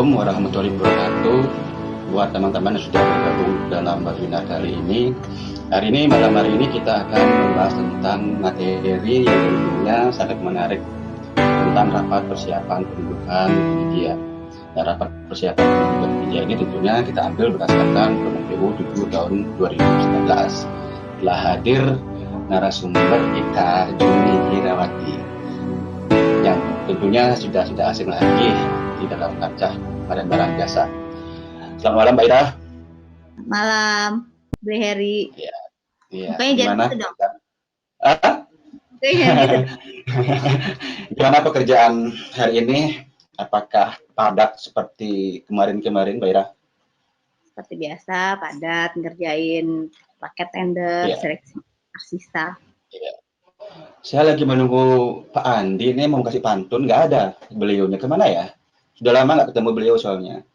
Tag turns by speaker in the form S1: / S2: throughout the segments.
S1: Assalamualaikum warahmatullahi wabarakatuh. Buat teman-teman yang sudah bergabung dalam webinar kali ini. Malam hari ini kita akan membahas tentang materi yang tentunya sangat menarik tentang rapat persiapan penunjukan penyedia. Dan rapat persiapan penunjukan penyedia ini tentunya kita ambil berdasarkan PMPU 7 tahun 2019. Telah hadir narasumber Ika Juni Hirawati yang tentunya sudah tidak asing lagi di dalam kancah Badan Barang Jasa. Selamat malam Mbak Ira.
S2: Malam, Bu Heri.
S1: Iya.
S2: Kayaknya
S1: Gimana?
S2: gitu dong.
S1: Gimana pekerjaan hari ini? Apakah padat seperti kemarin-kemarin, Mbak Ira?
S2: Seperti biasa, padat, ngerjain paket tender, seleksi arsista.
S1: Iya. Saya lagi menunggu Pak Andi ini mau kasih pantun, nggak ada beliaunya. Kemana ya? Sudah lama nggak ketemu beliau soalnya.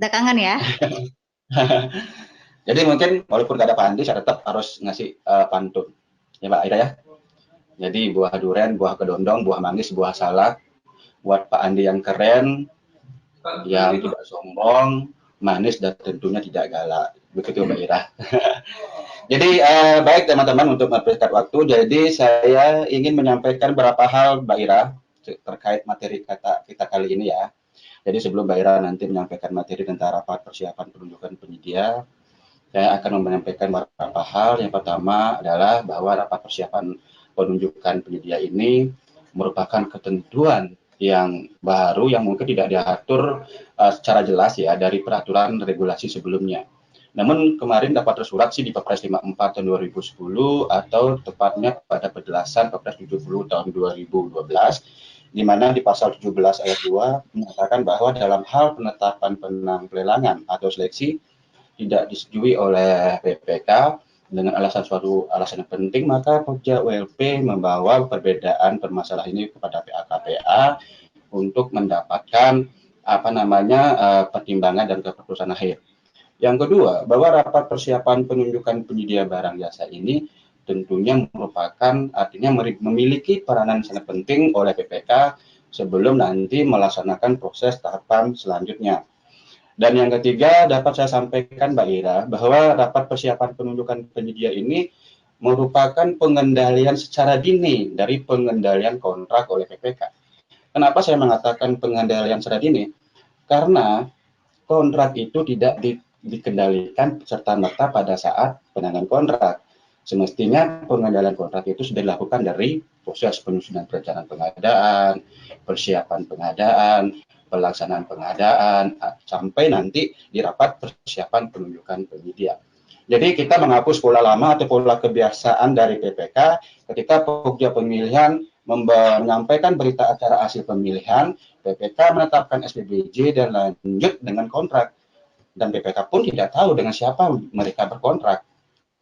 S2: Udah kangen ya?
S1: Jadi mungkin walaupun nggak ada Pak Andi, saya tetap harus ngasih pantun. Ya Mbak Ira ya? Jadi buah durian, buah kedondong, buah manggis, buah salak. Buat Pak Andi yang keren, yang tidak sombong, manis, dan tentunya tidak galak. Begitu Mbak Ira. Jadi baik teman-teman, untuk mempersingkat waktu, jadi saya ingin menyampaikan beberapa hal Mbak Ira terkait materi kita kali ini ya. Jadi sebelum Mbak Ira nanti menyampaikan materi tentang rapat persiapan penunjukan penyedia, saya akan menyampaikan beberapa hal. Yang pertama adalah bahwa rapat persiapan penunjukan penyedia ini merupakan ketentuan yang baru yang mungkin tidak diatur secara jelas ya dari peraturan regulasi sebelumnya. Namun kemarin dapat tersurat sih di Perpres 54 tahun 2010 atau tepatnya pada penjelasan Perpres 70 tahun 2012, di mana di pasal 17 ayat 2 menyatakan bahwa dalam hal penetapan pemenang pelelangan atau seleksi tidak disetujui oleh PPK dengan suatu alasan yang penting, maka Pokja ULP membawa perbedaan permasalahan ini kepada PA-KPA untuk mendapatkan pertimbangan dan keputusan akhir. Yang kedua, bahwa rapat persiapan penunjukan penyedia barang jasa ini tentunya merupakan artinya memiliki peranan sangat penting oleh PPK sebelum nanti melaksanakan proses tahapan selanjutnya. Dan yang ketiga, dapat saya sampaikan Mbak Ira, bahwa rapat persiapan penunjukan penyedia ini merupakan pengendalian secara dini dari pengendalian kontrak oleh PPK. Kenapa saya mengatakan pengendalian secara dini? Karena kontrak itu tidak dikendalikan serta-merta pada saat penanganan kontrak. Semestinya pengendalian kontrak itu sudah dilakukan dari proses penyusunan perencanaan pengadaan, persiapan pengadaan, pelaksanaan pengadaan, sampai nanti di rapat persiapan penunjukan penyedia. Jadi kita menghapus pola lama atau pola kebiasaan dari PPK ketika Pokja pemilihan menyampaikan berita acara hasil pemilihan, PPK menetapkan SPBJ dan lanjut dengan kontrak. Dan PPK pun tidak tahu dengan siapa mereka berkontrak.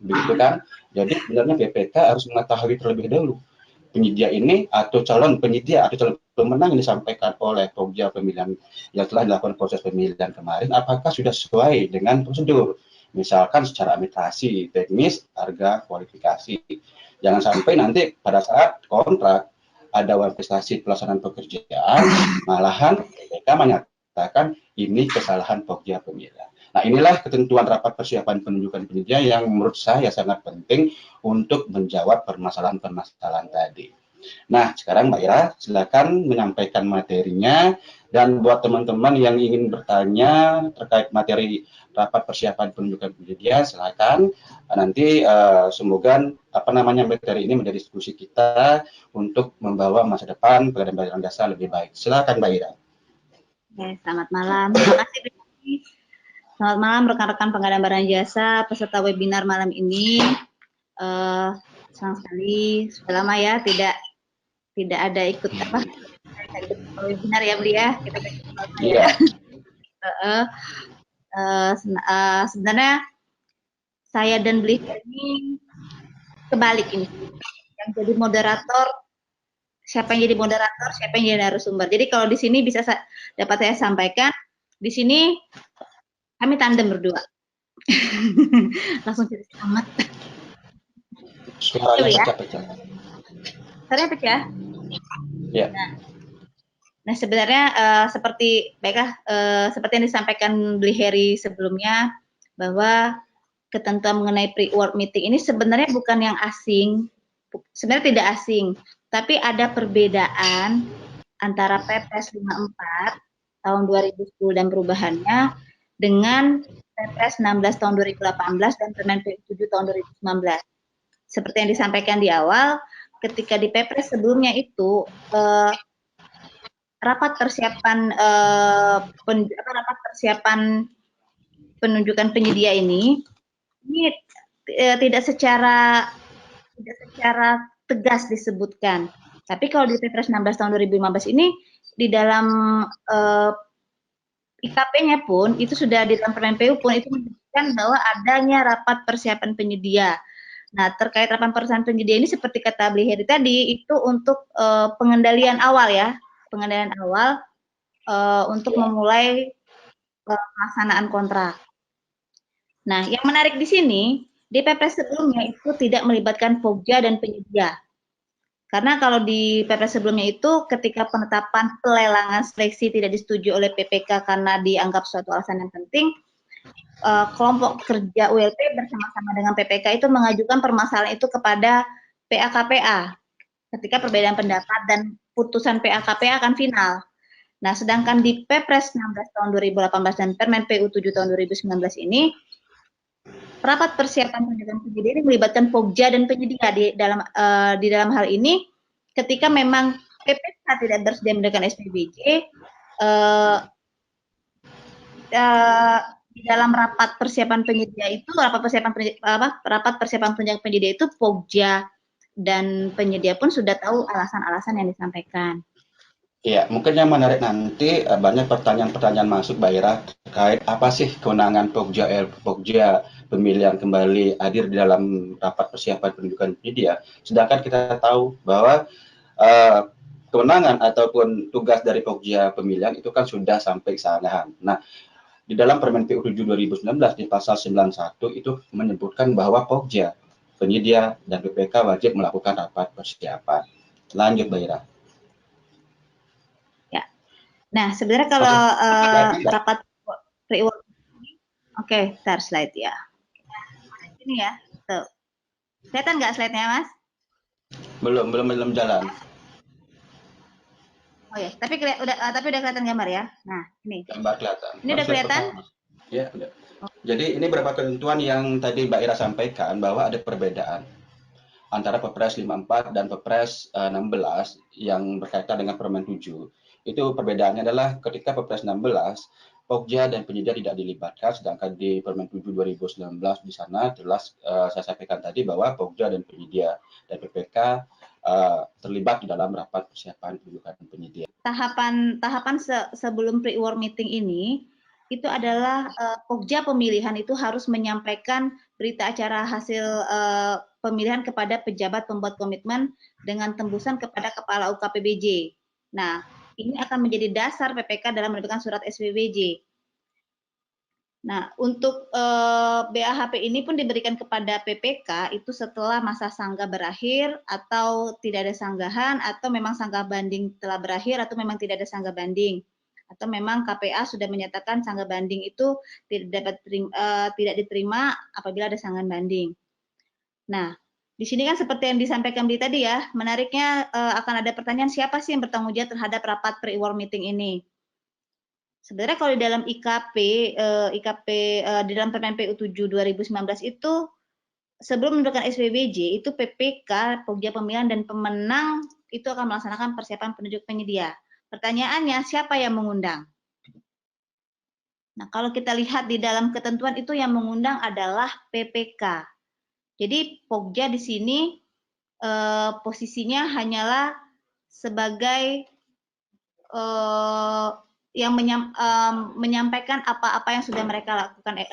S1: Begitu kan? Jadi sebenarnya PPK harus mengetahui terlebih dahulu penyedia ini atau calon penyedia atau calon pemenang yang disampaikan oleh Pokja pemilihan yang telah dilakukan proses pemilihan kemarin, apakah sudah sesuai dengan prosedur, misalkan secara administrasi, teknis, harga, kualifikasi. Jangan sampai nanti pada saat kontrak ada manifestasi pelaksanaan pekerjaan, malahan PPK menyatakan ini kesalahan Pokja pemilihan. Nah, inilah ketentuan rapat persiapan penunjukan penyedia yang menurut saya sangat penting untuk menjawab permasalahan-permasalahan tadi. Nah, sekarang Mbak Ira, silakan menyampaikan materinya. Dan buat teman-teman yang ingin bertanya terkait materi rapat persiapan penunjukan penyedia, silakan. Nanti semoga materi ini menjadi diskusi kita untuk membawa masa depan pengadaan barang jasa lebih baik. Silakan Mbak Ira.
S2: Oke, selamat malam. Terima kasih. Selamat malam rekan-rekan pengadaan barang jasa peserta webinar malam ini. Senang sekali, sudah lama ya tidak ada ikut webinar ya Beli ya. Kita
S1: Iya.
S2: Sebenarnya saya dan Beli ini kebalik ini. Yang jadi moderator, siapa yang jadi moderator, siapa yang jadi narasumber. Jadi kalau di sini bisa dapat saya sampaikan, di sini kami tandem berdua. Langsung jadi amat.
S1: Suaranya pecah-pecah.
S2: Suaranya pecah?
S1: Ya.
S2: Nah, Nah, sebenarnya seperti yang disampaikan Bli Heri sebelumnya, bahwa ketentuan mengenai pre-award meeting ini sebenarnya bukan yang asing, sebenarnya tidak asing, tapi ada perbedaan antara Perpres 54 tahun 2010 dan perubahannya dengan Perpres 16 tahun 2018 dan Permen PU 7 tahun 2019. Seperti yang disampaikan di awal, ketika di Perpres sebelumnya itu rapat persiapan penunjukan penyedia ini tidak secara tegas disebutkan. Tapi kalau di Perpres 16 tahun 2015 ini di dalam IKP-nya pun itu sudah di dalam Permen PU pun itu menyebutkan bahwa adanya rapat persiapan penyedia. Nah, terkait rapat persiapan penyedia ini seperti kata Bli Heri tadi itu untuk pengendalian awal ya, pengendalian awal untuk memulai pelaksanaan kontrak. Nah, yang menarik di sini, di Perpres sebelumnya itu tidak melibatkan Pokja dan penyedia. Karena kalau di Perpres sebelumnya itu ketika penetapan pelelangan seleksi tidak disetujui oleh PPK karena dianggap suatu alasan yang penting, kelompok kerja ULP bersama-sama dengan PPK itu mengajukan permasalahan itu kepada PAKPA ketika perbedaan pendapat dan putusan PAKPA akan final. Nah, sedangkan di Perpres 16 tahun 2018 dan Permen PU 7 tahun 2019 ini, rapat persiapan penunjukan penyedia ini melibatkan Pokja dan penyedia di dalam hal ini ketika memang PPK tidak bersedia mendapatkan SPBJ di dalam rapat persiapan penyedia itu rapat persiapan penyedia itu Pokja dan penyedia pun sudah tahu alasan-alasan yang disampaikan.
S1: Ya, mungkin yang menarik nanti banyak pertanyaan-pertanyaan masuk Mbak Ira terkait apa sih kewenangan Pokja pemilihan kembali hadir di dalam rapat persiapan penunjukan penyedia. Sedangkan kita tahu bahwa kewenangan ataupun tugas dari Pokja pemilihan itu kan sudah sampai kesalahan. Nah, di dalam Permen PU 7 2019 di pasal 91 itu menyebutkan bahwa Pokja, penyedia dan PPK wajib melakukan rapat persiapan. Lanjut Mbak Ira.
S2: Nah, sebenarnya kalau rapat pre-award ntar slide ya. Ini ya, tuh. Kelihatan nggak slide-nya, Mas?
S1: Belum jalan.
S2: Oh ya, tapi udah kelihatan gambar ya. Nah, ini.
S1: Gambar kelihatan.
S2: Ini udah kelihatan?
S1: Ya, udah. Jadi ini beberapa ketentuan yang tadi Mbak Ira sampaikan bahwa ada perbedaan antara Perpres 54 dan Perpres 16 yang berkaitan dengan Permen 7. Itu perbedaannya adalah ketika Perpres 16, Pokja dan penyedia tidak dilibatkan, sedangkan di Permen 7 2019 di sana jelas saya sampaikan tadi bahwa Pokja dan penyedia dan PPK terlibat di dalam rapat persiapan penunjukan penyedia.
S2: Tahapan sebelum pre-award meeting ini itu adalah Pokja pemilihan itu harus menyampaikan berita acara hasil pemilihan kepada pejabat pembuat komitmen dengan tembusan kepada Kepala UKPBJ. Nah, ini akan menjadi dasar PPK dalam menerbitkan surat SPBJ. Nah, untuk BAHP ini pun diberikan kepada PPK itu setelah masa sanggah berakhir atau tidak ada sanggahan atau memang sanggah banding telah berakhir atau memang tidak ada sanggah banding atau memang KPA sudah menyatakan sanggah banding itu tidak diterima apabila ada sanggahan banding. Nah, di sini kan seperti yang disampaikan Bli tadi ya, menariknya akan ada pertanyaan siapa sih yang bertanggung jawab terhadap rapat pre-award meeting ini. Sebenarnya kalau di dalam IKP di dalam Permen PU 7 2019 itu sebelum menentukan SPBJ itu PPK, Pokja pemilihan dan pemenang itu akan melaksanakan persiapan penunjuk penyedia. Pertanyaannya siapa yang mengundang? Nah, kalau kita lihat di dalam ketentuan itu yang mengundang adalah PPK. Jadi Pokja di sini posisinya hanyalah sebagai yang menyampaikan apa-apa yang sudah mereka lakukan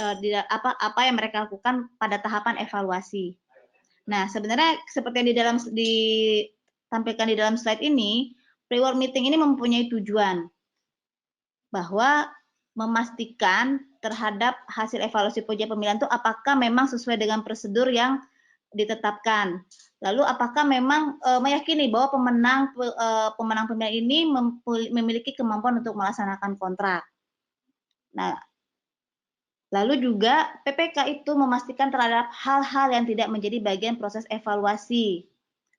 S2: apa yang mereka lakukan pada tahapan evaluasi. Nah, sebenarnya seperti yang ditampilkan di dalam slide ini, pre-award meeting ini mempunyai tujuan bahwa memastikan terhadap hasil evaluasi Pokja pemilihan itu apakah memang sesuai dengan prosedur yang ditetapkan. Lalu apakah memang meyakini bahwa pemenang pemilihan ini memiliki kemampuan untuk melaksanakan kontrak. Nah, lalu juga PPK itu memastikan terhadap hal-hal yang tidak menjadi bagian proses evaluasi.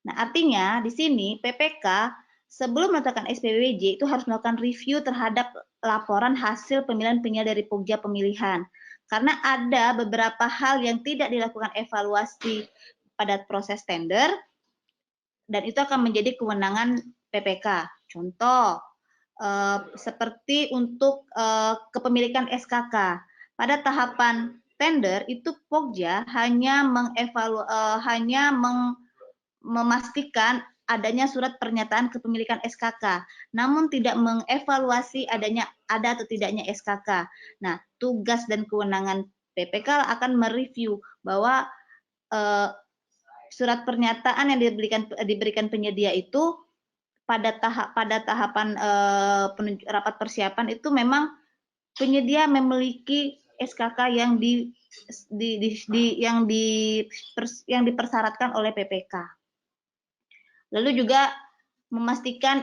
S2: Nah, artinya di sini PPK sebelum meletakkan SPWJ itu harus melakukan review terhadap laporan hasil pemilihan penyedia dari Pokja pemilihan. Karena ada beberapa hal yang tidak dilakukan evaluasi pada proses tender, dan itu akan menjadi kewenangan PPK. Contoh, seperti untuk kepemilikan SKK. Pada tahapan tender itu Pokja hanya memastikan adanya surat pernyataan kepemilikan SKK, namun tidak mengevaluasi adanya ada atau tidaknya SKK. Nah, tugas dan kewenangan PPK akan mereview bahwa surat pernyataan yang diberikan penyedia itu pada tahapan rapat persiapan itu memang penyedia memiliki SKK yang dipersyaratkan oleh PPK. Lalu juga memastikan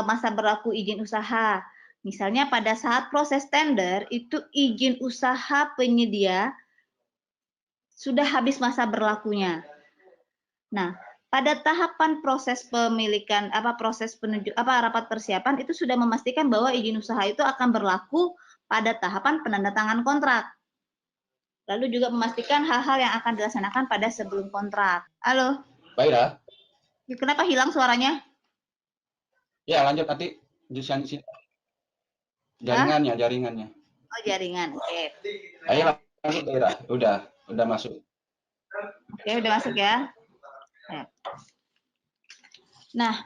S2: masa berlaku izin usaha. Misalnya pada saat proses tender itu izin usaha penyedia sudah habis masa berlakunya. Nah, pada tahapan proses pemilikan rapat persiapan itu sudah memastikan bahwa izin usaha itu akan berlaku pada tahapan penandatangan kontrak. Lalu juga memastikan hal-hal yang akan dilaksanakan pada sebelum kontrak. Halo.
S1: Mbak Ira.
S2: Kenapa hilang suaranya?
S1: Ya, lanjut nanti di sini. Jaringannya.
S2: Oh, jaringan. Oke.
S1: Ayo lanjut Mbak Ira. Udah masuk.
S2: Oke, udah masuk ya. Nah,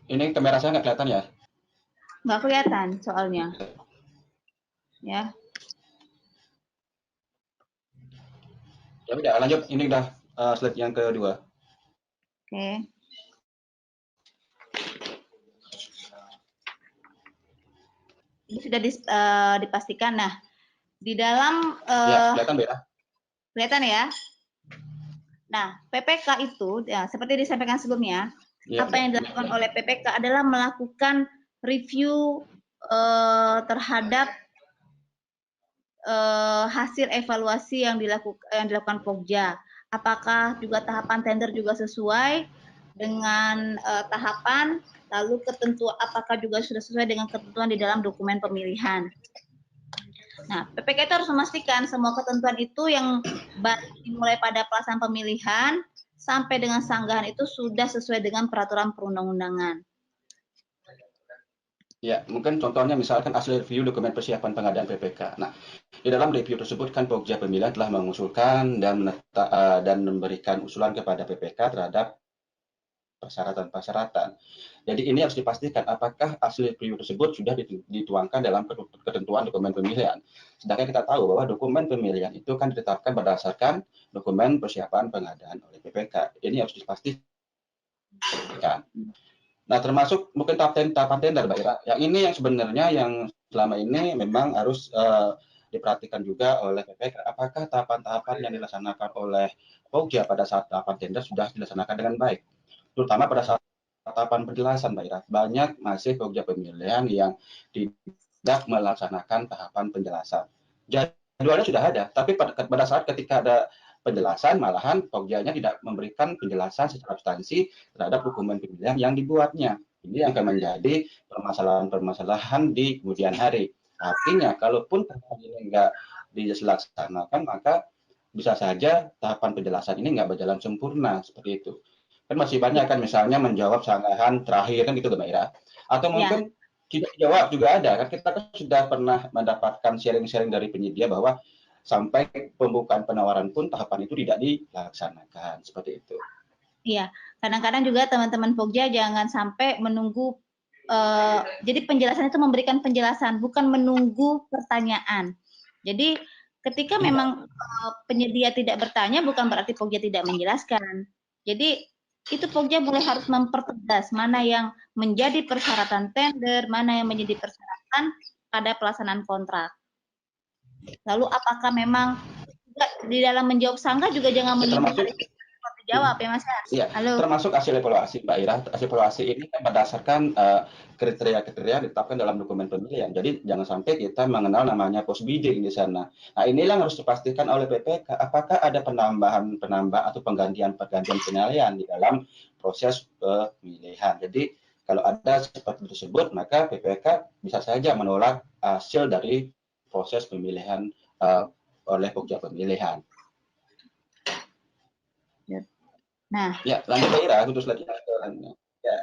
S1: ini kamera saya nggak kelihatan ya?
S2: Nggak kelihatan soalnya. Ya.
S1: Ya udah lanjut, ini udah slide yang kedua.
S2: Oke. Ini sudah dipastikan. Nah, di dalam
S1: ya, kelihatan beda.
S2: Kelihatan ya. Nah, PPK itu ya, seperti disampaikan sebelumnya, ya, apa yang dilakukan oleh PPK adalah melakukan review terhadap hasil evaluasi yang dilakukan Pokja. Apakah juga tahapan tender juga sesuai dengan tahapan, lalu ketentuan apakah juga sudah sesuai dengan ketentuan di dalam dokumen pemilihan. Nah, PPK itu harus memastikan semua ketentuan itu yang dimulai pada pelaksanaan pemilihan sampai dengan sanggahan itu sudah sesuai dengan peraturan perundang-undangan. Ya, mungkin contohnya misalkan hasil review dokumen persiapan pengadaan PPK. Nah, di dalam review tersebut kan Pokja Pemilihan telah mengusulkan dan memberikan usulan kepada PPK terhadap persyaratan-persyaratan. Jadi ini harus dipastikan apakah hasil review tersebut sudah dituangkan dalam ketentuan dokumen pemilihan. Sedangkan kita tahu bahwa dokumen pemilihan itu kan ditetapkan berdasarkan dokumen persiapan pengadaan oleh PPK. Ini harus dipastikan. Nah, termasuk mungkin tahapan tender, Mbak Ira. Yang ini yang sebenarnya yang selama ini memang harus diperhatikan juga oleh PPK. Apakah tahapan-tahapan yang dilaksanakan oleh Pokja pada saat tahapan tender sudah dilaksanakan dengan baik? Terutama pada saat tahapan penjelasan, Mbak Ira. Banyak masih Pokja pemilihan yang tidak melaksanakan tahapan penjelasan. Jadwalnya sudah ada, tapi pada saat ketika ada penjelasan, malahan Pogjanya tidak memberikan penjelasan secara substansi terhadap dokumen pemilihan yang dibuatnya. Ini akan menjadi permasalahan-permasalahan di kemudian hari. Artinya, kalaupun tahapan ini nggak dilaksanakan, maka bisa saja tahapan penjelasan ini nggak berjalan sempurna, seperti itu. Kan masih banyak kan misalnya menjawab sanggahan terakhir kan gitu Mbak Ira. Atau mungkin tidak jawab juga ada kan, kita kan sudah pernah mendapatkan sharing-sharing dari penyedia bahwa sampai pembukaan penawaran pun tahapan itu tidak dilaksanakan, seperti itu. Iya, kadang-kadang juga teman-teman Pokja jangan sampai menunggu, jadi penjelasan itu memberikan penjelasan, bukan menunggu pertanyaan. Jadi ketika memang penyedia tidak bertanya, bukan berarti Pokja tidak menjelaskan. Jadi itu Pokja mulai harus mempertegas mana yang menjadi persyaratan tender, mana yang menjadi persyaratan pada pelaksanaan kontrak. Lalu apakah memang di dalam menjawab sangka juga jangan menunggu jawab ya Mas ya.
S1: Iya,
S2: Halo.
S1: termasuk hasil evaluasi Mbak Ira. Hasil evaluasi ini kan berdasarkan kriteria-kriteria ditetapkan dalam dokumen pemilihan. Jadi jangan sampai kita mengenal namanya post bidding di sana. Nah, inilah yang harus dipastikan oleh PPK, apakah ada penambahan atau penggantian penilaian di dalam proses pemilihan. Jadi kalau ada seperti tersebut, maka PPK bisa saja menolak hasil dari proses pemilihan oleh Pokja pemilihan.
S2: Nah,
S1: ya lanjut Mbak Ira, terus lagi. Ya.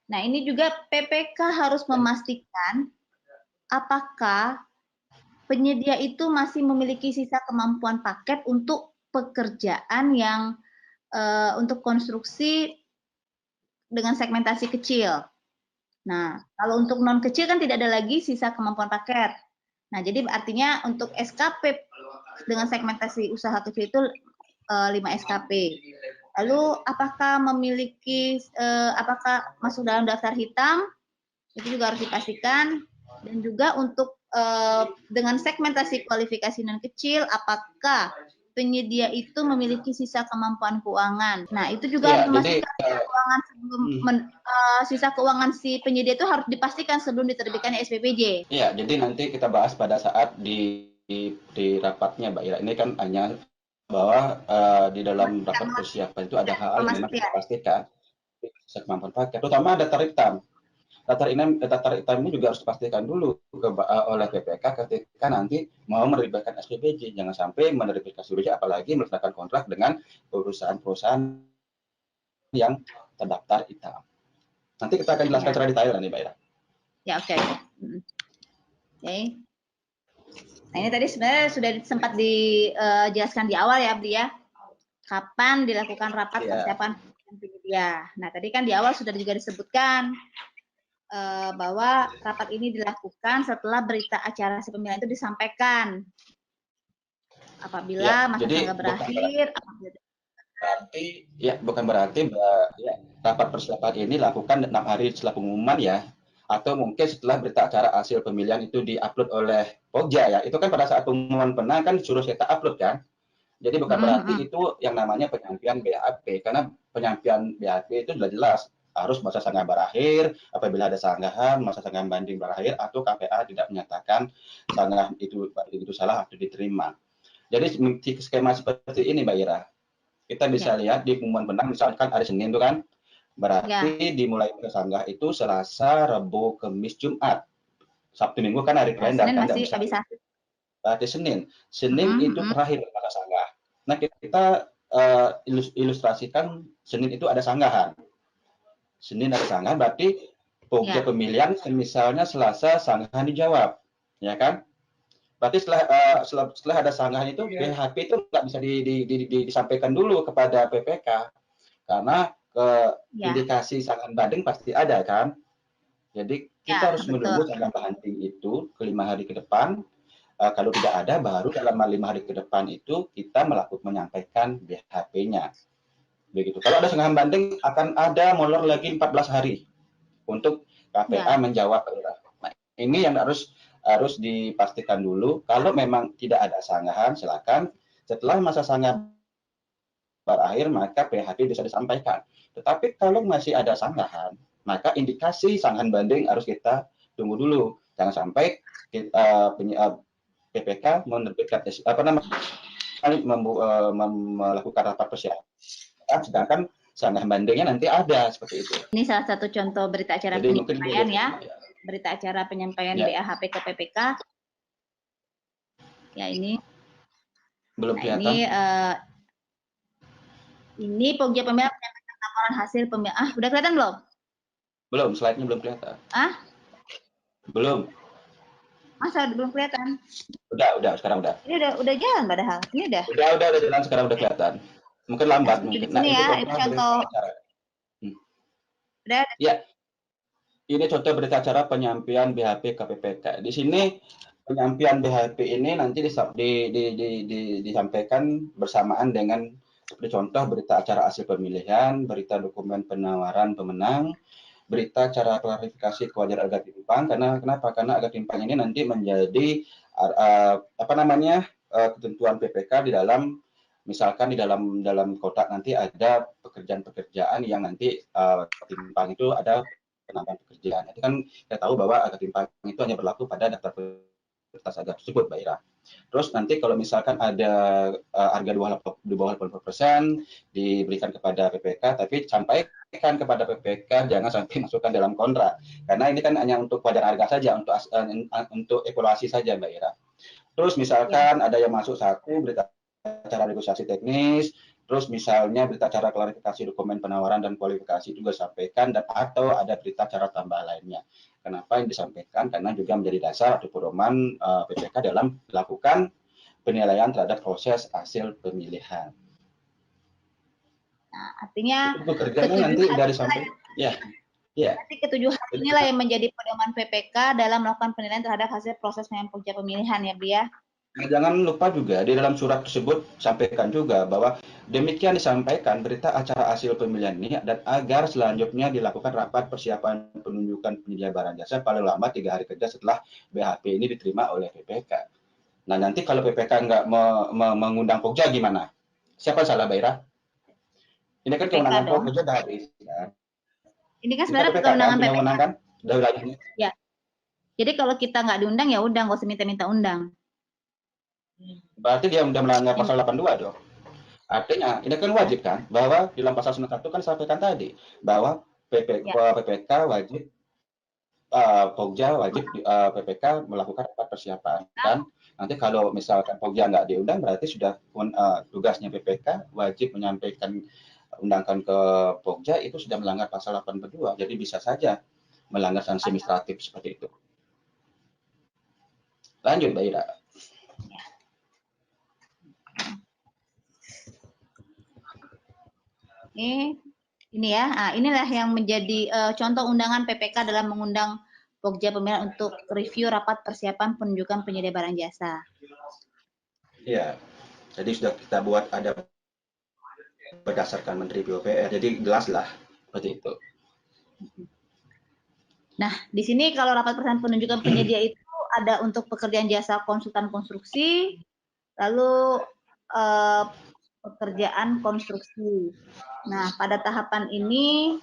S2: Nah, ini juga PPK harus memastikan apakah penyedia itu masih memiliki sisa kemampuan paket untuk pekerjaan yang untuk konstruksi dengan segmentasi kecil. Nah, kalau untuk non kecil kan tidak ada lagi sisa kemampuan paket. Nah, jadi artinya untuk SKP dengan segmentasi usaha kecil itu 5 SKP. Lalu apakah memiliki apakah masuk dalam daftar hitam? Itu juga harus dipastikan. Dan juga untuk dengan segmentasi kualifikasi non kecil, apakah penyedia itu memiliki sisa kemampuan keuangan? Nah, itu juga harus memastikan sisa keuangan sebelum sisa keuangan si penyedia itu harus dipastikan sebelum diterbitkan SPPJ.
S1: Iya, jadi nanti kita bahas pada saat di rapatnya, Mbak Ira. Ini kan hanya bahwa di dalam rapat persiapan itu ada hal yang memang kita pastikan sisa kemampuan paket, terutama daftar hitam. Daftar hitam ini juga harus dipastikan dulu oleh PPK ketika nanti mau menerbitkan SPPJ. Jangan sampai menerbitkan SPPJ apalagi melaksanakan kontrak dengan perusahaan-perusahaan yang terdaftar hitam. Nanti kita akan jelaskan secara detail nih, Mbak Ira.
S2: Ya, oke. Nah, ini tadi sebenarnya sudah sempat dijelaskan di awal ya, Bli ya. Kapan dilakukan rapat persiapan penyedia. Nah, tadi kan di awal sudah juga disebutkan bahwa rapat ini dilakukan setelah berita acara hasil pemilihan itu disampaikan. Apabila masa tangga berakhir,
S1: bukan berarti rapat persiapan ini dilakukan 6 hari setelah pengumuman ya, atau mungkin setelah berita acara hasil pemilihan itu diupload oleh Pokja ya. Itu kan pada saat pengumuman menang kan disuruh kita upload kan. Jadi bukan berarti itu yang namanya penyampaian BAP, karena penyampaian BAP itu sudah jelas harus masa sanggahan berakhir, apabila ada sanggahan, masa sanggahan banding berakhir, atau KPA tidak menyatakan sanggahan itu salah atau diterima. Jadi skema seperti ini, Mbak Ira. Kita bisa lihat di pengumuman menang, misalkan hari Senin itu kan, berarti dimulai sanggah itu Selasa, Rabu, Kamis, Jumat. Sabtu Minggu kan hari kalender kan
S2: masih bisa.
S1: Berarti Senin itu terakhir masa sanggah. Nah, kita ilustrasikan Senin itu ada sanggahan. Senin ada sanggahan, berarti Pokja pemilihan misalnya Selasa sanggahan dijawab, ya kan? Berarti setelah ada sanggahan itu BHP itu nggak bisa disampaikan dulu kepada PPK, karena indikasi sanggahan banding pasti ada kan. Jadi kita harus menunggu sanggahan banding itu ke 5 hari ke depan. Kalau tidak ada, baru dalam 5 hari ke depan itu kita menyampaikan BHP-nya. Begitu. Kalau ada sanggahan banding akan ada molor lagi 14 hari untuk KPA menjawab. Nah, ini yang harus dipastikan dulu. Kalau memang tidak ada sanggahan, silakan setelah masa sanggahan berakhir maka BHP bisa disampaikan. Tetapi kalau masih ada sanggahan, maka indikasi sanggahan banding harus kita tunggu dulu. Jangan sampai PPK menerbitkan melakukan rapat persiapan, sedangkan sanggahan bandingnya nanti ada seperti itu.
S2: Ini salah satu contoh berita acara penyampaian ya. Berita acara penyampaian BAHP ke PPK. Ya, ini
S1: belum kelihatan.
S2: Ini Pokja pemilihan menyampaikan laporan hasil pemilihan. Udah kelihatan belum?
S1: Belum, slide-nya belum kelihatan. Belum.
S2: Masa belum kelihatan?
S1: Udah, sekarang udah.
S2: Ini udah jalan padahal. Ini udah.
S1: Udah jalan, sekarang udah kelihatan. Mungkin lambat mungkin.
S2: Nah, ini contoh. Udah.
S1: Ya. Ini contoh berita acara penyampaian BHP ke PPK. Di sini penyampaian BHP ini nanti disampaikan bersamaan dengan seperti contoh berita acara hasil pemilihan, berita dokumen penawaran pemenang, berita cara klarifikasi kewajaran agak timpang. Kenapa? Karena agak timpang ini nanti menjadi ketentuan PPK di dalam misalkan di dalam kotak nanti ada pekerjaan-pekerjaan yang nanti timpang itu ada penambahan pekerjaan. Itu kan kita tahu bahwa agak timpang itu hanya berlaku pada daftar prioritas agak tersebut, Mbak Ira. Terus nanti kalau misalkan ada harga di bawah 80% diberikan kepada PPK, tapi sampaikan kepada PPK, jangan sampai masukkan dalam kontrak. Karena ini kan hanya untuk wajar harga saja, untuk evaluasi saja, Mbak Ira. Terus misalkan ada yang masuk satu berita acara negosiasi teknis, terus misalnya berita acara klarifikasi dokumen penawaran dan kualifikasi juga sampaikan, dan atau ada berita acara tambah lainnya. Kenapa yang disampaikan? Karena juga menjadi dasar atau pedoman PPK dalam melakukan penilaian terhadap proses hasil pemilihan.
S2: Nah, artinya
S1: itu pekerjaannya nanti dari sampai ya.
S2: Nanti ketujuh hal inilah yang menjadi pedoman PPK dalam melakukan penilaian terhadap hasil proses pokja pemilihan ya, Bri ya.
S1: Nah, jangan lupa juga di dalam surat tersebut sampaikan juga bahwa demikian disampaikan berita acara hasil pemilihan ini, dan agar selanjutnya dilakukan rapat persiapan penunjukan penyedia barang jasa paling lambat 3 hari kerja setelah BHP ini diterima oleh PPK. Nah, nanti kalau PPK nggak mengundang Pokja gimana? Siapa salah, Mbak Ira? Ini kan kewenangan Pokja udah habis. Kan?
S2: Ini kan sebenarnya kewenangan PPK.
S1: Kan? Udah wilayahnya.
S2: Ya. Jadi kalau kita nggak diundang ya udah, nggak usah minta undang.
S1: Berarti dia udah melanggar pasal 82 dong. Artinya ini kan wajib kan, bahwa di dalam pasal 91 kan sampaikan tadi bahwa PPK wajib Pokja wajib PPK melakukan rapat persiapan, dan nanti kalau misalkan Pokja nggak diundang berarti sudah tugasnya PPK wajib menyampaikan undangkan ke Pokja, itu sudah melanggar pasal 82, jadi bisa saja melanggar sanksi administratif seperti itu. Lanjut, Mbak Ira.
S2: Ini ya, nah, inilah yang menjadi contoh undangan PPK dalam mengundang Pokja pemilihan untuk review rapat persiapan penunjukan penyedia barang jasa.
S1: Iya, jadi sudah kita buat ada berdasarkan Menteri PUPR, jadi jelas lah seperti itu.
S2: Nah, di sini kalau rapat persiapan penunjukan penyedia itu ada untuk pekerjaan jasa konsultan konstruksi, lalu pekerjaan konstruksi. Nah, pada tahapan ini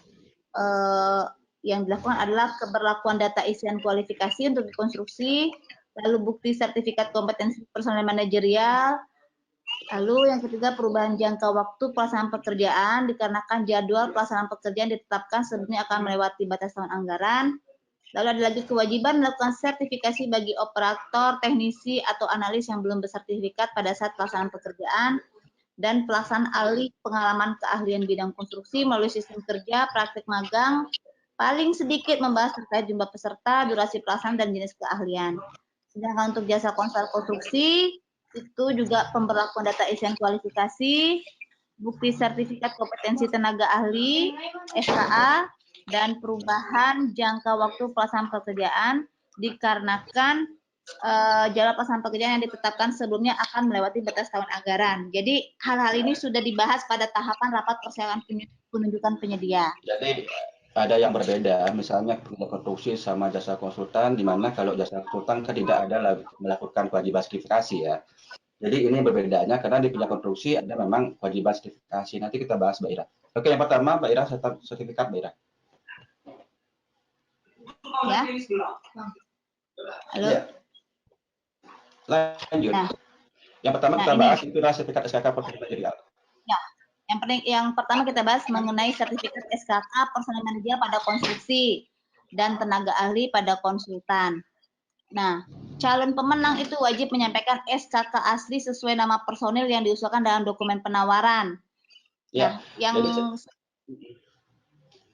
S2: yang dilakukan adalah keberlakuan data isian kualifikasi untuk konstruksi, lalu bukti sertifikat kompetensi personel manajerial, lalu yang ketiga perubahan jangka waktu pelaksanaan pekerjaan dikarenakan jadwal pelaksanaan pekerjaan ditetapkan sebelumnya akan melewati batas tahun anggaran. Lalu ada lagi kewajiban melakukan sertifikasi bagi operator, teknisi, atau analis yang belum bersertifikat pada saat pelaksanaan pekerjaan, dan pelaksanaan alih pengalaman keahlian bidang konstruksi melalui sistem kerja, praktik magang, paling sedikit membahas terkait jumlah peserta, durasi pelaksanaan, dan jenis keahlian. Sedangkan untuk jasa konsultan konstruksi, itu juga pemberlakuan data isian kualifikasi, bukti sertifikat kompetensi tenaga ahli, SKA, dan perubahan jangka waktu pelaksanaan pekerjaan dikarenakan jadwal pelaksanaan pekerjaan yang ditetapkan sebelumnya akan melewati batas tahun anggaran. Jadi hal-hal ini sudah dibahas pada tahapan rapat persiapan penunjukan penyedia.
S1: Jadi ada yang berbeda, misalnya konstruksi sama jasa konsultan, di mana kalau jasa konsultan kan tidak ada melakukan kewajiban sertifikasi ya. Jadi ini berbedanya karena di bidang konstruksi ada memang kewajiban sertifikasi. Nanti kita bahas, Mbak Ira. Oke, yang pertama Mbak Ira, sertifikat Mbak Ira.
S2: Ya. Halo. Ya.
S1: Lanjut. Nah, yang pertama kita bahas itu sertifikat SKK personel manajerial.
S2: Ya. Yang pertama kita bahas mengenai sertifikat SKK personel manajerial pada konstruksi dan tenaga ahli pada konsultan. Nah, calon pemenang itu wajib menyampaikan SKK asli sesuai nama personil yang diusulkan dalam dokumen penawaran.
S1: Ya. Nah,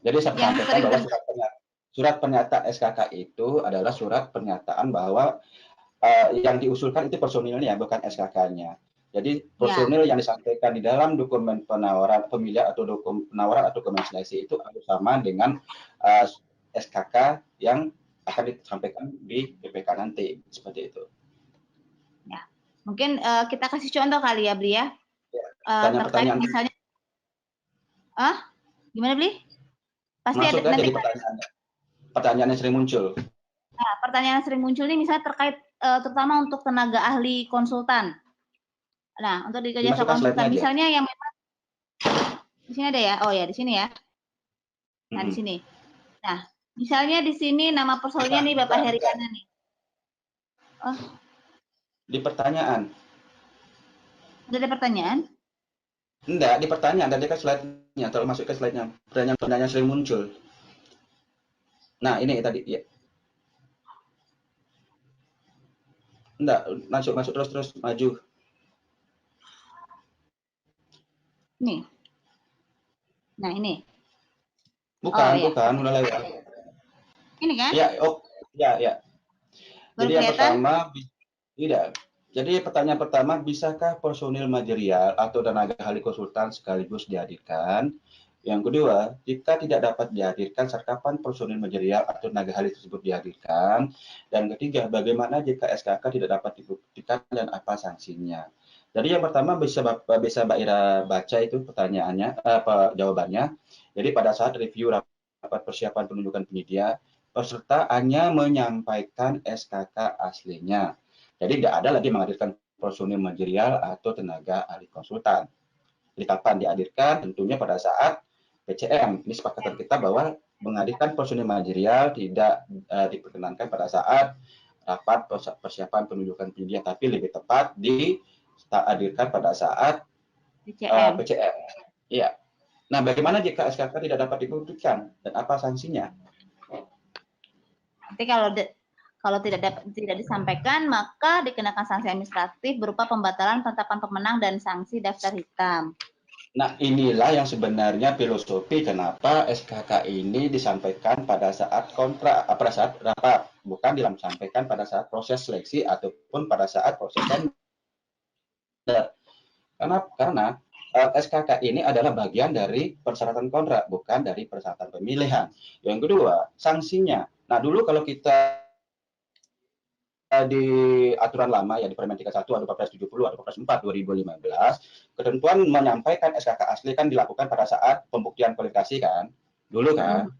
S1: jadi saya sampaikan bahwa surat pernyataan SKK itu adalah surat pernyataan bahwa yang diusulkan itu personilnya, bukan SKK-nya. Jadi personil yang disampaikan di dalam dokumen penawaran pemilihan atau dokumen penawaran atau dokumen seleksi itu harus sama dengan SKK yang akan disampaikan di PPK nanti, seperti itu.
S2: Ya, mungkin kita kasih contoh kali ya, Bli ya.
S1: Pertanyaan
S2: misalnya, gimana Bli?
S1: Pasti masuk ada nanti pertanyaan yang sering muncul.
S2: Nah, pertanyaan yang sering muncul ini misalnya terkait terutama untuk tenaga ahli konsultan. Nah, untuk di jasa
S1: Dimasukkan slide-nya
S2: konsultan,
S1: aja.
S2: misalnya yang memang di sini ada ya. Oh ya, di sini ya. Nah, di
S1: Mm-mm.
S2: sini. Nah, misalnya di sini nama personilnya nih Bapak Heriana nih. Oh,
S1: Di pertanyaan.
S2: ada pertanyaan?
S1: Enggak, di pertanyaan tadi kan slide-nya, kalau masuk ke slide-nya, pertanyaan-pertanyaan sering muncul. Nah, ini tadi ya. Enggak, masuk terus maju.
S2: Nih. Nah, ini. Oh
S1: Bukan,
S2: ya,
S1: bukan,
S2: oke.
S1: udah lewat.
S2: Ini kan?
S1: Ya, oh, ya, ya.
S2: Baru
S1: Jadi yang
S2: kelihatan?
S1: pertama, tidak. Jadi pertanyaan pertama, bisakah personil manajerial atau tenaga ahli konsultan sekaligus dihadirkan? Yang kedua, jika tidak dapat dihadirkan, saat kapan personil manajerial atau tenaga ahli tersebut dihadirkan? Dan ketiga, bagaimana jika SKK tidak dapat dibuktikan dan apa sanksinya? Jadi yang pertama bisa Mbak Ira baca itu pertanyaannya, apa jawabannya. Jadi pada saat review rapat persiapan penunjukan penyedia, peserta hanya menyampaikan SKK aslinya. Jadi tidak ada lagi menghadirkan personil manajerial atau tenaga ahli konsultan. Jadi kapan dihadirkan? Tentunya pada saat PCM. Ini sepakatan kita bahwa menghadirkan personil manajerial tidak diperkenankan pada saat rapat persiapan penunjukan penyedia, tapi lebih tepat dihadirkan pada saat
S2: DCM.
S1: PCM. Iya. Nah, bagaimana jika SKK tidak dapat dibuktikan dan apa sanksinya?
S2: Nanti kalau tidak disampaikan, maka dikenakan sanksi administratif berupa pembatalan penetapan pemenang dan sanksi daftar hitam.
S1: Nah, inilah yang sebenarnya filosofi kenapa SKK ini disampaikan pada saat kontrak, pada saat rapat, bukan disampaikan pada saat proses seleksi ataupun pada saat proses tender. Karena SKK ini adalah bagian dari persyaratan kontrak, bukan dari persyaratan pemilihan. Yang kedua, sanksinya. Nah, dulu kalau kita di aturan lama ya di Permen 31 atau Perpres 70 atau Perpres 4 2015, ketentuan menyampaikan SKK asli kan dilakukan pada saat pembuktian kualifikasi kan, dulu kan.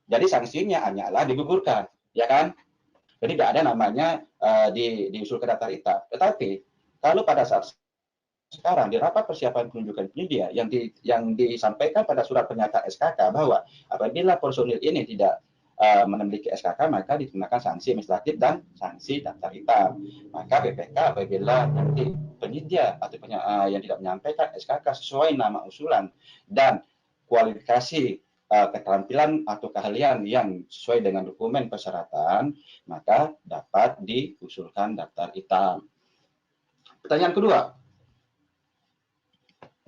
S1: Jadi sanksinya hanyalah digugurkan, ya kan? Jadi tidak ada namanya diusulkan daftar hitam. Tetapi kalau pada saat sekarang di rapat persiapan penunjukan penyedia yang disampaikan pada surat pernyataan SKK bahwa apabila personil ini tidak memiliki SKK maka dikenakan sanksi administratif dan sanksi daftar hitam. Maka BPK apabila nanti penyedia atau yang tidak menyampaikan SKK sesuai nama usulan dan kualifikasi keterampilan atau keahlian yang sesuai dengan dokumen persyaratan, maka dapat diusulkan daftar hitam. Pertanyaan kedua.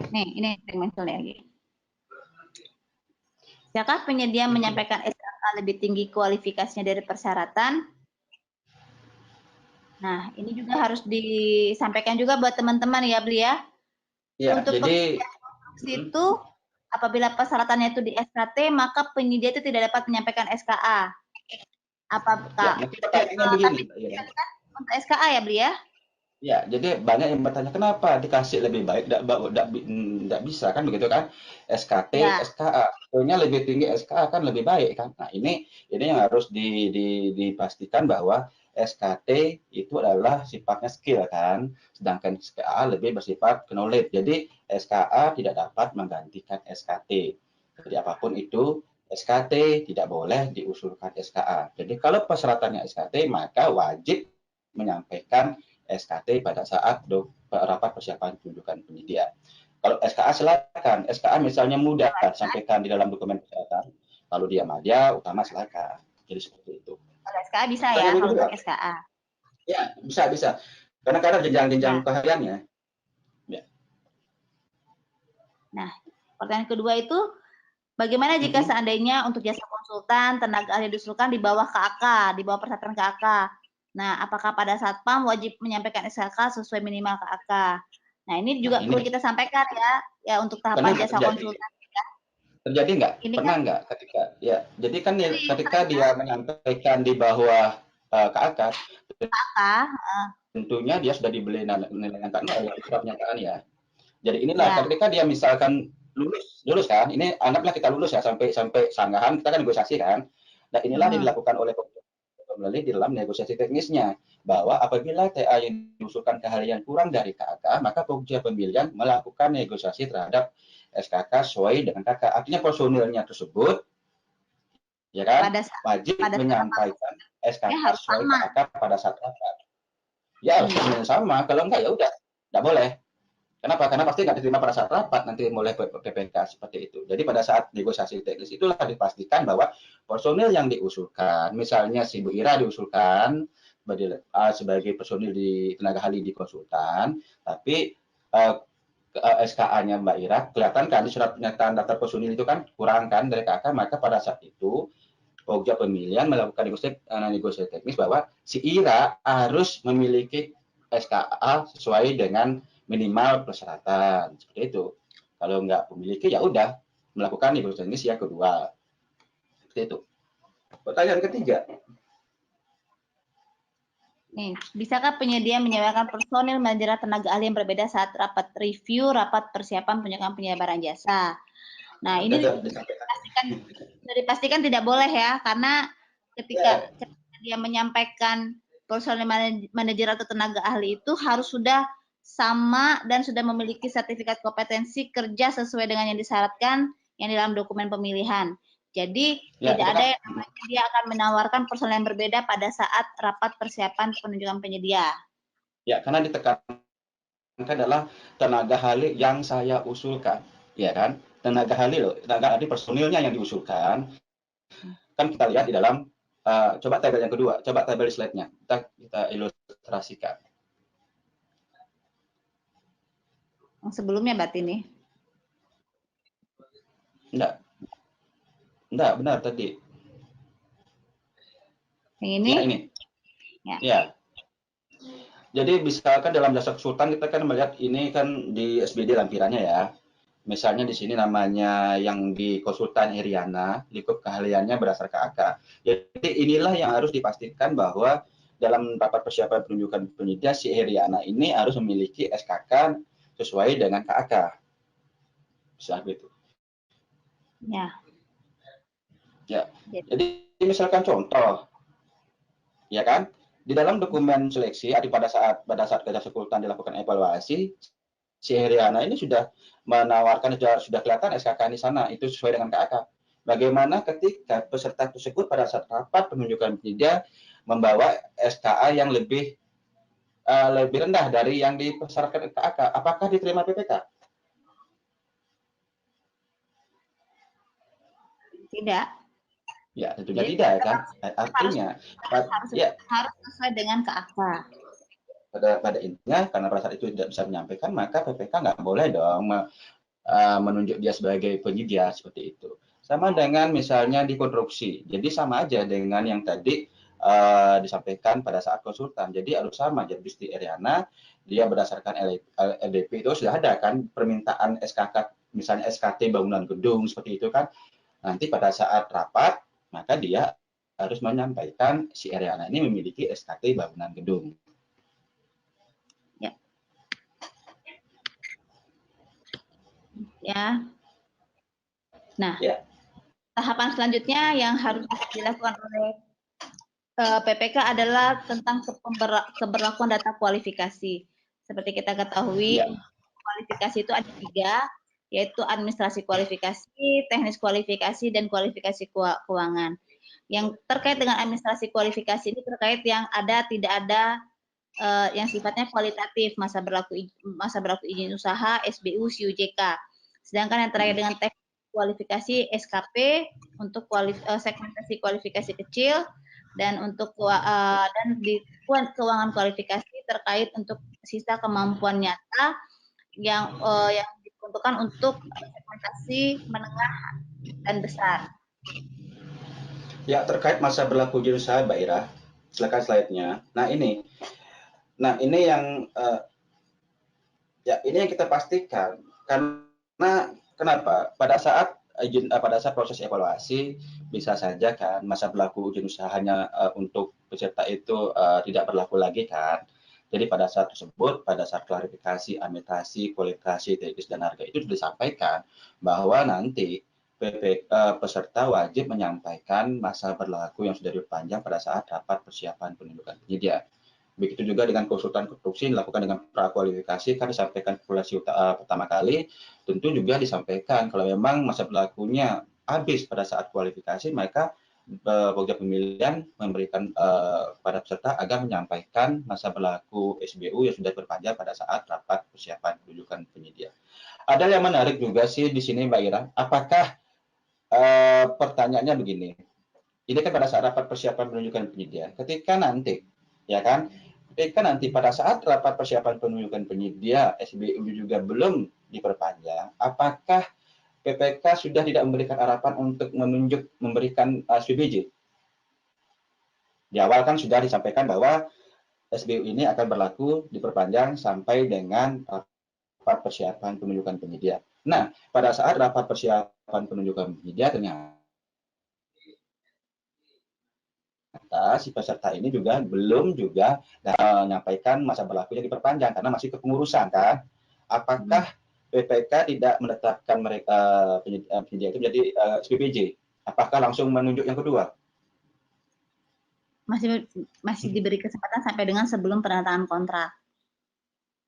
S2: Nih, ini mentionnya lagi. Siapakah penyedia menyampaikan SKK lebih tinggi kualifikasinya dari persyaratan? Nah, ini juga harus disampaikan juga buat teman-teman ya, Beli ya.
S1: Ya,
S2: untuk
S1: jadi
S2: itu apabila persyaratannya itu di SKT, maka penyedia itu tidak dapat menyampaikan SKA. Apakah?
S1: ya, pertanyaannya begini,
S2: ya. Untuk SKA ya, Beli ya?
S1: Ya, jadi banyak yang bertanya kenapa dikasih lebih baik, tidak bisa kan begitu kan? SKT,
S2: Ya.
S1: SKA, sebetulnya lebih tinggi SKA kan lebih baik kan? Nah ini yang harus dipastikan bahwa SKT itu adalah sifatnya skill kan, sedangkan SKA lebih bersifat knowledge. Jadi SKA tidak dapat menggantikan SKT. Jadi apapun itu SKT tidak boleh diusulkan SKA. Jadi kalau persyaratannya SKT maka wajib menyampaikan SKT pada saat rapat persiapan penunjukan penyedia. Kalau SKA silakan, SKA misalnya mudah sampaikan di dalam dokumen persyaratan. Kalau dia madya, utama silakan. Jadi seperti itu.
S2: Kalau SKA bisa ya, kalau untuk SKA.
S1: Ya, bisa. Karena jenjang-jenjang keahliannya. Ya.
S2: Nah, pertanyaan kedua itu, bagaimana jika seandainya untuk jasa konsultan, tenaga ahli diusulkan di bawah KAK, di bawah persyaratan KAK? Nah, apakah pada saat PAM wajib menyampaikan SKK sesuai minimal KAK? Nah, ini juga perlu kita sampaikan ya untuk tahapan jasa konsultan.
S1: Terjadi nggak? Pernah nggak ketika ya? Jadi kan ketika dia menyampaikan di bawah KAK, tentunya dia sudah dibeli nilai angka 0 surat pernyataan ya. Jadi inilah ketika dia misalkan lulus kan, ini anggaplah kita lulus ya sampai sanggahan kita kan negosiasi kan. Dan inilah dilakukan oleh melalui di dalam negosiasi teknisnya bahwa apabila TA yang diusulkan keahlian kurang dari KK, maka Pokja pemilihan melakukan negosiasi terhadap SKK sesuai dengan KK. Artinya personilnya tersebut, ya kan, wajib menyampaikan SKK sesuai KK pada saat rapat. Ya harus sama, kalau enggak ya udah, enggak boleh. Kenapa? Karena pasti nggak diterima pada saat rapat nanti mulai PPK seperti itu. Jadi pada saat negosiasi teknis itulah dipastikan bahwa personil yang diusulkan, misalnya si Bu Ira diusulkan sebagai personil di tenaga ahli di konsultan, tapi SKA-nya Mbak Ira kelihatan kan di surat pernyataan daftar personil itu kan kurang kan dari KK, maka pada saat itu Pokja pemilihan melakukan negosiasi teknis bahwa si Ira harus memiliki SKA sesuai dengan minimal persyaratan seperti itu. Kalau nggak memiliki ya udah melakukan negosiasi teknis yang kedua. Seperti itu. Pertanyaan ketiga.
S2: Nih, bisakah penyedia menyewakan personil manajer tenaga ahli yang berbeda saat rapat review, rapat persiapan penyewakan penyebaran jasa? Nah, ini dipastikan tidak boleh ya, karena ketika dia menyampaikan personil manajer atau tenaga ahli itu harus sudah sama dan sudah memiliki sertifikat kompetensi kerja sesuai dengan yang disyaratkan yang di dalam dokumen pemilihan. Jadi tidak ada yang namanya dia akan menawarkan personil yang berbeda pada saat rapat persiapan penunjukan penyedia.
S1: Ya, karena ditekankan adalah tenaga ahli yang saya usulkan, ya kan? Tenaga ahli loh, tenaga ahli personilnya yang diusulkan. Kan kita lihat di dalam coba tabel yang kedua, coba tabel slide-nya. Kita ilustrasikan.
S2: Yang sebelumnya berarti nih?
S1: Enggak, benar tadi.
S2: Yang ini?
S1: Ya, ini. Ya. Jadi misalkan dalam jasa konsultan kita kan melihat ini kan di SBD lampirannya ya. Misalnya di sini namanya yang di konsultan Heriana, lingkup keahliannya berdasarkan KK. Jadi inilah yang harus dipastikan bahwa dalam rapat persiapan penunjukan penyedia si Heriana ini harus memiliki SKK sesuai dengan KK. Bisa begitu.
S2: Ya.
S1: Ya. Jadi misalkan contoh, ya kan, di dalam dokumen seleksi pada saat kerja konsultan dilakukan evaluasi, si Heriana ini sudah menawarkan sudah kelihatan SKK di sana itu sesuai dengan KK. Bagaimana ketika peserta tersebut pada saat rapat penunjukan penyedia membawa SKA yang lebih rendah dari yang dipersyaratkan KK, apakah diterima PPK?
S2: Tidak.
S1: Ya, tentunya tidak kan. Artinya
S2: harus sesuai dengan KK.
S1: Pada intinya karena pada saat itu tidak bisa menyampaikan, maka PPK nggak boleh dong menunjuk dia sebagai penyedia seperti itu. Sama dengan misalnya di konstruksi. Jadi sama aja dengan yang tadi disampaikan pada saat konsultan. Jadi harus sama. Jadi di Heriana dia berdasarkan LDP itu sudah ada kan permintaan SKK, misalnya SKT bangunan gedung seperti itu kan. Nanti pada saat rapat maka dia harus menyampaikan si Heriana ini memiliki SKT bangunan gedung.
S2: Ya. Nah, tahapan selanjutnya yang harus dilakukan oleh PPK adalah tentang keberlakuan data kualifikasi. Seperti kita ketahui, kualifikasi itu ada 3, yaitu administrasi kualifikasi, teknis kualifikasi, dan kualifikasi keuangan. Yang terkait dengan administrasi kualifikasi ini terkait yang ada tidak ada yang sifatnya kualitatif, masa berlaku izin usaha, SBU, SIUJK. Sedangkan yang terkait dengan teknis kualifikasi SKP untuk segmentasi kualifikasi kecil, dan untuk dan di keuangan kualifikasi terkait untuk sisa kemampuan nyata yang diperuntukkan untuk segmentasi menengah dan besar.
S1: Ya, terkait masa berlaku izin usaha, Mbak Ira, silakan slide-nya. Nah ini yang ini yang kita pastikan karena kenapa pada saat proses evaluasi bisa saja kan masa berlaku izin usahanya untuk peserta itu tidak berlaku lagi kan. Jadi pada saat tersebut, pada saat klarifikasi, administrasi, kualifikasi, teknis dan harga itu sudah disampaikan bahwa nanti peserta wajib menyampaikan masa berlaku yang sudah diperpanjang pada saat rapat persiapan penunjukan penyedia. Begitu juga dengan konsultan konstruksi dilakukan dengan prakualifikasi, kan disampaikan kalkulasi pertama kali, tentu juga disampaikan kalau memang masa berlakunya habis pada saat kualifikasi, maka pokja pemilihan memberikan pada peserta agar menyampaikan masa berlaku SBU yang sudah diperpanjang pada saat rapat persiapan penunjukan penyedia. Ada yang menarik juga sih di sini Mbak Ira, apakah pertanyaannya begini, ini kan pada saat rapat persiapan penunjukan penyedia, ketika nanti, ya kan, ketika nanti pada saat rapat persiapan penunjukan penyedia SBU juga belum diperpanjang, apakah PPK sudah tidak memberikan harapan untuk memberikan SPBJ? Di awal kan sudah disampaikan bahwa SBU ini akan berlaku diperpanjang sampai dengan rapat persiapan penunjukan penyedia. Nah, pada saat rapat persiapan penunjukan penyedia ternyata si peserta ini juga belum menyampaikan masa berlakunya diperpanjang karena masih kepengurusan kan. Apakah PPK tidak menetapkan mereka penyedia itu menjadi SPPJ? Apakah langsung menunjuk yang kedua?
S2: Masih diberi kesempatan sampai dengan sebelum penandatangan kontrak.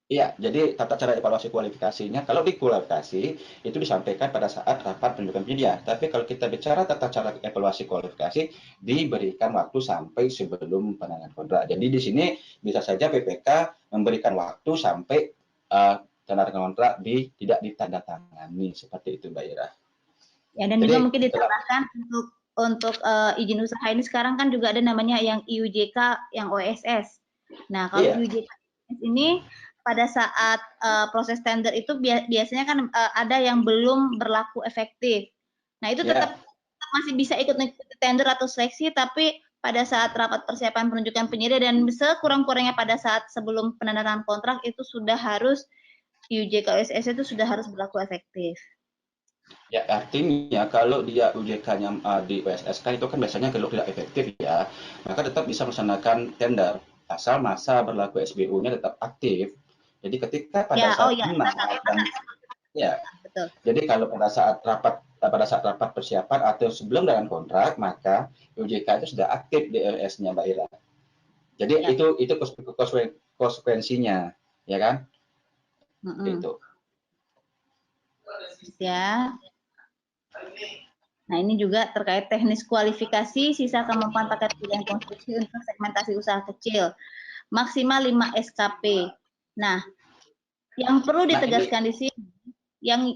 S1: Iya, jadi tata cara evaluasi kualifikasinya, kalau di kualifikasi itu disampaikan pada saat rapat penunjukan penyedia. Tapi kalau kita bicara tata cara evaluasi kualifikasi, diberikan waktu sampai sebelum penandatangan kontrak. Jadi di sini bisa saja PPK memberikan waktu sampai tanda tangan kontrak tidak ditandatangani, seperti itu Mbak Ira.
S2: Ya, dan jadi, juga mungkin ditambahkan untuk izin usaha ini sekarang kan juga ada namanya yang IUJK, yang OSS. Nah, kalau IUJK ini pada saat proses tender itu biasanya kan ada yang belum berlaku efektif. Nah, itu tetap masih bisa ikut tender atau seleksi, tapi pada saat rapat persiapan penunjukan penyedia dan sekurang-kurangnya pada saat sebelum penandatangan kontrak itu sudah harus IUJK OSS itu sudah harus berlaku efektif.
S1: Ya, artinya kalau dia UJK-nya di OSSK itu kan biasanya kalau tidak efektif ya, maka tetap bisa melaksanakan tender asal masa berlaku SBU-nya tetap aktif. Jadi ketika pada saat betul. Jadi kalau pada saat rapat persiapan atau sebelum dengan kontrak, maka UJK itu sudah aktif di OSS-nya Mbak Ira. Jadi itu konsekuensinya, ya kan? Itu.
S2: Ya. Nah, ini juga terkait teknis kualifikasi sisa kemampuan paket pilihan konstruksi untuk segmentasi usaha kecil. Maksimal 5 SKP. Nah, yang perlu ditegaskan di sini, yang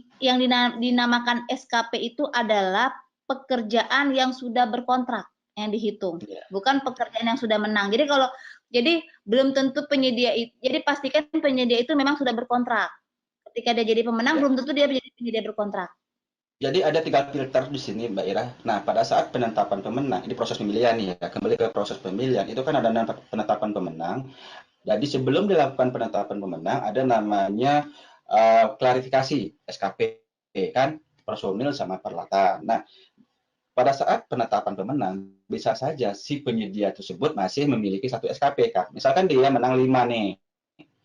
S2: dinamakan SKP itu adalah pekerjaan yang sudah berkontrak yang dihitung, bukan pekerjaan yang sudah menang. Jadi belum tentu penyedia itu, jadi pastikan penyedia itu memang sudah berkontrak. Ketika dia jadi pemenang, belum tentu dia menjadi penyedia berkontrak.
S1: Jadi ada 3 filter di sini Mbak Ira. Nah, pada saat penetapan pemenang, ini proses pemilihan nih ya, kembali ke proses pemilihan, itu kan ada penetapan pemenang. Jadi sebelum dilakukan penetapan pemenang, ada namanya klarifikasi SKP, kan, personil sama peralatan. Nah, pada saat penetapan pemenang, bisa saja si penyedia tersebut masih memiliki 1 SKP, kan. Misalkan dia menang 5 nih.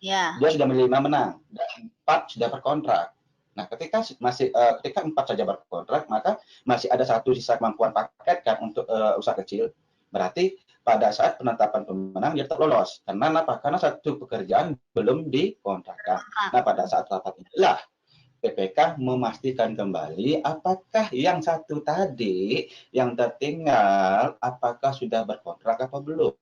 S2: Ya.
S1: Dia sudah memiliki 5 menang, dan 4 sudah berkontrak. Nah, ketika 4 saja berkontrak, maka masih ada 1 sisa kemampuan paket kan untuk usaha kecil. Berarti pada saat penetapan pemenang dia tetap lolos. Karena apa? Karena 1 pekerjaan belum dikontrakkan. Nah, pada saat rapat inilah PPK memastikan kembali apakah yang 1 tadi yang tertinggal apakah sudah berkontrak apa belum.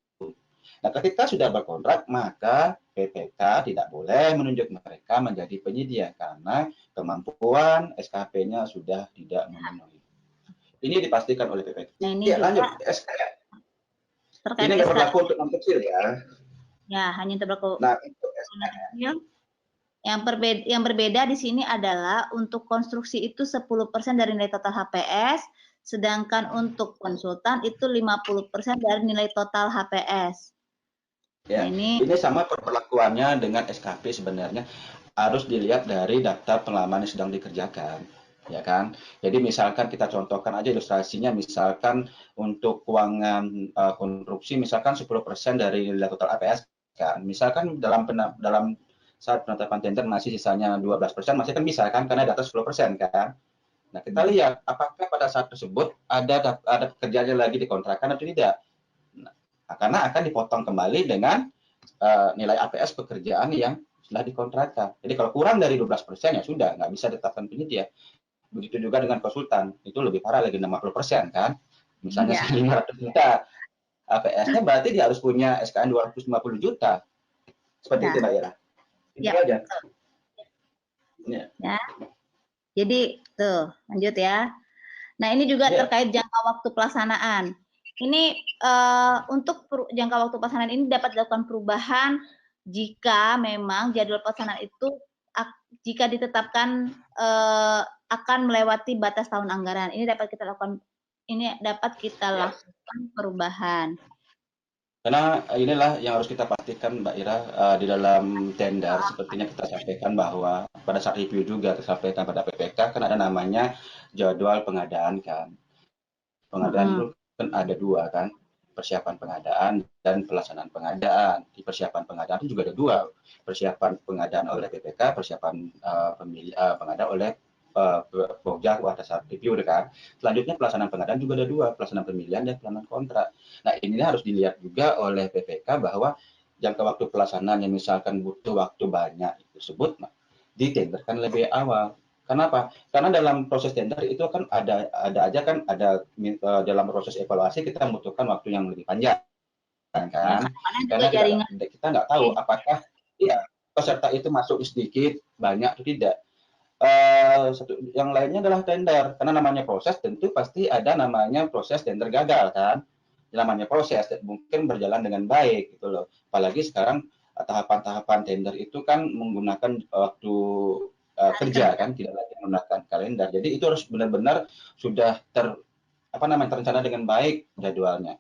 S1: Nah, ketika sudah berkontrak, maka PPK tidak boleh menunjuk mereka menjadi penyedia karena kemampuan SKP-nya sudah tidak memenuhi. Ini dipastikan oleh PPK.
S2: Nah, ini
S1: lanjut. Ini nggak berlaku untuk non kecil ya.
S2: Ya, hanya berlaku.
S1: Nah, untuk SKL.
S2: Yang berbeda di sini adalah untuk konstruksi itu 10% dari nilai total HPS, sedangkan untuk konsultan itu 50% dari nilai total HPS.
S1: Ya, ini sama perlakuannya dengan SKP sebenarnya harus dilihat dari daftar pengalaman yang sedang dikerjakan, ya kan? Jadi misalkan kita contohkan aja ilustrasinya, misalkan untuk keuangan konstruksi, misalkan 10% dari nilai total APS, kan? Misalkan dalam saat penetapan tender masih sisanya 12%, masih kan bisa kan? Karena data 10% kan? Nah, kita lihat apakah pada saat tersebut ada pekerjaannya lagi dikontrakkan atau tidak. Nah, karena akan dipotong kembali dengan nilai APS pekerjaan yang sudah dikontrakkan. Jadi kalau kurang dari 12% ya sudah, nggak bisa ditetapkan penyedia. Begitu juga dengan konsultan, itu lebih parah lagi 50% kan. Misalnya
S2: Ya.
S1: 500 juta, APS-nya berarti dia harus punya SKN 250 juta. Seperti
S2: Ya.
S1: itu Mbak Ira. Itu
S2: Ya.
S1: aja. Ya.
S2: Ya. Jadi tuh lanjut ya. Nah ini juga
S1: Ya.
S2: terkait jangka waktu pelaksanaan. Ini untuk jangka waktu pelaksanaan ini dapat dilakukan perubahan jika memang jadwal pelaksanaan itu jika ditetapkan akan melewati batas tahun anggaran. Ini dapat kita lakukan perubahan.
S1: Karena inilah yang harus kita pastikan Mbak Ira di dalam tender sepertinya kita sampaikan bahwa pada saat review juga kita sampaikan pada PPK kan ada namanya jadwal pengadaan kan. Pengadaan itu kan ada dua kan, persiapan pengadaan dan pelaksanaan pengadaan. Di persiapan pengadaan itu juga ada dua, persiapan pengadaan oleh PPK, persiapan pengadaan oleh Pokja pada saat review kan. Selanjutnya pelaksanaan pengadaan juga ada dua, pelaksanaan pemilihan dan pelaksanaan kontrak. Nah ini harus dilihat juga oleh PPK bahwa jangka waktu pelaksanaan yang misalkan butuh waktu banyak tersebut ditenderkan lebih awal. Kenapa? Karena dalam proses tender itu kan ada aja kan ada dalam proses evaluasi kita membutuhkan waktu yang lebih panjang kan, karena kita nggak tahu apakah peserta itu masuk sedikit banyak atau tidak. Yang lainnya adalah tender, karena namanya proses tentu pasti ada namanya proses tender gagal kan, namanya proses mungkin berjalan dengan baik gitu loh, apalagi sekarang tahapan-tahapan tender itu kan menggunakan waktu kerja kan, tidak lagi menggunakan kalender, jadi itu harus benar-benar sudah terencana dengan baik jadwalnya.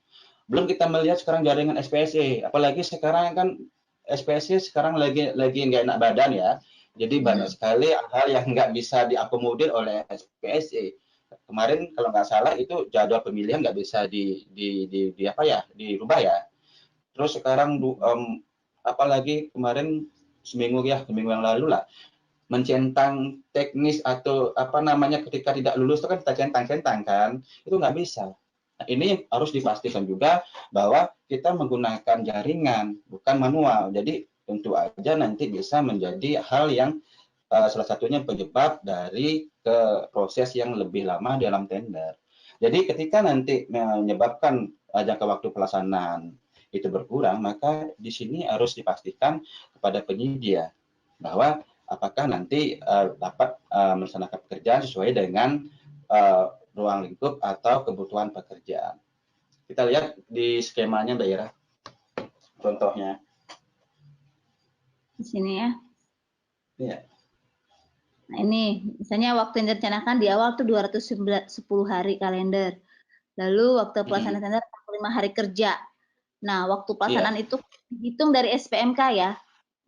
S1: Belum kita melihat sekarang jaringan SPSE, apalagi sekarang kan SPSE sekarang lagi nggak enak badan ya. Jadi banyak sekali hal yang nggak bisa diakomodir oleh SPSE. Kemarin kalau nggak salah itu jadwal pemilihan nggak bisa dirubah ya. Terus sekarang apalagi kemarin seminggu yang lalu lah mencentang teknis atau ketika tidak lulus itu kan kita centang-centang kan, itu nggak bisa. Nah, ini harus dipastikan juga bahwa kita menggunakan jaringan bukan manual. Jadi tentu aja nanti bisa menjadi hal yang salah satunya penyebab dari proses yang lebih lama dalam tender. Jadi ketika nanti menyebabkan jangka waktu pelaksanaan itu berkurang, maka di sini harus dipastikan kepada penyedia bahwa apakah nanti dapat melaksanakan pekerjaan sesuai dengan ruang lingkup atau kebutuhan pekerjaan. Kita lihat di skemanya Mbak Ira, contohnya.
S2: Di sini ya.
S1: Iya.
S2: Nah ini, misalnya waktu yang direncanakan di awal tuh 210 hari kalender. Lalu waktu pelaksanaan tender 45 hari kerja. Nah, waktu pelaksanaan itu dihitung dari SPMK ya.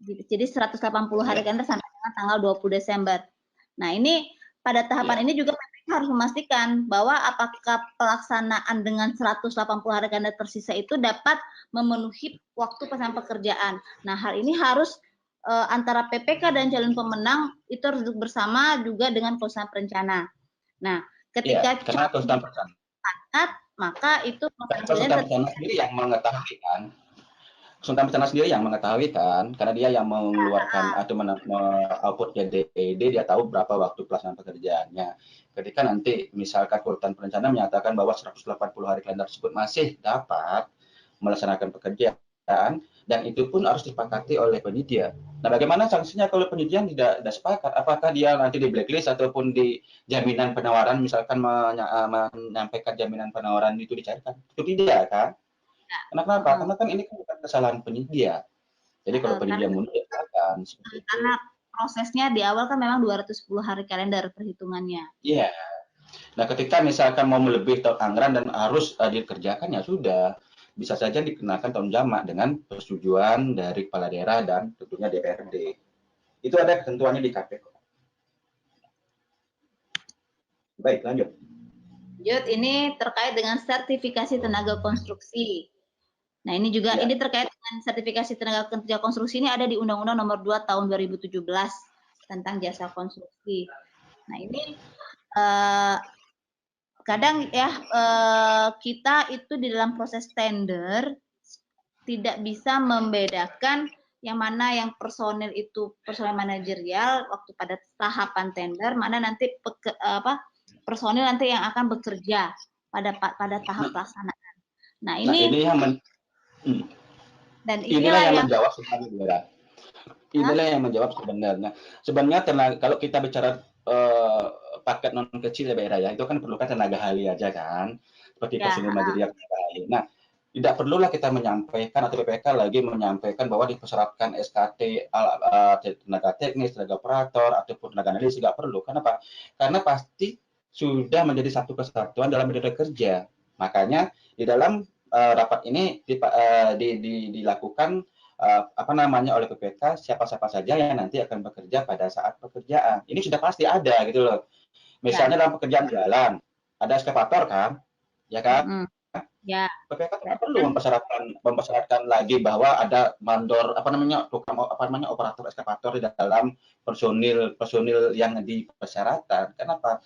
S2: Jadi 180 hari kalender sampai dengan tanggal 20 Desember. Nah, ini pada tahapan ini juga PPK harus memastikan bahwa apakah pelaksanaan dengan 180 hari kalender tersisa itu dapat memenuhi waktu pelaksanaan pekerjaan. Nah, hal ini harus antara PPK dan calon pemenang itu harus duduk bersama juga dengan konsultan perencana. Nah, ketika
S1: konsultan perencana
S2: maka itu
S1: konsultan perencana sendiri yang mengetahui kan. Konsultan perencana sendiri yang mengetahui kan, karena dia yang mengeluarkan atau output JDED, dia tahu berapa waktu pelaksanaan pekerjaannya. Ketika nanti misalkan konsultan perencana menyatakan bahwa 180 hari kalender tersebut masih dapat melaksanakan pekerjaan, dan itu pun harus disepakati oleh penyedia. Nah, bagaimana sanksinya kalau penyedia tidak sepakat? Apakah dia nanti di blacklist ataupun di jaminan penawaran, misalkan menyampaikan jaminan penawaran itu dicairkan? Itu tidak kan? Kenapa? Karena kan ini kan bukan kesalahan penyedia. Jadi kalau penyedia mundur ya silakan.
S2: Karena prosesnya di awal kan memang 210 hari kalender perhitungannya.
S1: Iya. Nah, ketika misalkan mau melebihi tahun anggaran dan harus dikerjakan ya sudah, bisa saja dikenakan tahun jamak dengan persetujuan dari kepala daerah dan tentunya DPRD. Itu ada ketentuannya di KPK. Baik, lanjut.
S2: Lanjut, ini terkait dengan sertifikasi tenaga konstruksi. Nah, ini juga ini terkait dengan sertifikasi tenaga kerja konstruksi ini ada di Undang-Undang Nomor 2 Tahun 2017 tentang jasa konstruksi. Nah, ini kadang ya kita itu di dalam proses tender tidak bisa membedakan yang mana yang personil itu personil manajerial waktu pada tahapan tender, mana nanti personil nanti yang akan bekerja pada tahap pelaksanaan. Nah ini dan
S1: inilah yang menjawab sebenarnya. Inilah yang menjawab sebenarnya. Sebenarnya kalau kita bicara paket non kecil ya Mbak ya, itu kan perlukan tenaga ahli aja kan, seperti personil manajerial tenaga ahli. Nah, tidak perlulah kita menyampaikan atau PPK lagi menyampaikan bahwa dipersyaratkan SKT tenaga teknis, tenaga operator ataupun tenaga analis, tidak perlu. Kenapa? Karena pasti sudah menjadi satu kesatuan dalam metode kerja. Makanya di dalam rapat ini dilakukan oleh PPK siapa-siapa saja yang nanti akan bekerja pada saat pekerjaan. Ini sudah pasti ada gitu loh. Misalnya dalam pekerjaan jalan, ada eskavator kan, ya kan?
S2: Ya.
S1: PPK tidak perlu mempersyaratkan lagi bahwa ada mandor tukang operator eskavator di dalam personil yang dipersyaratkan. Kenapa?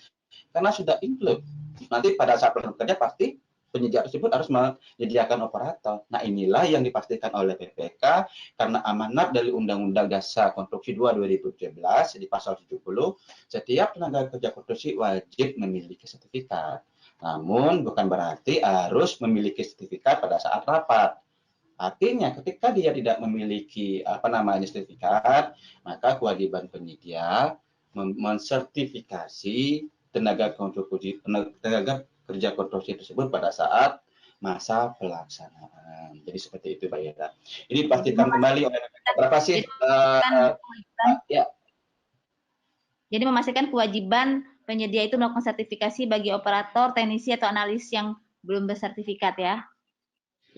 S1: Karena sudah include. Nanti pada saat bekerja pasti penyedia tersebut harus menyediakan operator. Nah, inilah yang dipastikan oleh PPK karena amanat dari Undang-Undang Dasar Konstruksi 2 2017 di pasal 70, setiap tenaga kerja konstruksi wajib memiliki sertifikat. Namun bukan berarti harus memiliki sertifikat pada saat rapat. Artinya ketika dia tidak memiliki sertifikat, maka kewajiban penyedia mensertifikasi tenaga kerja konstruksi tersebut pada saat masa pelaksanaan. Jadi seperti itu Mbak Yeda. Ini dipastikan kembali oleh berapa sih?
S2: Ya. Jadi memastikan kewajiban penyedia itu melakukan sertifikasi bagi operator, teknisi atau analis yang belum bersertifikat ya.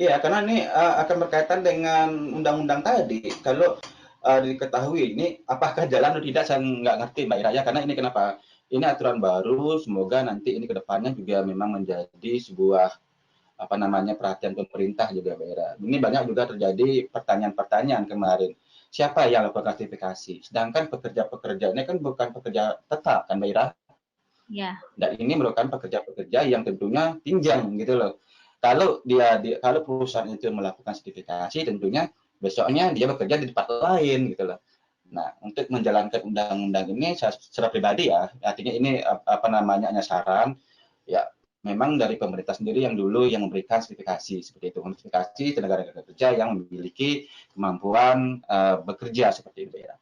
S1: Iya, karena ini akan berkaitan dengan undang-undang tadi. Kalau diketahui ini apakah jalan atau tidak, saya nggak ngerti Mbak Iraya, karena ini kenapa? Ini aturan baru, semoga nanti ini kedepannya juga memang menjadi sebuah perhatian pemerintah juga Mbak Ira. Ini banyak juga terjadi pertanyaan-pertanyaan kemarin. Siapa yang lakukan sertifikasi? Sedangkan pekerja-pekerja ini kan bukan pekerja tetap kan Mbak Ira?
S2: Ya.
S1: Dan ini merupakan pekerja-pekerja yang tentunya pinjam gitu loh. Kalau kalau perusahaan itu melakukan sertifikasi, tentunya besoknya dia bekerja di tempat lain gitu loh. Nah, untuk menjalankan undang-undang ini secara pribadi ya, artinya ini hanya saran, ya memang dari pemerintah sendiri yang dulu yang memberikan sertifikasi seperti itu, sertifikasi tenaga kerja yang memiliki kemampuan bekerja seperti itu ya.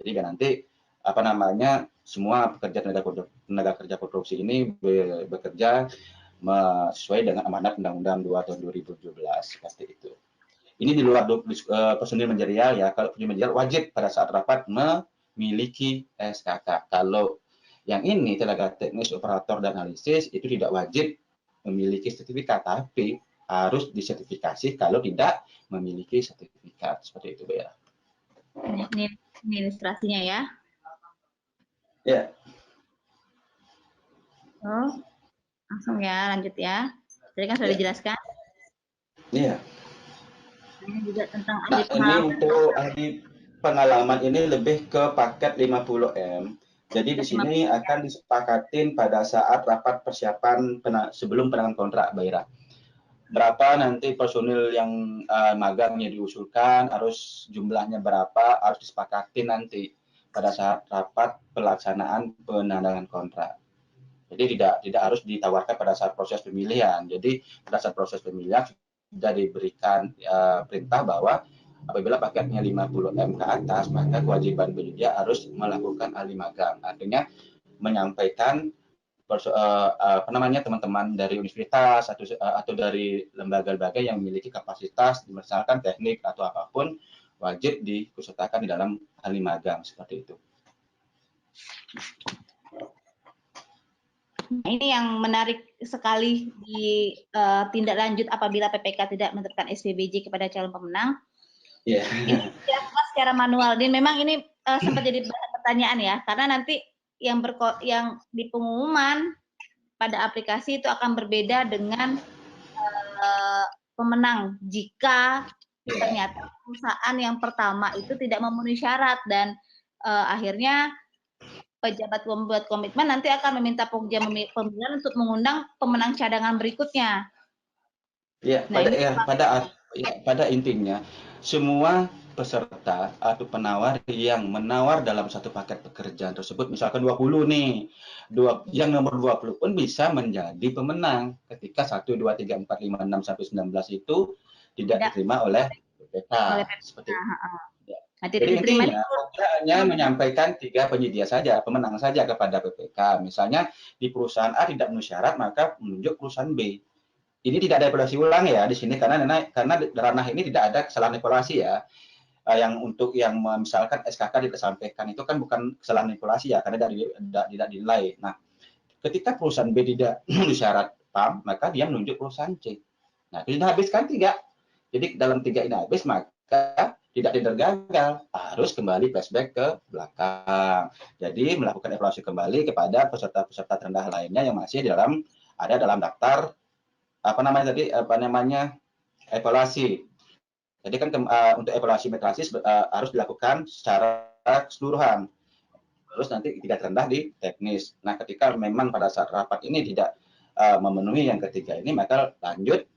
S1: Jadi nanti semua pekerja tenaga kerja konstruksi ini bekerja sesuai dengan amanat Undang-Undang 2 tahun 2017 seperti itu. Ini di luar personil manajerial ya. Kalau personil manajerial wajib pada saat rapat memiliki SKK. Kalau yang ini tenaga teknis, operator dan analisis itu tidak wajib memiliki sertifikat, tapi harus disertifikasi kalau tidak memiliki sertifikat seperti itu, Bea.
S2: Ini ilustrasinya ya.
S1: Ya.
S2: Oh, langsung ya, lanjut ya. Tadi kan sudah dijelaskan.
S1: Iya.
S2: Ini juga tentang
S1: ahli pengalaman. Ini untuk ahli pengalaman ini lebih ke paket 50M. Jadi di sini akan disepakatin pada saat rapat persiapan sebelum penanganan kontrak, Mbak Ira. Berapa nanti personil yang magangnya diusulkan, harus jumlahnya berapa, harus disepakatin nanti pada saat rapat pelaksanaan penandatanganan kontrak. Jadi tidak harus ditawarkan pada saat proses pemilihan. Jadi pada saat proses pemilihan sudah diberikan perintah bahwa apabila paketnya 50M ke atas, maka kewajiban penyedia harus melakukan ahli magang. Artinya menyampaikan teman-teman dari universitas atau dari lembaga-lembaga yang memiliki kapasitas, misalkan teknik atau apapun, wajib diikutsertakan di dalam ahli magang seperti itu.
S2: Nah, ini yang menarik sekali di tindak lanjut apabila PPK tidak menetapkan SPBJ kepada calon pemenang.
S1: Yeah.
S2: Ini dilakukan secara manual. Dan memang ini sempat jadi pertanyaan ya, karena nanti yang di pengumuman pada aplikasi itu akan berbeda dengan pemenang jika ternyata perusahaan yang pertama itu tidak memenuhi syarat dan akhirnya pejabat membuat komitmen nanti akan meminta Pokja pemilihan untuk mengundang pemenang cadangan berikutnya.
S1: Ya,
S2: Nah, ini
S1: pada intinya semua peserta atau penawar yang menawar dalam satu paket pekerjaan tersebut, misalkan 20 nih, yang nomor 20 pun bisa menjadi pemenang ketika 1, 2, 3, 4, 5, 6, sampai 19 itu tidak diterima oleh BPK. Seperti itu. Ya.
S2: Nah,
S1: Jadi intinya Pokja hanya menyampaikan 3 penyedia saja, pemenang saja kepada BPK. Misalnya di perusahaan A tidak memenuhi syarat, maka menunjuk perusahaan B. Ini tidak ada evaluasi ulang ya di sini karena ranah ini tidak ada kesalahan evaluasi ya. Yang untuk yang misalkan SKK disampaikan itu kan bukan kesalahan evaluasi ya karena tidak dinilai. Nah, ketika perusahaan B tidak memenuhi syarat PAM, maka dia menunjuk perusahaan C. Nah, itu sudah habis kan 3. Jadi dalam 3 ini habis, maka tidak gagal, harus kembali flashback ke belakang. Jadi melakukan evaluasi kembali kepada peserta-peserta terendah lainnya yang masih ada dalam daftar evaluasi. Jadi kan untuk evaluasi metrasis harus dilakukan secara keseluruhan. Terus nanti tidak terendah di teknis. Nah, ketika memang pada saat rapat ini tidak memenuhi yang ketiga ini, maka lanjut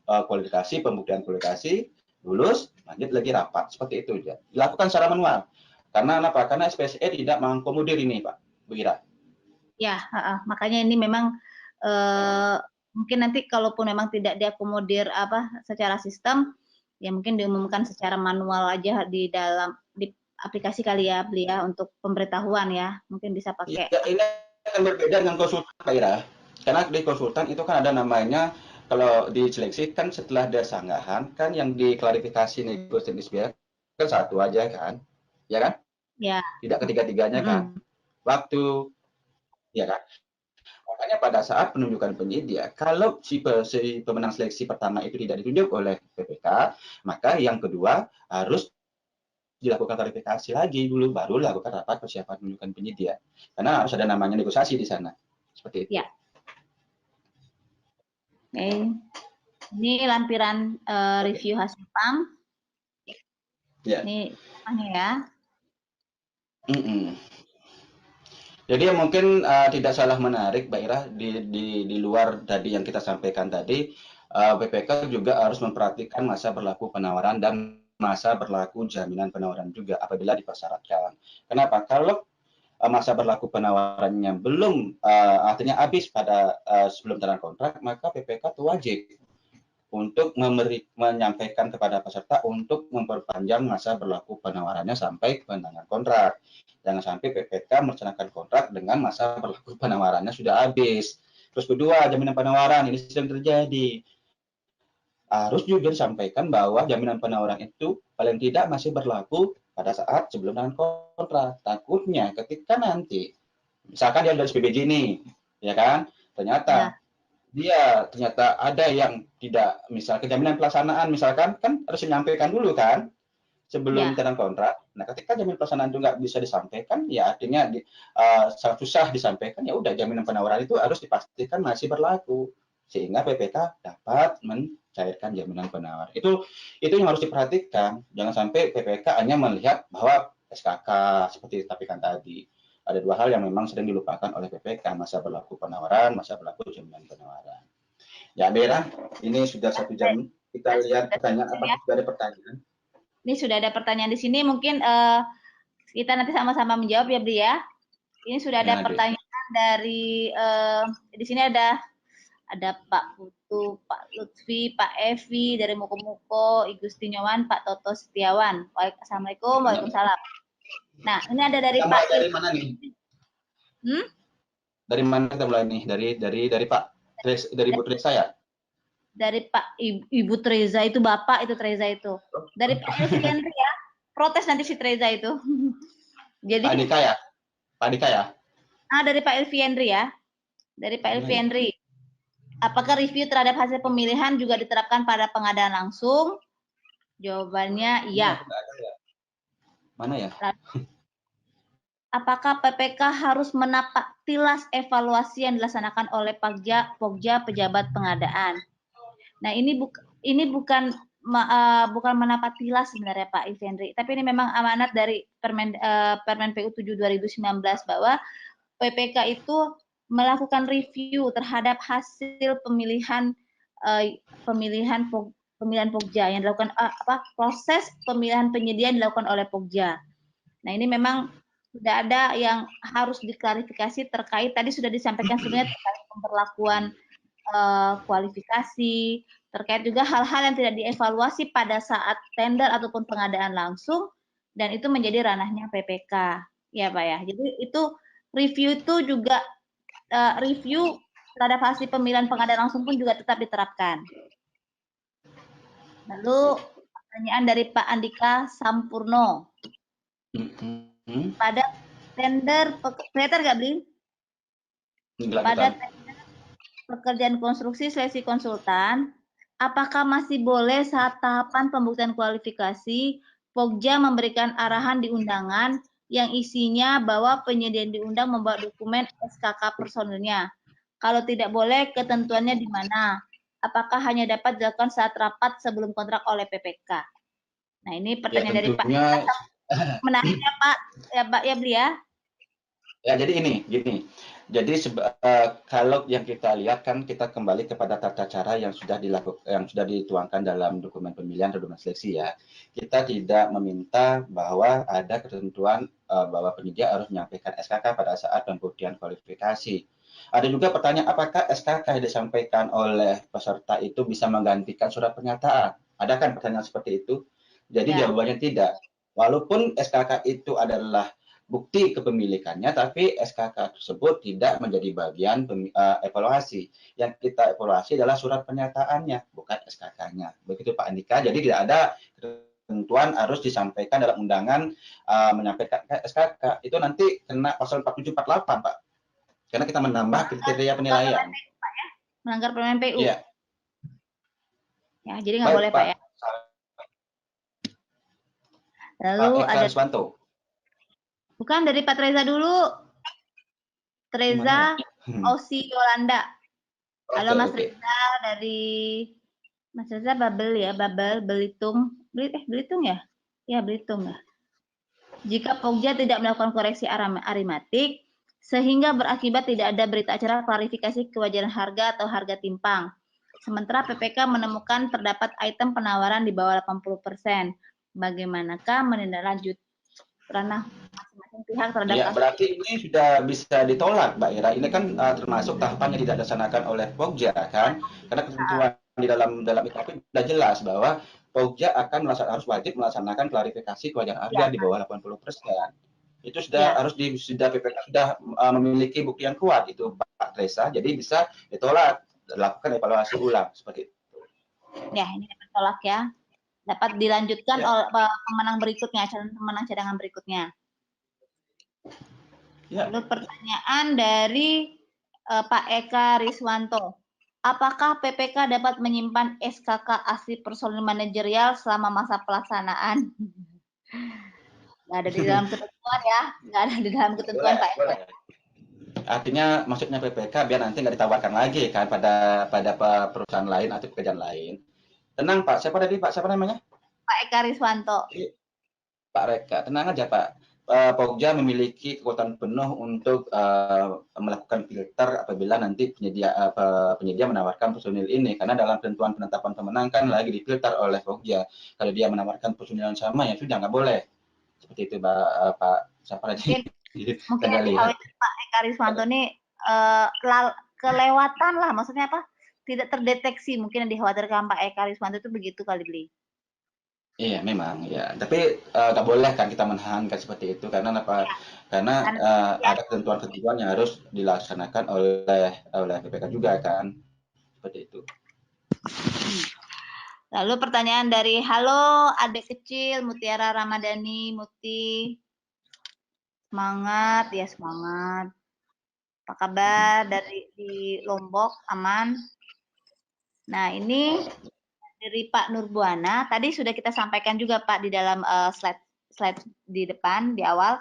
S1: kualifikasi, pembuktian kualifikasi, lulus, lanjut lagi rapat. Seperti itu ya. Dilakukan secara manual. Karena apa? Karena SPSE tidak mengakomodir ini, Pak Bu Ira.
S2: Ya, makanya ini memang mungkin nanti kalaupun memang tidak diakomodir secara sistem, ya mungkin diumumkan secara manual aja di aplikasi kali ya, Beli ya, untuk pemberitahuan ya, mungkin bisa pakai.
S1: Ya, ini akan berbeda dengan konsultan, Pak Ira. Karena di konsultan itu kan ada namanya, kalau di seleksi kan setelah ada sanggahan, kan yang diklarifikasi negosiasi biaya kan satu aja kan, ya kan?
S2: Ya.
S1: Tidak ketiga-tiganya kan. Waktu, ya kan? Makanya pada saat penunjukan penyedia, kalau si pemenang seleksi pertama itu tidak ditunjuk oleh PPK, maka yang kedua harus dilakukan klarifikasi lagi dulu, baru dilakukan rapat persiapan penunjukan penyedia. Karena harus ada namanya negosiasi di sana. Seperti itu.
S2: Ya. Oke. Ini lampiran review hasil PAM.
S1: Ya.
S2: Ini mana ya?
S1: Jadi mungkin tidak salah menarik, Mbak Ira, di luar tadi yang kita sampaikan tadi, BPK juga harus memperhatikan masa berlaku penawaran dan masa berlaku jaminan penawaran juga apabila dipersyaratkan. Kenapa? Kalau masa berlaku penawarannya belum artinya habis pada sebelum tanda kontrak, maka BPK itu wajib untuk menyampaikan kepada peserta untuk memperpanjang masa berlaku penawarannya sampai penandatanganan kontrak. Jangan sampai PPK melaksanakan kontrak dengan masa berlaku penawarannya sudah habis. Terus kedua, jaminan penawaran ini sering terjadi. Harus juga disampaikan bahwa jaminan penawaran itu paling tidak masih berlaku pada saat sebelum penandatanganan kontrak. Takutnya ketika nanti, misalkan dia dari PBJ nih, ya kan, ternyata dia ternyata ada yang tidak, misal jaminan pelaksanaan misalkan kan harus menyampaikan dulu kan sebelum tanda kontrak. Nah, ketika jaminan pelaksanaan itu nggak bisa disampaikan, ya artinya sangat susah disampaikan, ya udah jaminan penawaran itu harus dipastikan masih berlaku sehingga PPK dapat mencairkan jaminan penawar. Itu yang harus diperhatikan. Jangan sampai PPK hanya melihat bahwa SKK seperti ditampilkan tadi. Ada 2 hal yang memang sering dilupakan oleh PPK, masa berlaku penawaran, masa berlaku jaminan penawaran. Ya, Bera, ini sudah 1 jam. Kita lihat pertanyaan, apakah sudah ada pertanyaan?
S2: Ini sudah ada pertanyaan di sini, mungkin kita nanti sama-sama menjawab ya, Bri ya. Ini sudah ada pertanyaan dari di sini ada Pak Putu, Pak Lutfi, Pak Evi dari Muko-Muko, Igustinyowan, Pak Toto Setiawan. Assalamualaikum, waalaikumsalam. Nah, ini ada dari Pak.
S1: Dari mana nih? Dari mana kita mulai nih? Dari Pak, dari Bu Treza ya?
S2: Dari Pak Ibu Treza itu, Bapak itu Treza itu. Dari Pak Elvi Henry ya. Protes nanti si Treza itu. Jadi
S1: Pak Dika ya? Pak Dika ya?
S2: Dari Pak Elvi Henry ya. Dari Pak Elvi Henry. Apakah review terhadap hasil pemilihan juga diterapkan pada pengadaan langsung? Jawabannya iya.
S1: Mana ya?
S2: Apakah PPK harus menapak tilas evaluasi yang dilaksanakan oleh Pokja pejabat pengadaan? Nah, ini bukan bukan menapatilah sebenarnya Pak Ifendri, tapi ini memang amanat dari Permen PU 7 2019 bahwa PPK itu melakukan review terhadap hasil pemilihan Pokja yang dilakukan proses pemilihan penyedia yang dilakukan oleh Pokja. Nah, ini memang sudah ada yang harus diklarifikasi terkait tadi sudah disampaikan sebenarnya terkait pemberlakuan kualifikasi, terkait juga hal-hal yang tidak dievaluasi pada saat tender ataupun pengadaan langsung, dan itu menjadi ranahnya PPK, ya Pak ya. Jadi itu review itu juga review terhadap hasil pemilihan pengadaan langsung pun juga tetap diterapkan. Lalu pertanyaan dari Pak Andika Sampurno. Pada tender, kelihatan nggak Bli? Pada tender pekerjaan konstruksi seleksi konsultan, apakah masih boleh saat tahapan pembuktian kualifikasi, Pokja memberikan arahan di undangan yang isinya bahwa penyedia diundang membawa dokumen SKK personilnya? Kalau tidak boleh, ketentuannya di mana? Apakah hanya dapat dilakukan saat rapat sebelum kontrak oleh PPK? Nah, ini pertanyaan dari Pak. Menarik ya Pak, ya Bli ya?
S1: Ya, jadi gini. Jadi kalau yang kita lihat kan kita kembali kepada tata cara yang sudah dituangkan dalam dokumen pemilihan dan dokumen seleksi ya. Kita tidak meminta bahwa ada ketentuan bahwa penyedia harus menyampaikan SKK pada saat pembuktian kualifikasi. Ada juga pertanyaan apakah SKK yang disampaikan oleh peserta itu bisa menggantikan surat pernyataan? Ada kan pertanyaan seperti itu? Jadi jawabannya tidak. Walaupun SKK itu adalah bukti kepemilikannya, tapi SKK tersebut tidak menjadi bagian evaluasi. Yang kita evaluasi adalah surat pernyataannya, bukan SKK-nya. Begitu Pak Andika. Jadi tidak ada ketentuan harus disampaikan dalam undangan menyampaikan SKK. Itu nanti kena pasal 4748, Pak. Karena kita menambah kriteria penilaian.
S2: Melanggar Permen PU.
S1: Iya.
S2: Ya, jadi nggak boleh Pak ya. Lalu
S1: Pak Eka Riswanto.
S2: Bukan, dari Pak Treza dulu. Treza Osi Yolanda. Halo Mas Reza, dari Mas Reza Babel ya, Belitung. Belitung ya? Ya, Belitung ya. Jika Pokja tidak melakukan koreksi arimatik, sehingga berakibat tidak ada berita acara klarifikasi kewajaran harga atau harga timpang. Sementara PPK menemukan terdapat item penawaran di bawah 80%. Bagaimanakah menindaklanjut ranah masing-masing pihak terhadap
S1: ya, berarti ini sudah bisa ditolak, Mbak Ira. Ini kan termasuk tahapan yang tidak dilaksanakan oleh Pokja, kan? Karena ketentuan di dalam IKP sudah jelas bahwa Pokja akan harus wajib melaksanakan klarifikasi kewajaran harga di bawah 80%. Itu sudah harus sudah PPK sudah memiliki bukti yang kuat itu Pak Tresa, jadi bisa ditolak, dilakukan evaluasi ulang seperti itu.
S2: Ya, ini ditolak ya. Dapat dilanjutkan oleh pemenang berikutnya, calon pemenang cadangan berikutnya. Lalu pertanyaan dari Pak Eka Riswanto. Apakah PPK dapat menyimpan SKK asli personil manajerial selama masa pelaksanaan? Nggak ada di dalam ketentuan ya, nggak ada di dalam ketentuan Pak Eka.
S1: Artinya maksudnya PPK biar nanti nggak ditawarkan lagi kan pada perusahaan lain atau pekerjaan lain. Tenang Pak, siapa tadi Pak? Siapa namanya?
S2: Pak Eka Riswanto.
S1: Pak Reka, tenang aja Pak. Pokja memiliki kekuatan penuh untuk melakukan filter apabila nanti penyedia menawarkan personil ini, karena dalam ketentuan penetapan pemenang kan lagi difilter oleh Pokja. Kalau dia menawarkan personil yang sama ya sudah nggak boleh. Seperti itu Pak siapa lagi?
S2: Mungkin nanti Pak Eka Riswanto ini kelewatan lah, maksudnya apa? Tidak terdeteksi mungkin yang dikhawatirkan Pak Eka Riswanto itu begitu kali Beli.
S1: Iya memang ya, tapi nggak boleh kan kita menahankan seperti itu karena apa? Karena ada ketentuan-ketentuan yang harus dilaksanakan oleh PPK juga kan, seperti itu.
S2: Lalu pertanyaan dari halo adik kecil Mutiara Ramadhani, Muti. Semangat ya, semangat. Apa kabar di Lombok, aman? Nah, ini dari Pak Nurbuana, tadi sudah kita sampaikan juga Pak di dalam slide di depan, di awal.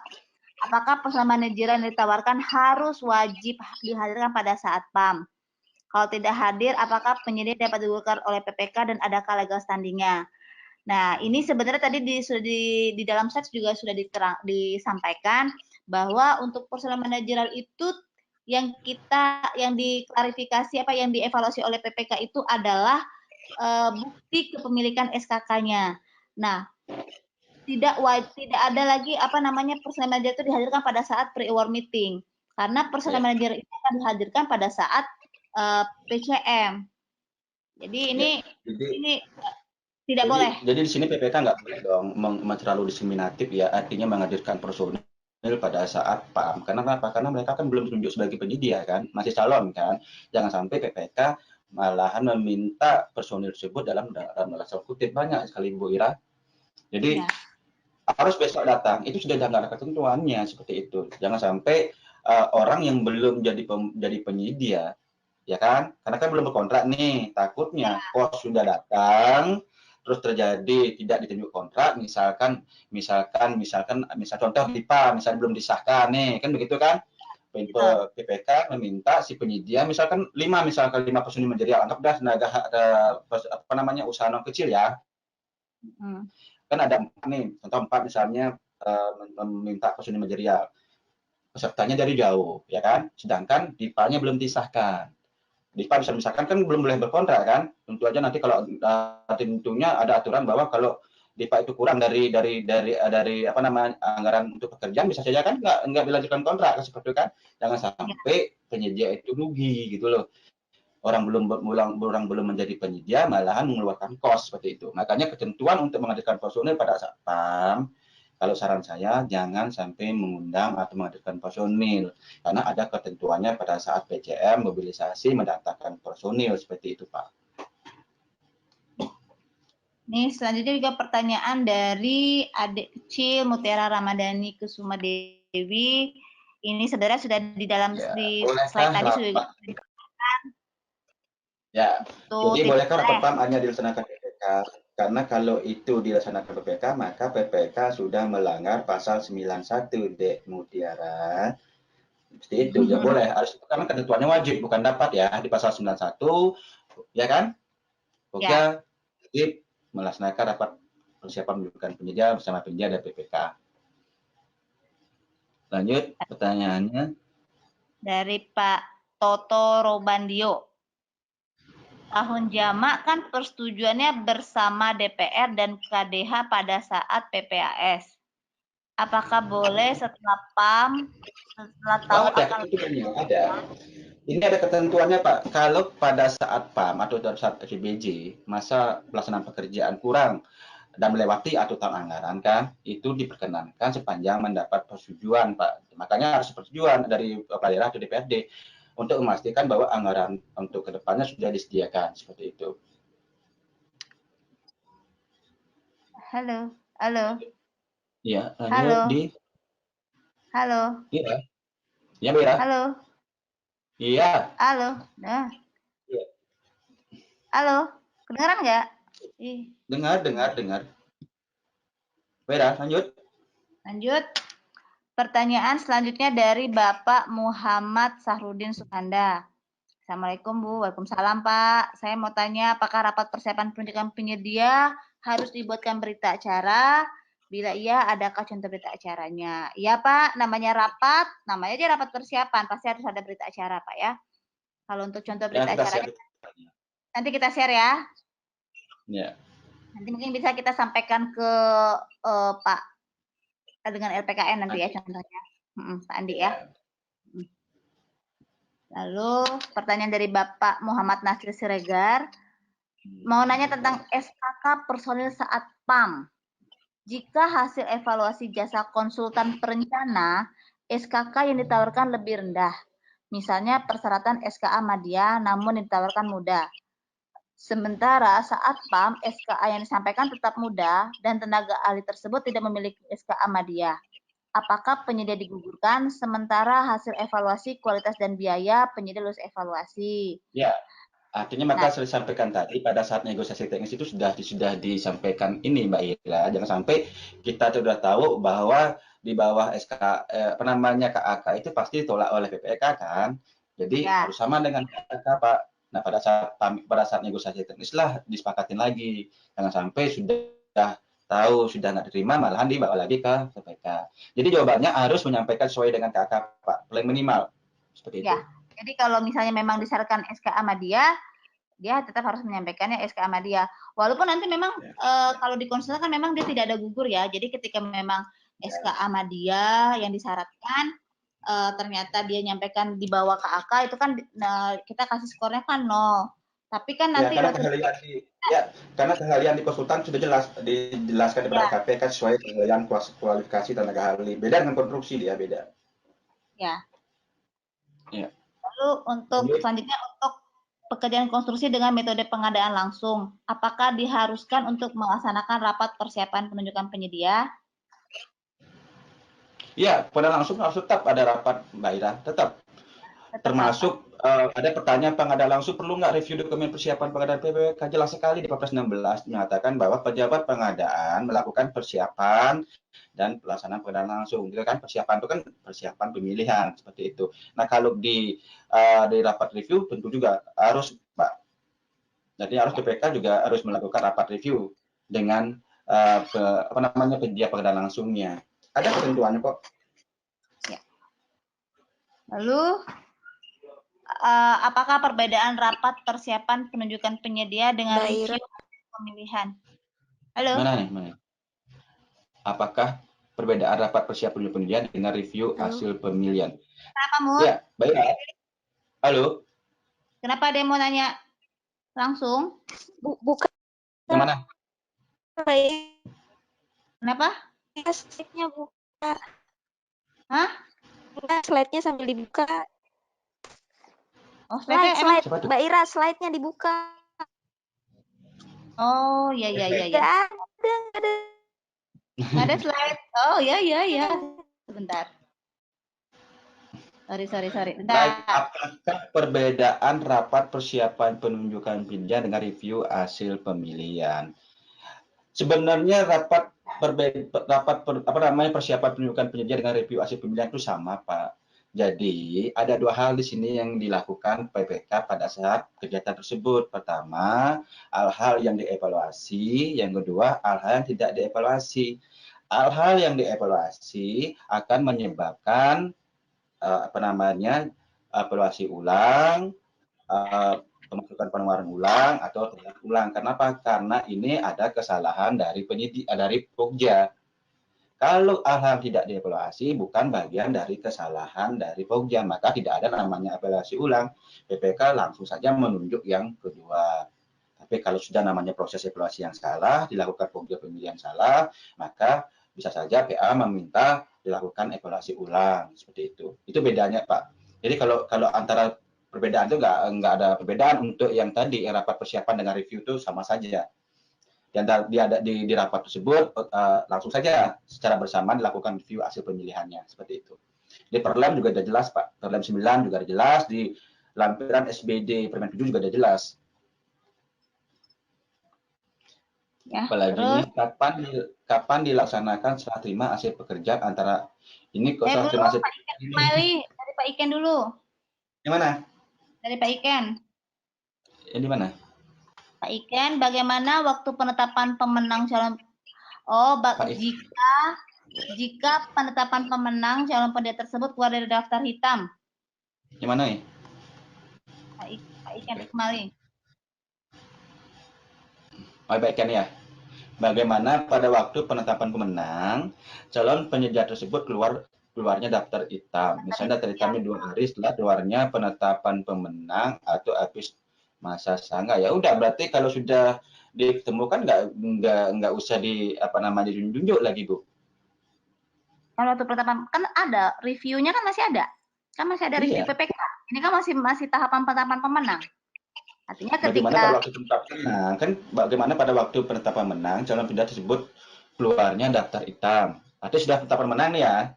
S2: Apakah personal manajer yang ditawarkan harus wajib dihadirkan pada saat PAM? Kalau tidak hadir, apakah penyedia dapat digugurkan oleh PPK dan adakah legal standingnya? Nah, ini sebenarnya tadi di dalam seks juga sudah disampaikan bahwa untuk personal manajerial itu yang diklarifikasi yang dievaluasi oleh PPK itu adalah bukti kepemilikan SKK-nya. Nah, tidak ada lagi personal manager itu dihadirkan pada saat pre-award meeting, karena personal manager itu akan dihadirkan pada saat PCM. Jadi ini tidak boleh.
S1: Jadi di sini PPK nggak boleh dong terlalu diskriminatif ya, artinya menghadirkan personil pada saat PAM. Karena apa? Karena mereka kan belum ditunjuk sebagai penyedia kan, masih calon kan. Jangan sampai PPK malahan meminta personil tersebut dalam kutip banyak sekali Bu Ira. Jadi harus besok datang. Itu sudah ada ketentuannya seperti itu. Jangan sampai orang yang belum jadi penyedia, ya kan? Karena kan belum berkontrak nih. Takutnya pos sudah datang, terus terjadi tidak ditunjuk kontrak, misalkan contoh DIPA misalkan belum disahkan nih, kan begitu kan? PPK meminta si penyedia misalkan 5 personil manajerial, anggap dah tenaga usaha non kecil ya. Kan ada 4 nih, contoh 4 misalnya meminta personil manajerial, pesertanya dari jauh, ya kan? Sedangkan DIPA-nya belum disahkan. DIPA bisa misalkan kan belum boleh berkontrak kan? Tentu aja nanti kalau tentunya ada aturan bahwa kalau DIPA itu kurang dari anggaran untuk pekerjaan, bisa saja kan nggak dilanjutkan kontrak seperti itu kan? Jangan sampai penyedia itu rugi gitu loh. Orang belum menjadi penyedia malahan mengeluarkan kos seperti itu. Makanya ketentuan untuk menghadirkan personil pada saat PAM, kalau saran saya jangan sampai mengundang atau menghadirkan personil karena ada ketentuannya pada saat PCM mobilisasi mendatangkan personil seperti itu, Pak.
S2: Nih selanjutnya juga pertanyaan dari adik kecil Mutiara Ramadhani Kusuma Dewi. Ini sebenarnya sudah di dalam di slide tadi sudah dikatakan.
S1: Ya, jadi bolehkah rapat PAM hanya dilaksanakan PPK? Karena kalau itu dilaksanakan PPK, maka PPK sudah melanggar pasal 91 Dek Mutiara. Seperti itu, ya boleh. Harus karena ketentuannya wajib, bukan dapat ya di pasal 91, ya kan? Oke, wajib melaksanakan rapat persiapan menunjukkan penyedia bersama penyedia dan PPK. Lanjut pertanyaannya.
S2: Dari Pak Toto Robandio. Tahun jamak kan persetujuannya bersama DPR dan KDH pada saat PPAS. Apakah boleh setelah PAM, setelah tahu akan
S1: ada. Ini ada ketentuannya Pak. Kalau pada saat PAM atau pada saat SBJ masa pelaksanaan pekerjaan kurang dan melewati aturan anggaran kan, itu diperkenankan sepanjang mendapat persetujuan Pak. Makanya harus persetujuan dari daerah atau DPRD untuk memastikan bahwa anggaran untuk kedepannya sudah disediakan seperti itu.
S2: Halo.
S1: Iya, lanjut di.
S2: Halo.
S1: Iya. Iya, Bira.
S2: Halo.
S1: Iya.
S2: Halo. Nah.
S1: Iya.
S2: Halo. Kedengaran nggak?
S1: Dengar. Bira, lanjut.
S2: Pertanyaan selanjutnya dari Bapak Muhammad Sahrudin Sukanda. Assalamualaikum Bu, Waalaikumsalam Pak. Saya mau tanya apakah rapat persiapan penunjukan penyedia harus dibuatkan berita acara? Bila iya, adakah contoh berita acaranya? Iya Pak, namanya aja rapat persiapan, pasti harus ada berita acara Pak ya. Kalau untuk contoh berita acaranya, nanti kita share ya.
S1: Ya.
S2: Nanti mungkin bisa kita sampaikan ke Pak dengan LPKN nanti ya contohnya. Pak Andi ya. Lalu pertanyaan dari Bapak Muhammad Nasir Siregar, mau nanya tentang SKK personil saat PAM. Jika hasil evaluasi jasa konsultan perencana, SKK yang ditawarkan lebih rendah. Misalnya persyaratan SKA Madya namun ditawarkan mudah. Sementara saat PAM, SKA yang disampaikan tetap mudah dan tenaga ahli tersebut tidak memiliki SKA Madya. Apakah penyedia digugurkan sementara hasil evaluasi kualitas dan biaya penyedia lulus evaluasi?
S1: Ya, artinya maka saya sampaikan tadi pada saat negosiasi teknis itu sudah disampaikan ini Mbak Ira. Jangan sampai kita sudah tahu bahwa di bawah KAK itu pasti ditolak oleh PPK kan. Jadi harus sama dengan KAK Pak. Nah, pada saat negosiasi teknis lah disepakatin lagi. Jangan sampai sudah tahu sudah nggak diterima malahan dibawa lagi ke PPK. Jadi jawabannya harus menyampaikan sesuai dengan KK Pak, paling minimal seperti itu.
S2: Ya, jadi kalau misalnya memang disyaratkan SKA sama dia tetap harus menyampaikannya SKA sama dia. Walaupun nanti memang kalau di konsul kan memang dia tidak ada gugur ya. Jadi ketika memang SKA sama dia yang disyaratkan ternyata dia nyampaikan di bawah KAK itu kan kita kasih skornya kan 0. Tapi kan nanti
S1: karena keahlian di konsultan sudah jelas dijelaskan kepada KPK sesuai keahlian kualifikasi tenaga ahli. Beda dengan konstruksi dia beda.
S2: Ya.
S1: Ya.
S2: Lalu untuk selanjutnya untuk pekerjaan konstruksi dengan metode pengadaan langsung, apakah diharuskan untuk melaksanakan rapat persiapan penunjukan penyedia?
S1: Iya, pada langsung harus tetap ada rapat, Mbak Ira, tetap. Termasuk ada pertanyaan pengadaan langsung, perlu nggak review dokumen persiapan pengadaan PPWK? Jelas sekali di Perpres 16 menyatakan bahwa pejabat pengadaan melakukan persiapan dan pelaksanaan pengadaan langsung. Gitu kan, persiapan itu kan persiapan pemilihan seperti itu. Nah, kalau di rapat review tentu juga harus, Pak. Jadi harus PPK juga harus melakukan rapat review dengan penyedia pengadaan langsungnya. Ada ketentuannya kok.
S2: Ya. Lalu apakah perbedaan rapat persiapan penunjukan penyedia dengan review pemilihan? Halo.
S1: Mana? Apakah perbedaan rapat persiapan penunjukan penyedia dengan review hasil pemilihan?
S2: Kenapa, Mut?
S1: Ya, baik. Halo.
S2: Kenapa dia mau nanya langsung?
S3: Bukan.
S1: Yang mana?
S2: Kenapa?
S3: Slide-nya buka.
S2: Hah?
S3: Enggak, slide-nya sambil dibuka.
S2: Oh,
S3: slide. Mbak Ira, slide-nya dibuka.
S2: Oh, ya.
S3: Nggak ada.
S2: Nggak ada slide. Oh, ya. Sebentar. Sorry. Bentar.
S1: Baik, apakah perbedaan rapat persiapan penunjukan penyedia dengan review hasil pemilihan? Sebenarnya persiapan penunjukan penyedia dengan review hasil pemilihan itu sama, Pak. Jadi, ada dua hal di sini yang dilakukan PPK pada saat kegiatan tersebut. Pertama, hal-hal yang dievaluasi, yang kedua, hal-hal yang tidak dievaluasi. Hal-hal yang dievaluasi akan menyebabkan evaluasi ulang, pemasukan pengeluaran ulang atau tindak ulang. Kenapa? Karena ini ada kesalahan dari Pokja. Kalau hal-hal tidak dievaluasi bukan bagian dari kesalahan dari Pokja, maka tidak ada namanya evaluasi ulang. PPK langsung saja menunjuk yang kedua. Tapi kalau sudah namanya proses evaluasi yang salah, dilakukan Pokja pemilihan salah, maka bisa saja PA meminta dilakukan evaluasi ulang seperti itu. Itu bedanya, Pak. Jadi kalau antara perbedaan itu nggak ada perbedaan untuk yang tadi rapat persiapan dengan review itu sama saja. Dan di rapat tersebut langsung saja secara bersamaan dilakukan review hasil pemilihannya seperti itu. Di Perlem juga ada jelas, Pak. Perlem 9 juga ada jelas, di lampiran SBD Permen 7 juga ada jelas. Ya, apalagi ini kapan dilaksanakan serah terima hasil pekerjaan antara ini kok serah terima hasil
S2: dari Pak Iken dulu.
S1: Yang mana?
S2: Dari Pak Iken.
S1: Yang di mana?
S2: Pak Iken, bagaimana waktu penetapan pemenang calon jika penetapan pemenang calon pendeta tersebut keluar dari daftar hitam?
S1: Yang mana ya?
S2: Pak Iken kembali.
S1: Pak Iken ya. Bagaimana pada waktu penetapan pemenang calon penyedia tersebut keluarnya daftar hitam. Misalnya daftar hitamnya 2 hari setelah keluarnya penetapan pemenang atau habis masa sangga. Ya udah, berarti kalau sudah ditemukan nggak usah ditunjuk lagi, Bu.
S2: Kalau waktu penetapan kan ada reviewnya kan masih ada. Kan masih ada review PPK. Ini kan masih tahapan penetapan pemenang. Artinya
S1: bagaimana pada waktu penetapan menang calon pendeta tersebut keluarnya daftar hitam. Atau sudah penetapan menang ya.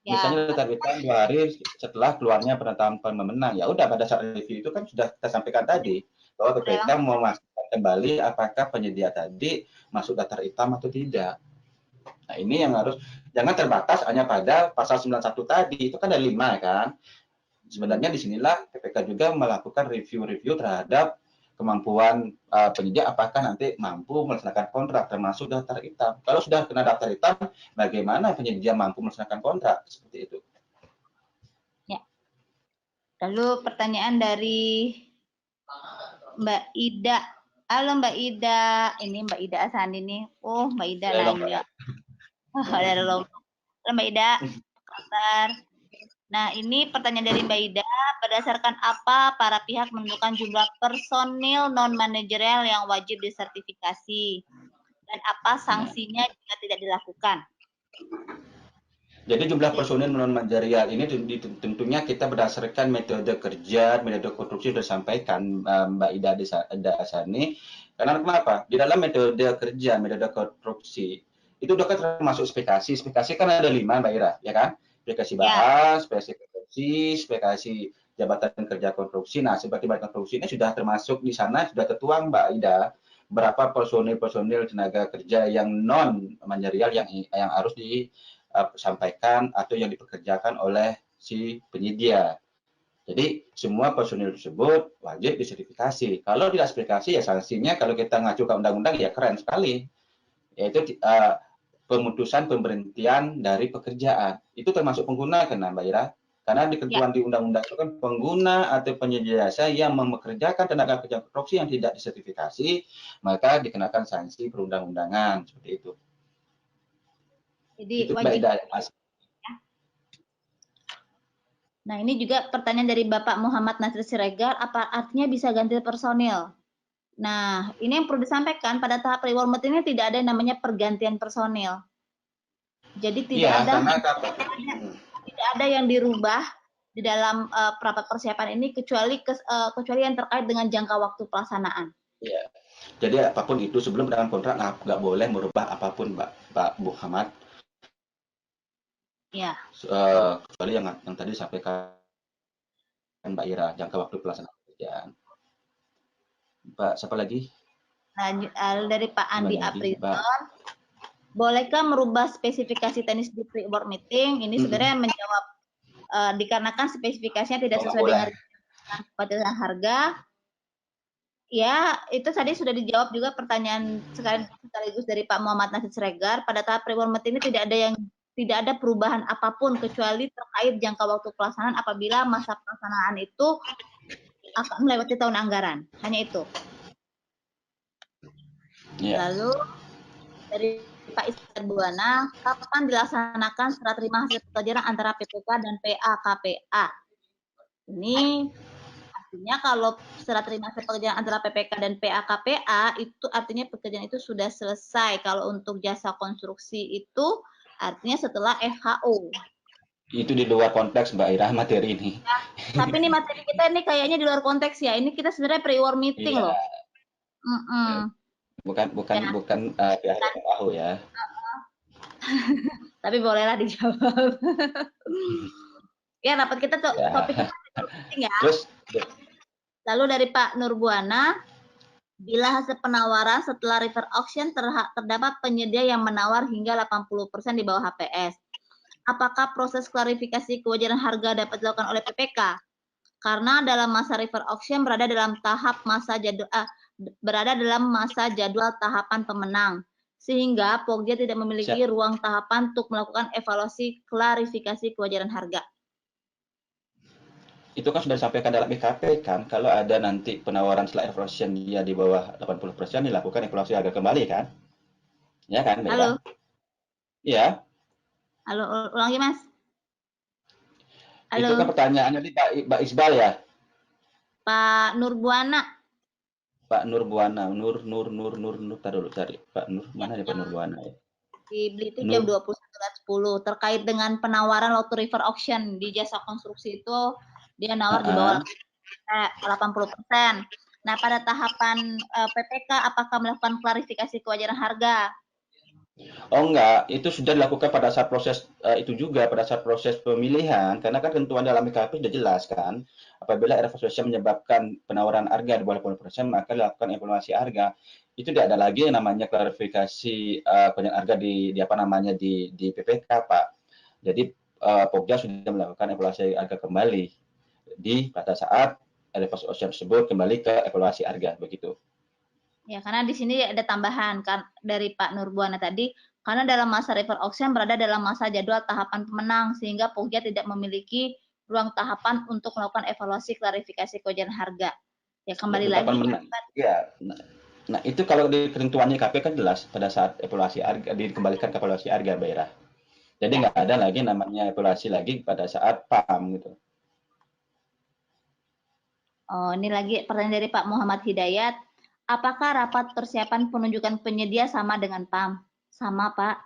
S1: Misalnya daftar hitam 2 hari setelah keluarnya penetapan pemenang. Ya udah, pada saat review itu kan sudah kita sampaikan tadi bahwa PPK mau memastikan kembali apakah penyedia tadi masuk daftar hitam atau tidak. Nah, ini yang harus jangan terbatas hanya pada pasal 91 tadi. Itu kan ada 5 kan. sebenarnya disinilah PPK juga melakukan review-review terhadap kemampuan penyedia apakah nanti mampu melaksanakan kontrak termasuk daftar hitam. Kalau sudah kena daftar hitam, bagaimana penyedia mampu melaksanakan kontrak seperti itu?
S2: Ya. Lalu pertanyaan dari Mbak Ida. Halo Mbak Ida, ini Mbak Ida Asani nih. Oh Mbak Ida nanya. Dari Lombok. Halo Mbak Ida, kabar? Nah ini pertanyaan dari Mbak Ida. Berdasarkan apa para pihak menentukan jumlah personil non manajerial yang wajib disertifikasi dan apa sanksinya jika tidak dilakukan?
S1: Jadi jumlah personil non manajerial ini tentunya kita berdasarkan metode kerja, metode konstruksi sudah disampaikan Mbak Ida Asani. Karena kenapa? Di dalam metode kerja, metode konstruksi itu sudah termasuk spesifikasi. Spesifikasi kan ada 5 Mbak Ira, ya kan? Spesifikasi bahan, spesifikasi, spesifikasi jabatan kerja konstruksi. Nah, seperti jabatan konstruksi ini sudah termasuk di sana, sudah tertuang Mbak Ida berapa personil tenaga kerja yang non manajerial yang harus disampaikan atau yang dipekerjakan oleh si penyedia. Jadi semua personil tersebut wajib disertifikasi. Kalau tidak sertifikasi ya sanksinya kalau kita ngacu ke undang-undang ya keren sekali, yaitu pemutusan pemberhentian dari pekerjaan. Itu termasuk pengguna kan Mbak Ira? Karena di ketentuan di undang-undang itu kan pengguna atau penyedia jasa yang mempekerjakan tenaga kerja konstruksi yang tidak disertifikasi, maka dikenakan sanksi perundang-undangan seperti itu.
S2: Jadi
S1: itu
S2: wajib.
S1: Mbak Ida.
S2: Nah ini juga pertanyaan dari Bapak Muhammad Nasir Siregar, apa artinya bisa ganti personil? Nah ini yang perlu disampaikan pada tahap reward ini tidak ada yang namanya pergantian personil. Jadi tidak ada yang dirubah di dalam rapat persiapan ini kecuali yang terkait dengan jangka waktu pelaksanaan.
S1: Iya. Jadi apapun itu sebelum dengan kontrak nggak boleh merubah apapun Pak Muhammad.
S2: Ya.
S1: Kecuali yang tadi disampaikan Mbak Ira, jangka waktu pelaksanaan pekerjaan. Pak, siapa lagi?
S2: Nah, dari Pak Andi Aprison, bolehkah merubah spesifikasi teknis di pre-board meeting? Ini sebenarnya menjawab dikarenakan spesifikasinya tidak sesuai dengan keputusan harga. Ya, itu tadi sudah dijawab juga pertanyaan sekaligus dari Pak Muhammad Nasir Siregar. Pada tahap pre-board meeting ini tidak ada perubahan apapun kecuali terkait jangka waktu pelaksanaan apabila masa pelaksanaan itu akan melewati tahun anggaran. Hanya itu. Yeah. Lalu dari Pak Ismail Buana, kapan dilaksanakan serah terima hasil pekerjaan antara PPK dan PA-KPA? Ini artinya kalau serah terima hasil pekerjaan antara PPK dan PA-KPA itu artinya pekerjaan itu sudah selesai. Kalau untuk jasa konstruksi itu artinya setelah FHO.
S1: Itu di luar konteks Mbak Ira materi ini.
S2: Ya, tapi ini materi kita ini kayaknya di luar konteks ya. Ini kita sebenarnya pre-war meeting loh.
S1: Bukan pihak FHO ya.
S2: Tapi bolehlah dijawab. Ya, rapat kita tuh topiknya penting ya. Terus lalu dari Pak Nurbuana, bila hasil penawaran setelah reverse auction terdapat penyedia yang menawar hingga 80% di bawah HPS, apakah proses klarifikasi kewajaran harga dapat dilakukan oleh PPK? Karena dalam masa reverse auction berada dalam masa jadwal tahapan pemenang, sehingga Pokja tidak memiliki ruang tahapan untuk melakukan evaluasi klarifikasi kewajaran harga.
S1: Itu kan sudah disampaikan dalam IKP kan, kalau ada nanti penawaran setelah reverse auction dia di bawah 80% dilakukan evaluasi harga kembali kan? Ya kan, Mbak?
S2: Halo.
S1: Iya.
S2: Halo, ulangi Mas.
S1: Halo. Itu kan pertanyaannya di Pak Iqbal ya?
S2: Pak Nurbuana.
S1: Pak Nurbuana, Nur, tar dulu cari. Pak Nur, mana ya Pak Nurbuana ya?
S2: Dibeli itu jam 21.10 terkait dengan penawaran waktu reverse auction di jasa konstruksi itu dia nawar di bawah 80%. Nah, pada tahapan PPK apakah melakukan klarifikasi kewajaran harga?
S1: Oh enggak, itu sudah dilakukan pada saat proses pada saat proses pemilihan, karena kan ketentuan dalam IKP sudah jelas kan, apabila reverse auction menyebabkan penawaran harga di bawah 80%, maka dilakukan evaluasi harga. Itu tidak ada lagi yang namanya klarifikasi kewajaran harga di PPK, Pak. Jadi Pokja sudah melakukan evaluasi harga kembali. pada saat evaluasi tersebut kembali ke evaluasi harga begitu.
S2: Ya, karena di sini ada tambahan kan dari Pak Nurbuana tadi, karena dalam masa river auction berada dalam masa jadwal tahapan pemenang sehingga Pokja tidak memiliki ruang tahapan untuk melakukan evaluasi klarifikasi kewajaran harga. Ya, kembali lagi.
S1: Ya, nah itu kalau di ketentuannya KP kan jelas pada saat evaluasi harga dikembalikan ke evaluasi harga Mbak Ira. Jadi nggak ada lagi namanya evaluasi lagi pada saat PAM gitu.
S2: Oh, ini lagi pertanyaan dari Pak Muhammad Hidayat. Apakah rapat persiapan penunjukan penyedia sama dengan PAM? Sama, Pak.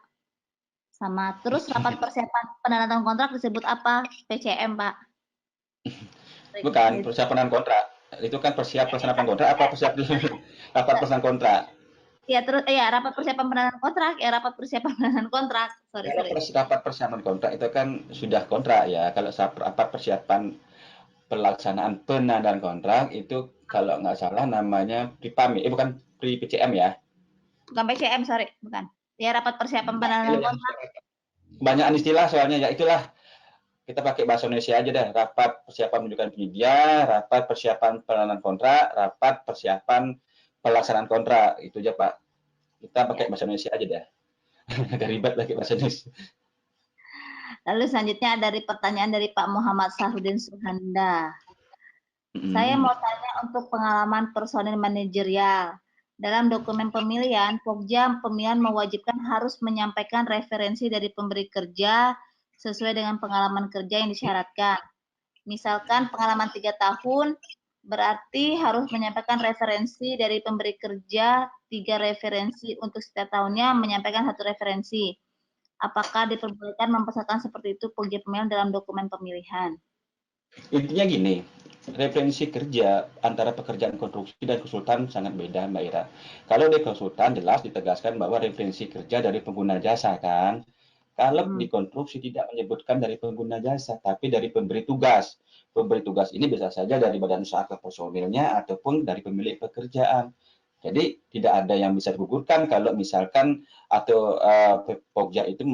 S2: Sama. Terus rapat persiapan penandatanganan kontrak disebut apa? PCM, Pak.
S1: Bukan, persiapan kontrak. Itu kan persiapan kontrak apa rapat persiapan kontrak?
S2: Ya, terus ya rapat persiapan penandatanganan kontrak, ya rapat persiapan penandatanganan kontrak. Sorry.
S1: Rapat persiapan kontrak itu kan sudah kontrak ya. Kalau rapat persiapan pelaksanaan penandatanganan kontrak itu kalau nggak salah namanya PRIPAM, bukan PCM ya.
S2: Bukan PCM, sorry, bukan. Ya rapat persiapan penandatanganan kontrak.
S1: Banyak istilah soalnya, ya itulah. Kita pakai bahasa Indonesia aja deh. Rapat persiapan penunjukan penyedia, rapat persiapan penandatanganan kontrak, rapat persiapan pelaksanaan kontrak. Itu aja Pak. Kita pakai bahasa Indonesia aja deh. Agak ribet pakai bahasa Indonesia.
S2: Lalu selanjutnya dari pertanyaan dari Pak Muhammad Sahrudin Suhanda. Saya mau tanya untuk pengalaman personil manajerial. Dalam dokumen pemilihan, Pokja pemilihan mewajibkan harus menyampaikan referensi dari pemberi kerja sesuai dengan pengalaman kerja yang disyaratkan. Misalkan pengalaman 3 tahun, berarti harus menyampaikan referensi dari pemberi kerja 3 referensi untuk setiap tahunnya menyampaikan 1 referensi. Apakah diperbolehkan mempersatukan seperti itu Pokja pemilihan dalam dokumen pemilihan?
S1: Intinya gini, referensi kerja antara pekerjaan konstruksi dan konsultan sangat beda Mbak Ira. Kalau di konsultan jelas ditegaskan bahwa referensi kerja dari pengguna jasa kan. Kalau di konstruksi tidak menyebutkan dari pengguna jasa, tapi dari pemberi tugas. Pemberi tugas ini bisa saja dari badan usaha personilnya ataupun dari pemilik pekerjaan. Jadi tidak ada yang bisa digugurkan kalau misalkan atau Pokja itu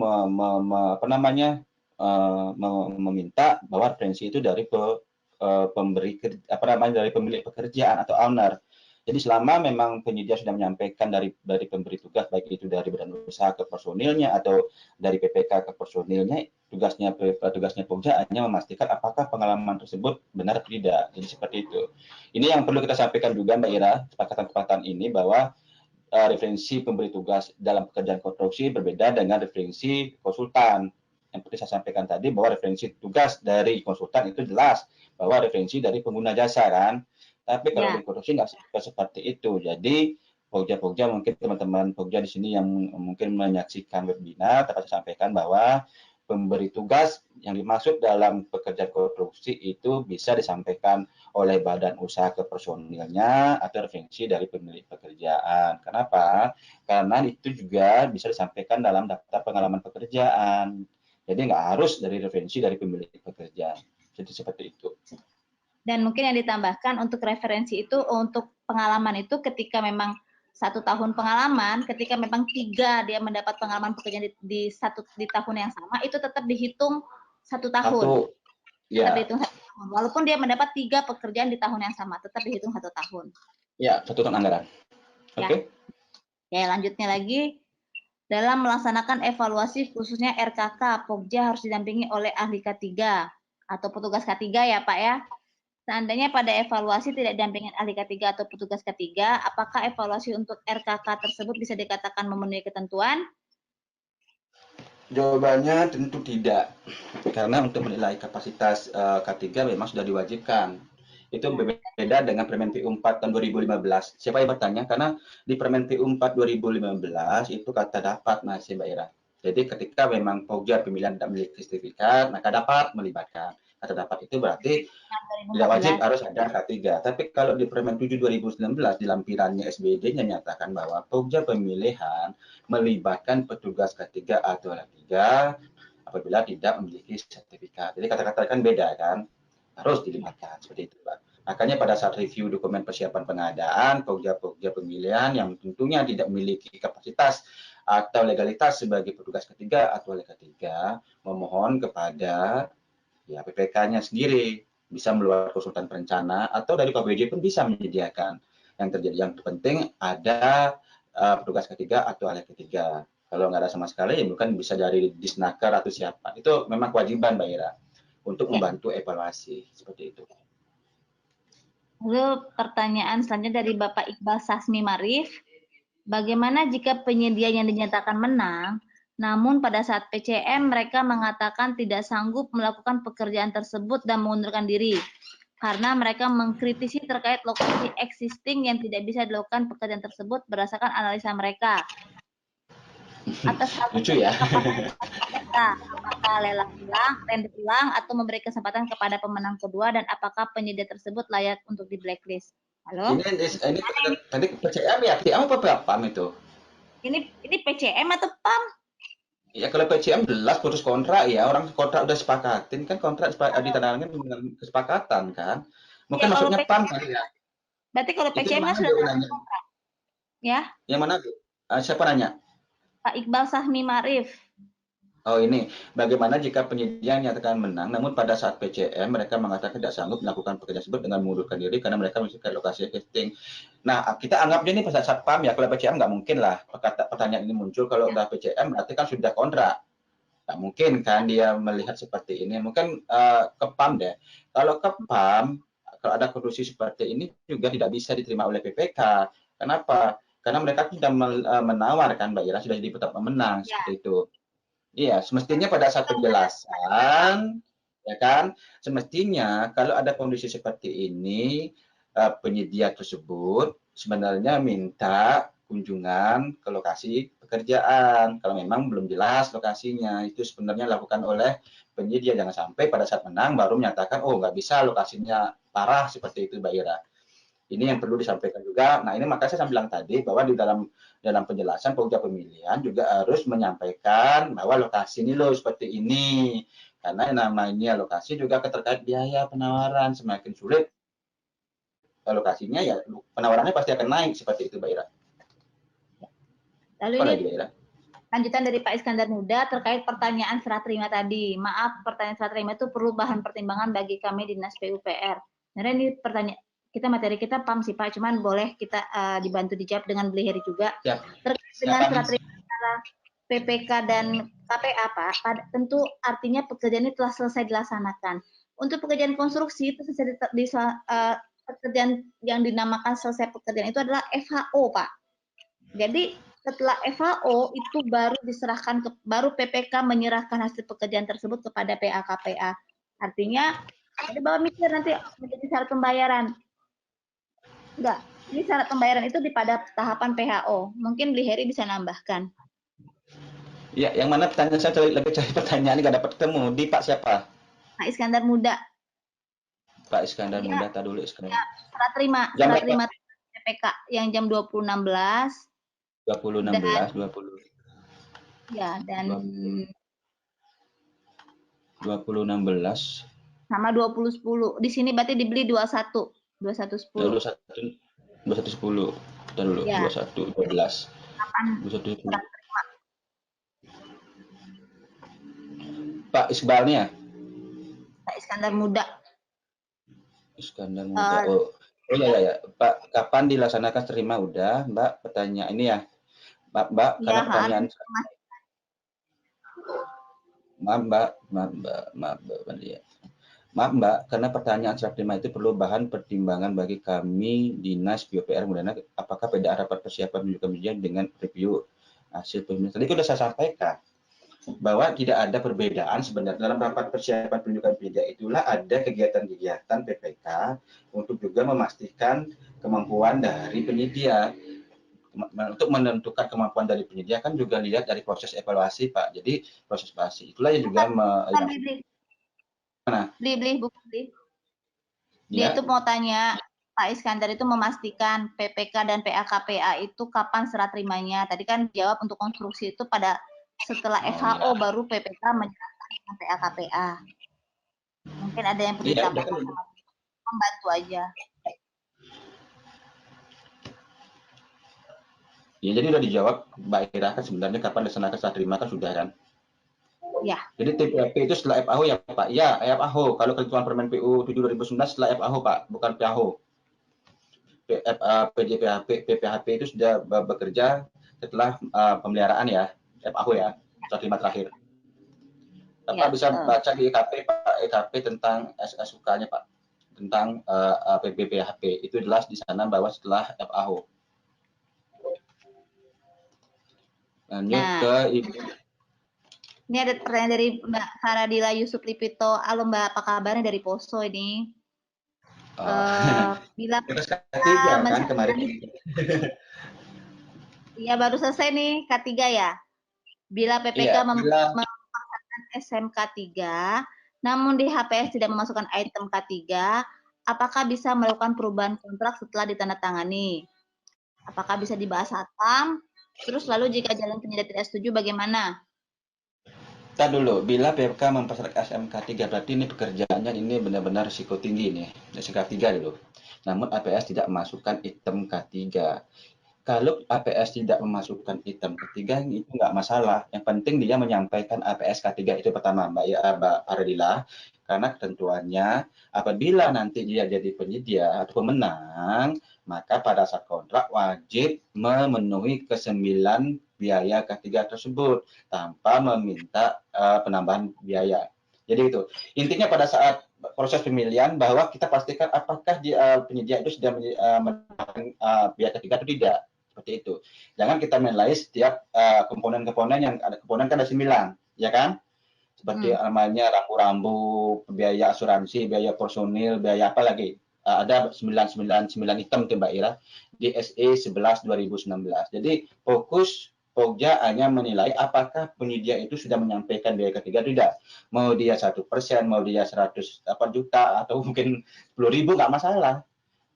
S1: meminta bahwa referensi itu dari pemberi dari pemilik pekerjaan atau owner. Jadi selama memang penyedia sudah menyampaikan dari pemberi tugas, baik itu dari badan usaha ke personilnya atau dari PPK ke personilnya, tugasnya Pokja hanya memastikan apakah pengalaman tersebut benar atau tidak. Jadi seperti itu. Ini yang perlu kita sampaikan juga Mbak Ira, kesepakatan ini bahwa referensi pemberi tugas dalam pekerjaan konstruksi berbeda dengan referensi konsultan. Yang seperti saya sampaikan tadi bahwa referensi tugas dari konsultan itu jelas bahwa referensi dari pengguna jasa kan. Tapi kalau di konstruksi nggak seperti itu. Jadi Pokja mungkin teman-teman Pokja di sini yang mungkin menyaksikan webinar dapat saya sampaikan bahwa pemberi tugas yang dimaksud dalam pekerjaan konstruksi itu bisa disampaikan oleh badan usaha ke personilnya atau referensi dari pemilik pekerjaan. Kenapa? Karena itu juga bisa disampaikan dalam daftar pengalaman pekerjaan. Jadi nggak harus dari referensi dari pemilik pekerjaan. Jadi seperti itu.
S2: Dan mungkin yang ditambahkan untuk referensi itu, untuk pengalaman itu ketika memang 1 tahun pengalaman, ketika memang 3 dia mendapat pengalaman pekerjaan di tahun yang sama, itu tetap dihitung 1 tahun. Tetap dihitung 1 tahun. Walaupun dia mendapat 3 pekerjaan di tahun yang sama, tetap dihitung 1 tahun.
S1: Ya, 1 tahun anggaran. Oke.
S2: Ya, lanjutnya lagi. Dalam melaksanakan evaluasi khususnya RKK, Pokja harus didampingi oleh ahli K3 atau petugas K3 ya Pak ya. Seandainya pada evaluasi tidak didampingi ahli K3 atau petugas K3, apakah evaluasi untuk RKK tersebut bisa dikatakan memenuhi ketentuan?
S1: Jawabannya tentu tidak. Karena untuk menilai kapasitas K3 memang sudah diwajibkan. Itu berbeda dengan Permen PU 4 tahun 2015. Siapa yang bertanya? Karena di Permen PU 4 2015 itu kata dapat masih Mbak Ira. Jadi ketika memang Pokja pemilihan tidak memiliki sertifikat, maka dapat melibatkan. Kata dapat itu berarti tidak wajib harus ada K3. Tapi kalau di Permen 7 2019 di lampirannya SBD-nya nyatakan bahwa Pokja pemilihan melibatkan petugas K3 atau L3 apabila tidak memiliki sertifikat. Jadi kata-kata kan beda kan, harus dilibatkan seperti itu Pak. Makanya pada saat review dokumen persiapan pengadaan, Pokja pemilihan yang tentunya tidak memiliki kapasitas atau legalitas sebagai petugas K3 atau L3 memohon kepada ya PPK-nya sendiri bisa melalui konsultan perencana atau dari KPJ pun bisa menyediakan. Yang terjadi yang terpenting ada petugas ketiga atau ahli ketiga. Kalau nggak ada sama sekali, ya bukan bisa dari Disnaker atau siapa. Itu memang kewajiban Mbak Ira untuk membantu evaluasi seperti itu.
S2: Lalu pertanyaan selanjutnya dari Bapak Iqbal Sasmi Marif. Bagaimana jika penyedia yang dinyatakan menang, namun pada saat PCM mereka mengatakan tidak sanggup melakukan pekerjaan tersebut dan mengundurkan diri karena mereka mengkritisi terkait lokasi existing yang tidak bisa dilakukan pekerjaan tersebut berdasarkan analisa mereka. Atas
S1: lucu ya.
S2: Apakah lelang ulang, tender ulang, atau memberi kesempatan kepada pemenang kedua, dan apakah penyedia tersebut layak untuk di blacklist? Halo?
S1: Ini tadi PCM ya, PCM apa PAM itu?
S2: Ini PCM atau PAM?
S1: Ya kalau PCM jelas putus kontrak ya, orang kontrak udah sepakatin kan, kontrak ditandatangani dengan kesepakatan kan. Mungkin
S2: Ya,
S1: maksudnya
S2: PCM,
S1: PAM kali ya.
S2: berarti kalau
S1: Itu
S2: PCM kan
S1: yang
S2: sudah
S1: mana nanya?
S2: kontrak. Ya,
S1: Yang mana Bu? Siapa nanya?
S2: Pak Iqbal Sahmi Marif.
S1: Oh ini, bagaimana jika penyedia nyatakan menang, namun pada saat PCM mereka mengatakan tidak sanggup melakukan pekerjaan tersebut dengan mengundurkan diri karena mereka masih ke lokasi casting. Nah, kita anggapnya ini pada saat PAM ya, kalau PCM nggak mungkin lah pertanyaan ini muncul. Kalau udah PCM berarti kan sudah kontrak. Nggak mungkin kan dia melihat seperti ini. Mungkin ke PAM deh. Kalau ke PAM, kalau ada kondisi seperti ini juga tidak bisa diterima oleh PPK. Kenapa? Karena mereka sudah menawarkan, Mbak Ira, sudah jadi tetap pemenang seperti itu. Iya, semestinya pada saat penjelasan, ya kan, semestinya kalau ada kondisi seperti ini, penyedia tersebut sebenarnya minta kunjungan ke lokasi pekerjaan. Kalau memang belum jelas lokasinya, itu sebenarnya lakukan oleh penyedia. Jangan sampai pada saat menang baru menyatakan, oh nggak bisa, lokasinya parah, seperti itu Mbak Ira. Ini yang perlu disampaikan juga. Nah, ini makanya saya bilang tadi bahwa di dalam penjelasan pokja pemilihan juga harus menyampaikan bahwa lokasi ini loh seperti ini. Karena yang namanya lokasi juga terkait biaya penawaran, semakin sulit lokasinya ya penawarannya pasti akan naik seperti itu, Mbak Ira.
S2: Lalu
S1: apa
S2: ini
S1: lagi, Mbak Ira?
S2: Lanjutan dari Pak Iskandar Muda terkait pertanyaan serah terima tadi. Maaf, pertanyaan serah terima itu perlu bahan pertimbangan bagi kami Dinas PUPR. Karena ini pertanyaan kita, materi kita PAM sih Pak, cuman boleh kita dibantu dijawab dengan Beli Heri juga.
S1: Ya.
S2: Terkait dengan serah terima antara PPK dan KPA Pak, tentu artinya pekerjaan ini telah selesai dilaksanakan. Untuk pekerjaan konstruksi itu pekerjaan yang dinamakan selesai pekerjaan itu adalah FHO Pak. Jadi setelah FHO itu baru diserahkan baru PPK menyerahkan hasil pekerjaan tersebut kepada PA-KPA. Artinya ada bahwa mikir nanti menjadi syarat pembayaran. Enggak, ini syarat pembayaran itu pada tahapan PHO. Mungkin Beli Heri bisa nambahkan.
S1: Ya, yang mana pertanyaan saya lagi cari pertanyaan ini nggak dapat ketemu. Di Pak siapa?
S2: Pak Iskandar Muda.
S1: Pak Iskandar Muda, tak dulu Iskandar.
S2: Ya, serah terima PPK yang jam 20.16.
S1: 20.16, 20.
S2: Ya, dan
S1: 20.16
S2: sama 20.10. Di sini berarti dibeli 21. 21.10.
S1: 21.10. Kita dulu,
S2: Ya.
S1: 21.12. 21.10. Pak Iqbalnya?
S2: Pak Iskandar Muda.
S1: Iskandar Muda. Oh ya. Pak, kapan dilaksanakan terima udah, Mbak? Pertanyaan ini ya. Mbak,
S2: ya,
S1: karena pertanyaan Maaf Mbak, karena pertanyaan serah terima itu perlu bahan pertimbangan bagi kami Dinas PUPR. Kemudian apakah beda rapat persiapan penunjukan media dengan review hasil pemilihan? Tadi sudah saya sampaikan bahwa tidak ada perbedaan sebenarnya dalam rapat persiapan penunjukan media. Itulah ada kegiatan-kegiatan PPK untuk juga memastikan kemampuan dari penyedia. Untuk menentukan kemampuan dari penyedia kan juga lihat dari proses evaluasi Pak. Jadi proses evaluasi itulah yang juga
S2: Beli. Dia itu mau tanya, Pak Iskandar itu memastikan PPK dan PA-KPA itu kapan serah terimanya. Tadi kan jawab untuk konstruksi itu pada setelah FHO baru PPK menyerahkan dengan PA-KPA. Mungkin ada yang perlu ditambahkan, membantu aja.
S1: Ya, jadi udah dijawab Mbak Ira kan sebenarnya kapan dilaksanakan serah terima kan sudah kan?
S2: Ya.
S1: Jadi TPAP itu setelah FAO ya Pak? Ya, FAO. Kalau ketentuan Permen PU 7 2019 setelah FAO Pak, bukan PAO. PPHP itu sudah bekerja setelah pemeliharaan ya, FAO ya, terima terakhir. Bapak bisa baca di EKP Pak, EKP tentang SSUK-nya Pak, tentang PPHP itu jelas di sana bahwa setelah FAO. Lanjut ke
S2: ini ada pertanyaan dari Mbak Faradila Yusuf Lipito. Halo Mbak, apa kabarnya dari Poso ini? Bila
S1: ketiga kan kemarin.
S2: Iya baru selesai nih K3 ya. Bila PPK memasukkan SMK 3, namun di HPS tidak memasukkan item K3, apakah bisa melakukan perubahan kontrak setelah ditandatangani? Apakah bisa dibahas Satpam? Terus lalu jika jalan penyedia tidak setuju bagaimana?
S1: Kita dulu, bila PPK mempersyaratkan SMK 3 berarti ini pekerjaannya ini benar-benar risiko tinggi nih, SMK 3 dulu. Namun APS tidak memasukkan item K3. Kalau APS tidak memasukkan item K3 itu nggak masalah. Yang penting dia menyampaikan APS K3 itu pertama, Mbak Ardila. Karena ketentuannya apabila nanti dia jadi penyedia atau pemenang, maka pada saat kontrak wajib memenuhi ke-9 biaya K3 tersebut tanpa meminta penambahan biaya. Jadi itu intinya pada saat proses pemilihan bahwa kita pastikan apakah penyedia itu sudah mendapatkan biaya K3 atau tidak, seperti itu. Jangan kita menilai setiap komponen-komponen yang ada, komponen kan ada 9, ya kan? Seperti namanya rambu-rambu, biaya asuransi, biaya personil, biaya apa lagi? Ada 999 item Mbak Ira di SE 11 2019. Jadi fokus Pogja hanya menilai apakah penyedia itu sudah menyampaikan biaya ketiga atau tidak. Mau dia 1%, mau dia 100 juta atau mungkin 10.000 nggak masalah.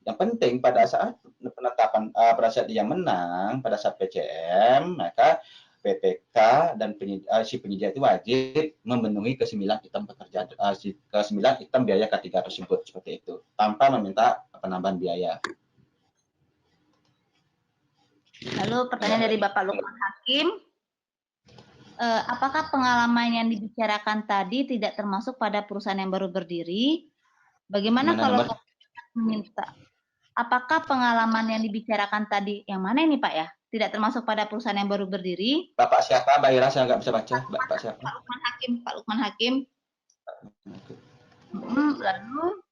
S1: Yang penting pada saat penetapan pada saat dia menang pada saat PCM maka PPK dan si penyedia itu wajib memenuhi ke-9 item pekerjaan ke-9 item biaya K3 tersebut seperti itu tanpa meminta penambahan biaya.
S2: Lalu pertanyaan dari Bapak Lukman Hakim, apakah pengalaman yang dibicarakan tadi tidak termasuk pada perusahaan yang baru berdiri? Bagaimana kalau meminta? Apakah pengalaman yang dibicarakan tadi yang mana ini Pak ya? Tidak termasuk pada perusahaan yang baru berdiri?
S1: Bapak siapa? Mbak Ira, saya nggak bisa baca. Bapak siapa?
S2: Pak Lukman Hakim. Pak Lukman Hakim. Lalu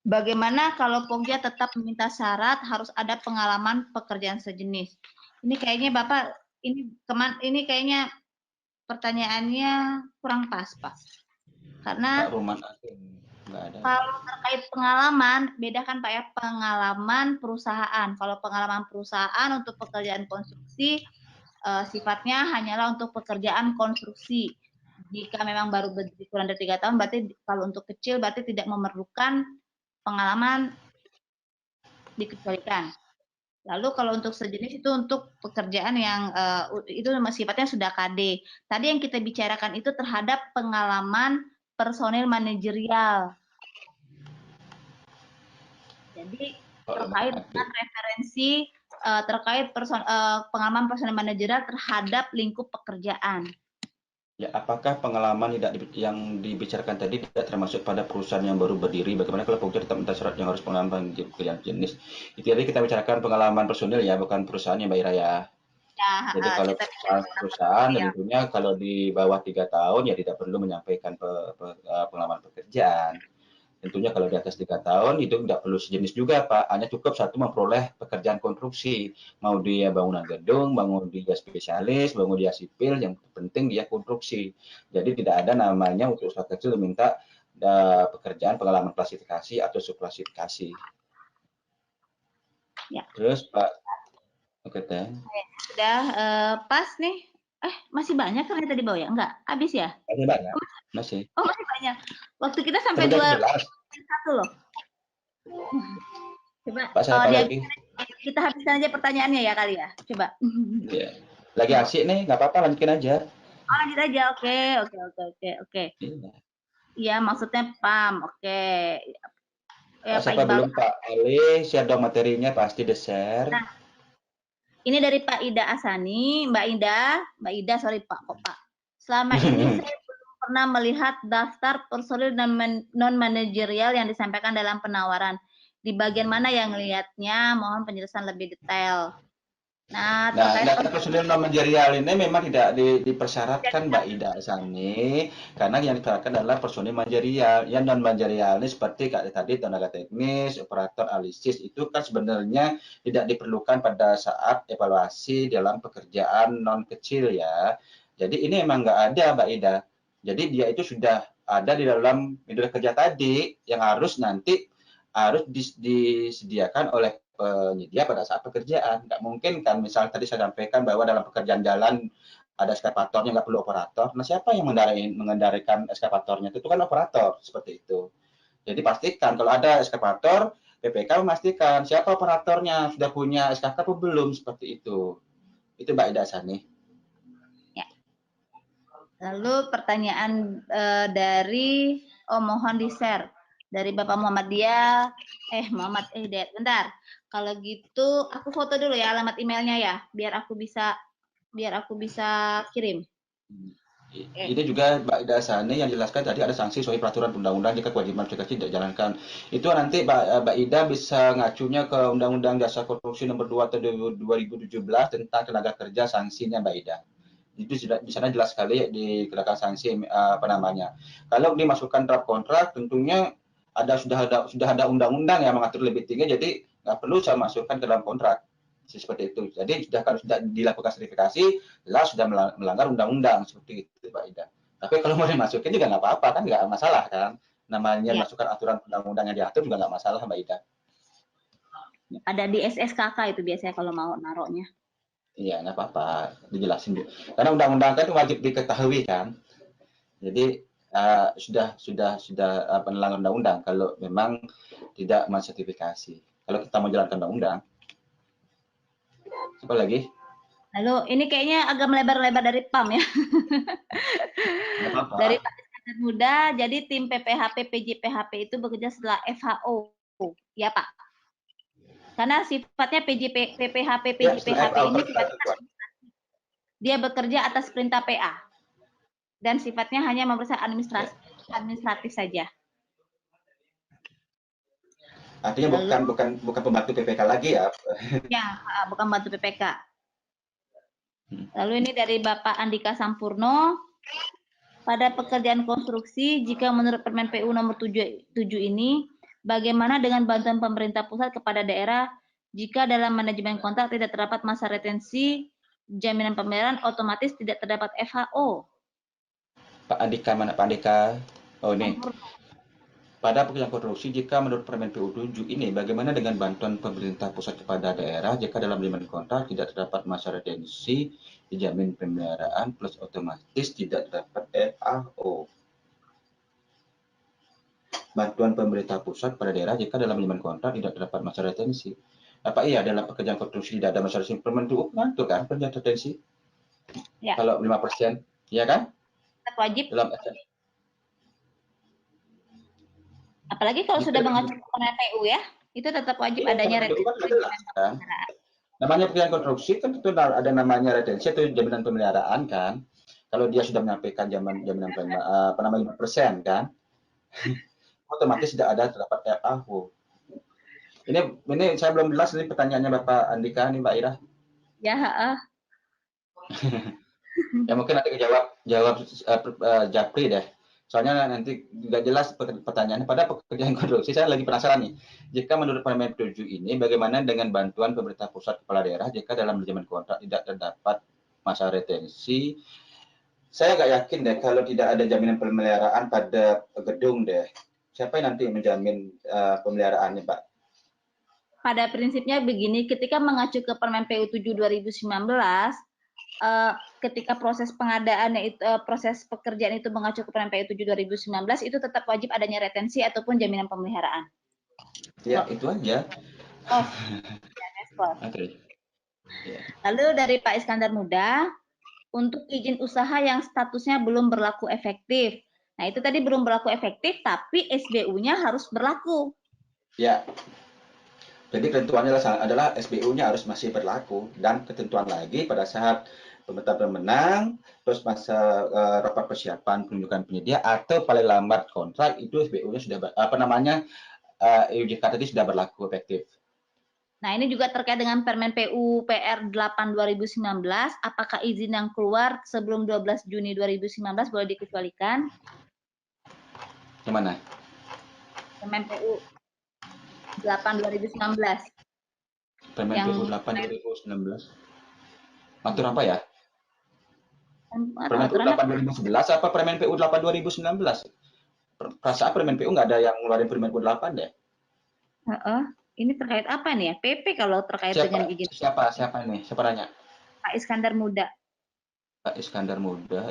S2: bagaimana kalau Pogja tetap meminta syarat harus ada pengalaman pekerjaan sejenis? Ini kayaknya Bapak ini kayaknya pertanyaannya kurang pas, Pak. Karena kalau terkait pengalaman, bedakan Pak ya, pengalaman perusahaan. Kalau pengalaman perusahaan untuk pekerjaan konstruksi, sifatnya hanyalah untuk pekerjaan konstruksi. Jika memang baru berdiri kurang dari 3 tahun, berarti kalau untuk kecil berarti tidak memerlukan pengalaman, dikecualikan. Lalu kalau untuk sejenis itu untuk pekerjaan yang itu sifatnya sudah KD. Tadi yang kita bicarakan itu terhadap pengalaman personil manajerial. Jadi terkait dengan referensi terkait pengalaman personil manajerial terhadap lingkup pekerjaan.
S1: Ya, apakah pengalaman yang dibicarakan tadi tidak termasuk pada perusahaan yang baru berdiri? Bagaimana kalau Pogja tetap minta syarat yang harus pengalaman pekerjaan jenis? Itu tadi kita bicarakan pengalaman personil ya, bukan perusahaan yang Mbak Ira ya. Jadi kalau perusahaan tentunya kalau di bawah 3 tahun ya tidak perlu menyampaikan pengalaman pekerjaan. Tentunya kalau di atas 3 tahun itu tidak perlu sejenis juga Pak, hanya cukup satu memperoleh pekerjaan konstruksi, mau dia bangunan gedung, bangun dia spesialis, bangun dia sipil, yang penting dia konstruksi. Jadi tidak ada namanya untuk usaha kecil minta pekerjaan pengalaman klasifikasi atau subklasifikasi.
S2: Ya.
S1: Terus Pak, oke teh.
S2: Sudah pas nih. Masih banyak ternyata di bawah ya? Enggak, habis ya?
S1: Masih banyak. Masih.
S2: Oh, masih banyak. Waktu kita sampai 2 loh. Coba kita habiskan aja pertanyaannya ya kali ya. Coba.
S1: Ya. Lagi asik nih, nggak apa-apa lanjutin aja.
S2: Oh, lanjut aja. Oke. Iya, maksudnya PAM. Oke.
S1: Ya, siapa belum Pak Ali, share dong materinya, pasti di-share.
S2: Nah, ini dari Pak Ida Asani, Mbak Ida, sorry Pak, kok Pak. Selama ini saya belum pernah melihat daftar personil non-manajerial yang disampaikan dalam penawaran. Di bagian mana yang melihatnya? Mohon penjelasan lebih detail. Nah,
S1: Nah,
S2: terkait
S1: data personil non manajerial ini memang tidak dipersyaratkan Mbak Ida Sani, karena yang disyaratkan adalah personil manajerial. Yang non manajerial ini seperti tadi tenaga teknis, operator alisis itu kan sebenarnya tidak diperlukan pada saat evaluasi dalam pekerjaan non kecil ya. Jadi ini memang nggak ada Mbak Ida. Jadi dia itu sudah ada di dalam metode kerja tadi yang harus nanti harus disediakan oleh penyedia pada saat pekerjaan. Nggak mungkin kan, misal tadi saya sampaikan bahwa dalam pekerjaan jalan ada eskavatornya, nggak perlu operator. Nah, siapa yang mengendarikan eskavatornya? Itu kan operator, seperti itu. Jadi pastikan kalau ada eskavator, PPK memastikan siapa operatornya, sudah punya SKK atau belum, seperti itu. Itu Mbak Ida Sani.
S2: Ya. Lalu pertanyaan dari mohon di-share dari Bapak Muhammad Hidayat. Bentar. Kalau gitu aku foto dulu ya alamat emailnya ya, biar aku bisa kirim.
S1: Ini juga Mbak Ida Sani yang jelaskan tadi ada sanksi sesuai peraturan undang-undang jika kewajiban aplikasi tidak dijalankan. Itu nanti Mbak Ida bisa ngacunya ke Undang-Undang Jasa Korupsi nomor 2 tahun 2017 tentang tenaga kerja, sanksinya Mbak Ida. Itu di sana jelas sekali dikenakan sanksi apa namanya. Kalau dimasukkan draft kontrak tentunya sudah ada undang-undang yang mengatur lebih tinggi, jadi nggak perlu saya masukkan ke dalam kontrak seperti itu. Jadi kalau sudah dilakukan sertifikasi, jelas sudah melanggar undang-undang seperti itu, Pak Ida. Tapi kalau mau dimasukin juga nggak apa-apa kan, nggak masalah kan. Namanya
S2: Ya.
S1: masukkan aturan undang-undang yang diatur juga nggak masalah, Mbak Ida.
S2: Ada di SSKK itu biasanya kalau mau naruhnya.
S1: Iya, nggak apa-apa, dijelasin dulu. Karena undang-undang kan wajib diketahui kan. Jadi sudah melanggar undang-undang kalau memang tidak mensertifikasi. Kalau kita mau jalankan undang-undang. Apa lagi?
S2: Lalu ini kayaknya agak melebar-lebar dari PAM ya.
S1: Apa-apa.
S2: Dari Pak Iskandar Muda, jadi tim PPHP PJPHP itu bekerja setelah FHO. Ya Pak. Karena sifatnya PPHP PJPHP ini sifatnya dia bekerja atas perintah PA. Dan sifatnya hanya memeriksa administratif saja.
S1: Artinya bukan pembantu PPK lagi ya.
S2: Ya, bukan pembantu PPK. Lalu ini dari Bapak Andika Sampurno. Pada pekerjaan konstruksi, jika menurut Permen PU nomor 7 ini, bagaimana dengan bantuan pemerintah pusat kepada daerah jika dalam manajemen kontrak tidak terdapat masa retensi, jaminan pembayaran otomatis tidak terdapat FHO?
S1: Pak Andika, mana Pak Andika? Oh ini. Pada pekerjaan konstruksi, jika menurut Permen PU 7 ini, bagaimana dengan bantuan pemerintah pusat kepada daerah jika dalam manajemen kontrak tidak terdapat masa retensi, dijamin pemeliharaan, plus otomatis tidak terdapat FHO? Bantuan pemerintah pusat pada daerah jika dalam manajemen kontrak tidak terdapat masa retensi. Apa iya dalam pekerjaan konstruksi tidak ada masa retensi? Permen PU mengatur kan pekerjaan retensi?
S2: Ya.
S1: Kalau 5%, ya kan?
S2: Tetap wajib.
S1: Dalam
S2: Apalagi kalau sudah mengacu ke PU ya, itu tetap wajib adanya retensi.
S1: Kan? Namanya pekerjaan konstruksi kan tentu ada namanya retensi atau jaminan pemeliharaan kan. Kalau dia sudah menyampaikan jaminan apa namanya 5% kan, otomatis tidak ada terdapat FHO. Ini saya belum jelas ini pertanyaannya Bapak Andika nih Mbak Ira.
S2: Ya.
S1: Ya mungkin nanti jawab Japri deh. Soalnya nanti nggak jelas pertanyaannya. Pada pekerjaan konstruksi saya lagi penasaran nih. Jika menurut Permen 7 ini, bagaimana dengan bantuan pemerintah pusat kepala daerah jika dalam manajemen kontrak tidak terdapat masa retensi? Saya nggak yakin deh kalau tidak ada jaminan pemeliharaan pada gedung deh. Siapa yang nanti menjamin pemeliharaannya, Pak?
S2: Pada prinsipnya begini, ketika mengacu ke Permen PU 7 2019, ketika proses pengadaannya itu proses pekerjaan itu mengacu ke Permen PU 7 2019 itu tetap wajib adanya retensi ataupun jaminan pemeliharaan.
S1: Ya, itu aja.
S2: Oh. Okay. Lalu dari Pak Iskandar Muda, untuk izin usaha yang statusnya belum berlaku efektif. Nah, itu tadi belum berlaku efektif tapi SBU-nya harus berlaku.
S1: Ya. Jadi ketentuannya adalah SBU-nya harus masih berlaku, dan ketentuan lagi pada saat penetapan pemenang, terus masa rapat persiapan penunjukan penyedia atau paling lambat kontrak itu SBU-nya sudah EUJK tadi sudah berlaku efektif.
S2: Nah, ini juga terkait dengan Permen PU PR 8 2019, apakah izin yang keluar sebelum 12 Juni 2019 boleh dikecualikan?
S1: Yang mana?
S2: Permen PU 8 2019.
S1: Permen
S2: Yang
S1: PU 8 2019. Atur apa ya? Permen PU
S2: aturannya
S1: 8 2011 apa Permen PU 8 2019? Perasaan Permen PU nggak ada yang ngeluarin Permen PU 8 deh.
S2: ini terkait apa nih ya? PP kalau terkait dengan izin.
S1: Siapa nih? Siapa nanya?
S2: Pak Iskandar Muda.
S1: Pak Iskandar Muda.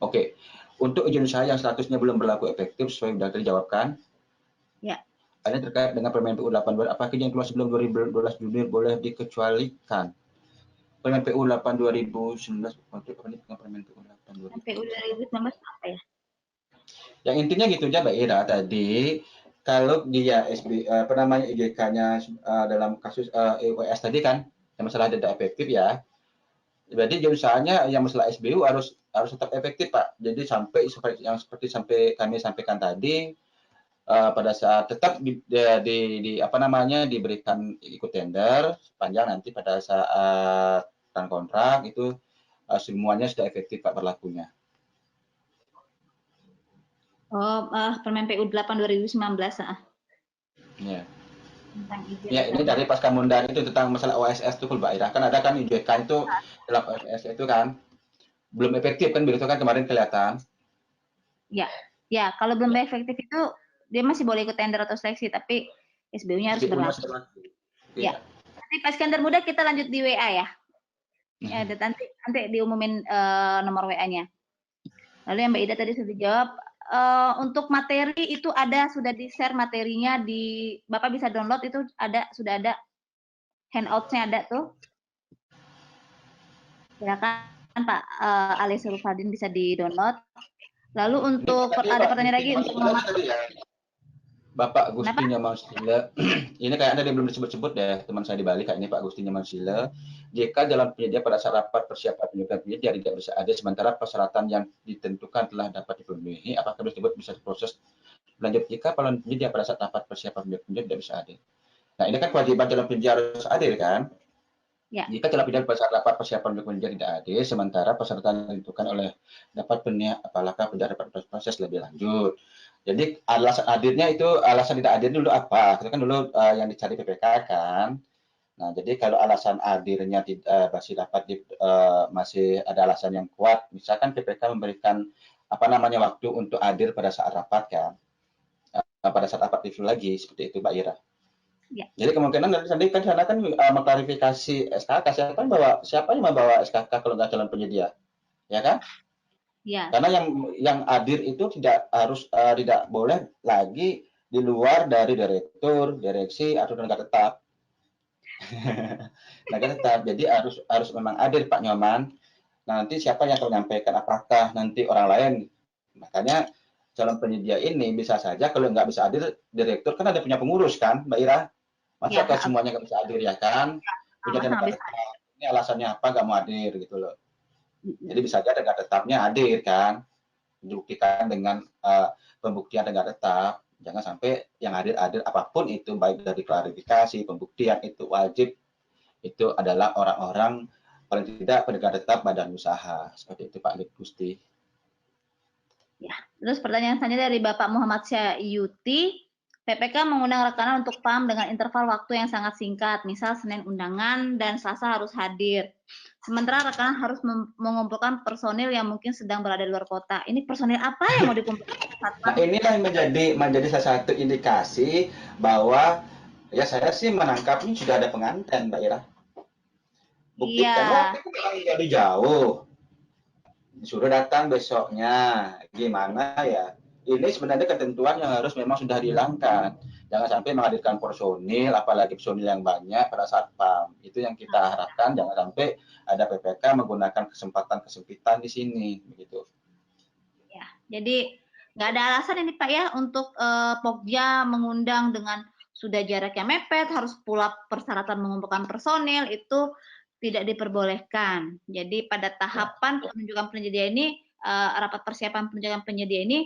S1: Oke. Untuk izin usaha yang statusnya belum berlaku efektif sesuai sudah dijawabkan.
S2: Ya.
S1: Ini terkait dengan Permen PU 8, apakah izin keluar sebelum 2012 Juni boleh dikecualikan? Permen PU 8 2019 Permen PU 8
S2: 2019 apa ya?
S1: Yang intinya gitu aja Mbak Ira tadi, kalau dia IJK-nya dalam kasus EUS tadi kan, yang masalah tidak efektif ya. Jadi usahanya yang masalah SBU harus tetap efektif Pak. Jadi sampai seperti kami sampaikan tadi, pada saat tetap diberikan ikut tender sepanjang nanti pada saat kontrak itu semuanya sudah efektif Pak berlakunya.
S2: Permen PU 8 2019.
S1: Ya. Ya, ini dari Pasca Mundan itu tentang masalah OSS itu Mbak Ira. Kan ada kan IJK itu dalam OSS itu kan belum efektif kan begitu kan kemarin kelihatan.
S2: Ya, kalau belum efektif itu dia masih boleh ikut tender atau seleksi, tapi SBU-nya harus berlaku. Ya. Nanti Pak Iskandar Muda kita lanjut di WA ya. Ya, nanti diumumin nomor WA-nya. Lalu yang Mbak Ida tadi sudah dijawab. Untuk materi itu sudah di-share materinya di Bapak bisa download itu sudah ada handout-nya ada tuh. Silakan Pak Ali Surufadin bisa di-download. Lalu untuk ada pertanyaan lagi untuk
S1: Bapak Gusti Nyamasila, ini kayaknya dia belum disebut-sebut deh teman saya di Bali, kayak ini Pak Gusti Nyamasila. Jika dalam penyedia pada saat rapat persiapan penyedia tidak bisa ada sementara persyaratan yang ditentukan telah dapat dipenuhi, apakah disebut bisa diproses lanjut jika calon penyedia pada saat rapat persiapan penyedia tidak bisa hadir. Nah ini kan kewajiban calon penyedia harus hadir kan? Ya. Jika calon penyedia pada saat rapat persiapan penyedia tidak hadir, sementara persyaratan yang ditentukan oleh dapat penyedia apakah penyedia dapat proses lebih lanjut. Jadi alasan hadirnya itu alasan tidak hadir dulu apa? Itu kan dulu yang dicari PPK kan. Nah, jadi kalau alasan hadirnya masih masih ada alasan yang kuat, misalkan PPK memberikan waktu untuk hadir pada saat rapat kan. Pada saat rapat review lagi seperti itu Mbak Ira. Ya. Jadi kemungkinan nanti kan sana kan mengklarifikasi SKK siapa yang membawa SKK kalau nggak calon penyedia, ya kan? Ya. Karena yang hadir itu tidak boleh lagi di luar dari direktur, direksi atau tenaga tetap. Tenaga tetap. Jadi harus memang hadir Pak Nyoman. Nah, nanti siapa yang akan menyampaikan apakah nanti orang lain? Makanya calon penyedia ini bisa saja kalau nggak bisa hadir direktur kan ada punya pengurus kan Mbak Ira. Masa ya, semuanya nggak bisa hadir ya kan? Punya tenaga tetap. Ini alasannya apa nggak mau hadir gitu loh. Jadi bisa saja tenaga tetapnya hadir kan, dibuktikan dengan pembuktian tenaga tetap. Jangan sampai yang hadir apapun itu, baik dari klarifikasi, pembuktian itu wajib itu adalah orang-orang paling tidak penegakan tetap badan usaha. Seperti itu Pak Gusti.
S2: Ya, terus pertanyaan selanjutnya dari Bapak Muhammad Syayuti. PPK mengundang rekanan untuk PAM dengan interval waktu yang sangat singkat, misal Senin undangan dan Selasa harus hadir. Sementara rekanan harus mengumpulkan personil yang mungkin sedang berada di luar kota. Ini personil apa yang mau dikumpulkan?
S1: Nah, inilah yang menjadi salah satu indikasi bahwa ya saya sih menangkapnya sudah ada pengantin, Mbak Ira. Buktikan waktu itu memang jadi jauh. Suruh datang besoknya. Gimana ya? Ini sebenarnya ketentuan yang harus memang sudah dihilangkan. Jangan sampai menghadirkan personil, apalagi personil yang banyak pada saat PAM. Itu yang kita harapkan, jangan sampai ada PPK menggunakan kesempatan kesempitan di sini, begitu.
S2: Jadi nggak ada alasan ini Pak ya untuk Pokja mengundang dengan sudah jaraknya mepet, harus pula persyaratan mengumpulkan personil itu tidak diperbolehkan. Jadi pada tahapan penunjukan penyedia ini, rapat persiapan penunjukan penyedia ini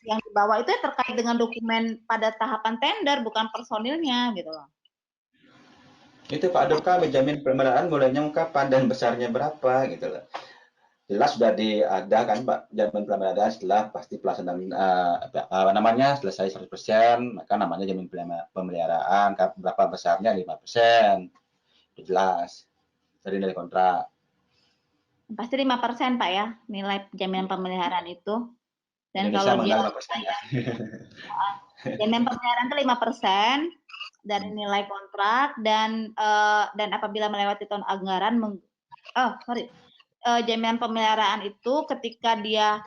S2: yang dibawa itu terkait dengan dokumen pada tahapan tender, bukan personilnya gitu loh.
S1: Itu Pak Duka menjamin pemeliharaan mulainya kapan dan besarnya berapa gitu loh. Jelas sudah diadakan Pak jamin pemeliharaan setelah pasti pelaksanaan apa namanya selesai 100%, maka namanya jamin pemeliharaan. Berapa besarnya 5%. Itu jelas dari nilai kontrak.
S2: Pasti 5% Pak ya nilai jaminan pemeliharaan itu. Dan
S1: Indonesia
S2: kalau dia
S1: 5% ya.
S2: jaminan pemeliharaan itu 5% dari nilai kontrak dan apabila melewati tahun anggaran jaminan pemeliharaan itu ketika dia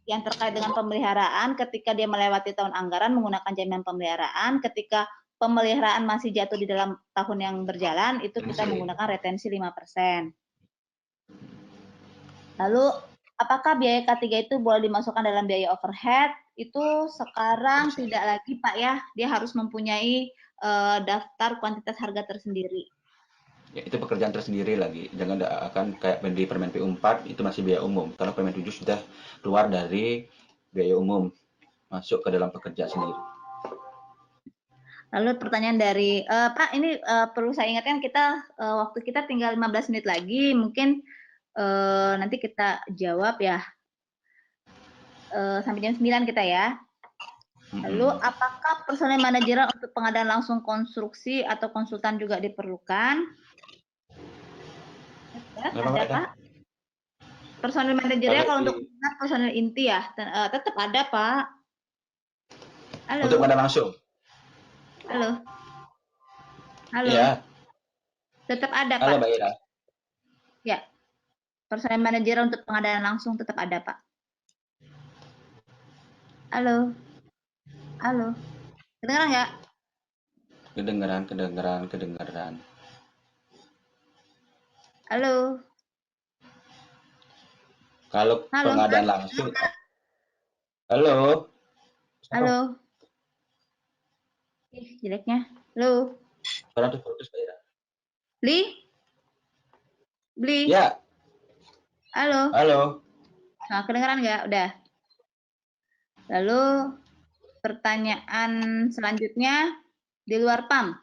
S2: yang terkait dengan pemeliharaan ketika dia melewati tahun anggaran menggunakan jaminan pemeliharaan, ketika pemeliharaan masih jatuh di dalam tahun yang berjalan itu kita menggunakan retensi 5%. Lalu apakah biaya K3 itu boleh dimasukkan dalam biaya overhead? Itu sekarang tidak lagi Pak ya, dia harus mempunyai daftar kuantitas harga tersendiri.
S1: Ya, itu pekerjaan tersendiri lagi. Jangan akan kayak di Permen P4 itu masih biaya umum. Kalau Permen 7 sudah keluar dari biaya umum, masuk ke dalam pekerjaan sendiri.
S2: Lalu pertanyaan dari Pak, ini perlu saya ingatkan kita waktu kita tinggal 15 menit lagi, mungkin nanti kita jawab ya sampai jam 9 kita ya. Lalu apakah personel manajerial untuk pengadaan langsung konstruksi atau konsultan juga diperlukan? Ada Pak? Personel manajerial kalau untuk personel inti ya tetap ada Pak. Halo.
S1: Untuk pengadaan langsung?
S2: Halo. Halo.
S1: Iya.
S2: Tetap ada Pak.
S1: Halo Mbak Ira.
S2: Ya. Personel manajerial untuk pengadaan langsung tetap ada Pak. Halo. Halo. Kedengeran nggak?
S1: Kedengeran.
S2: Halo.
S1: Kalau pengadaan langsung. Halo.
S2: Halo. Jeleknya. Halo.
S1: Suara putus Mbak Ira.
S2: Bli.
S1: Ya.
S2: Halo.
S1: Halo.
S2: Nah, kedengeran nggak? Udah. Lalu pertanyaan selanjutnya di luar PAM.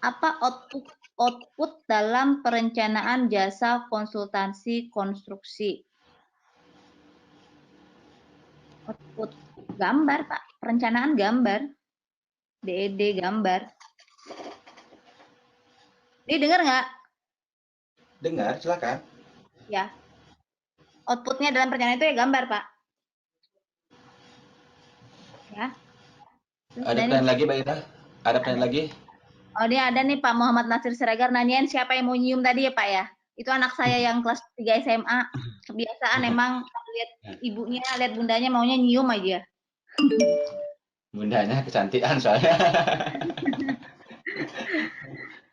S2: Apa output dalam perencanaan jasa konsultansi konstruksi? Output gambar, Pak. Perencanaan gambar. DED gambar. Ini dengar nggak?
S1: Dengar, silakan.
S2: Ya. Outputnya dalam perencanaan itu ya gambar, Pak. Ya.
S1: Ada pertanyaan lagi, Mbak Ira? Ada pertanyaan lagi?
S2: Oh, dia ada nih Pak Muhammad Nasir Siregar nanyain siapa yang mau nyium tadi ya Pak ya. Itu anak saya yang kelas 3 SMA. Kebiasaan emang lihat ibunya, lihat bundanya maunya nyium aja.
S1: Bundanya kecantikan soalnya.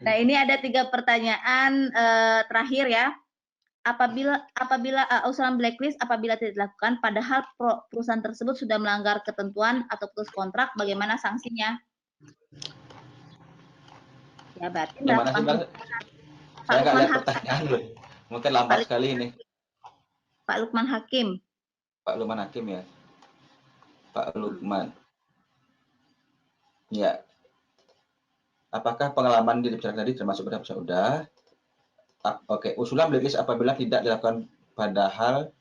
S2: Nah, ini ada 3 pertanyaan terakhir ya. Apabila usulan blacklist apabila tidak dilakukan padahal perusahaan tersebut sudah melanggar ketentuan atau putus kontrak, bagaimana sanksinya? Ya, berarti
S1: Gimana sih, Mbak? Saya nggak lihat pertanyaan loh. Mungkin lambat sekali ini.
S2: Pak Lukman Hakim.
S1: Pak Lukman Hakim ya. Pak Lukman. Ya. Apakah pengalaman di dibicarakan tadi termasuk berapa sudah? Oke, usulan blacklist apabila tidak dilakukan padahal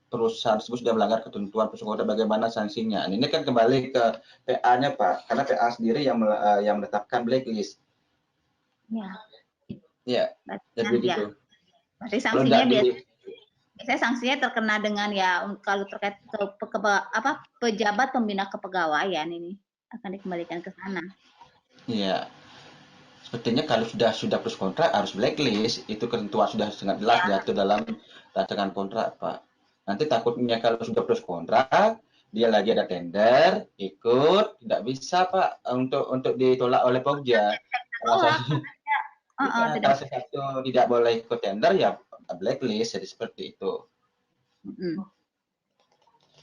S1: perusahaan tersebut sudah melanggar ketentuan perusahaan, bagaimana sanksinya? Ini kan kembali ke PA-nya Pak, karena PA sendiri yang menetapkan blacklist.
S2: Ya.
S1: Ya, jadi begitu.
S2: Berarti sanksinya biasanya sanksinya terkena dengan ya kalau terkait pejabat pembina kepegawaian ini akan dikembalikan ke sana.
S1: Iya. Sepertinya kalau sudah plus kontrak harus blacklist, itu ketentuan sudah sangat jelas diatur dalam rancangan kontrak Pak. Nanti takutnya kalau sudah plus kontrak, dia lagi ada tender, ikut, tidak bisa Pak untuk ditolak oleh Pokja. Kalau satu tidak boleh ikut tender ya blacklist, jadi seperti itu.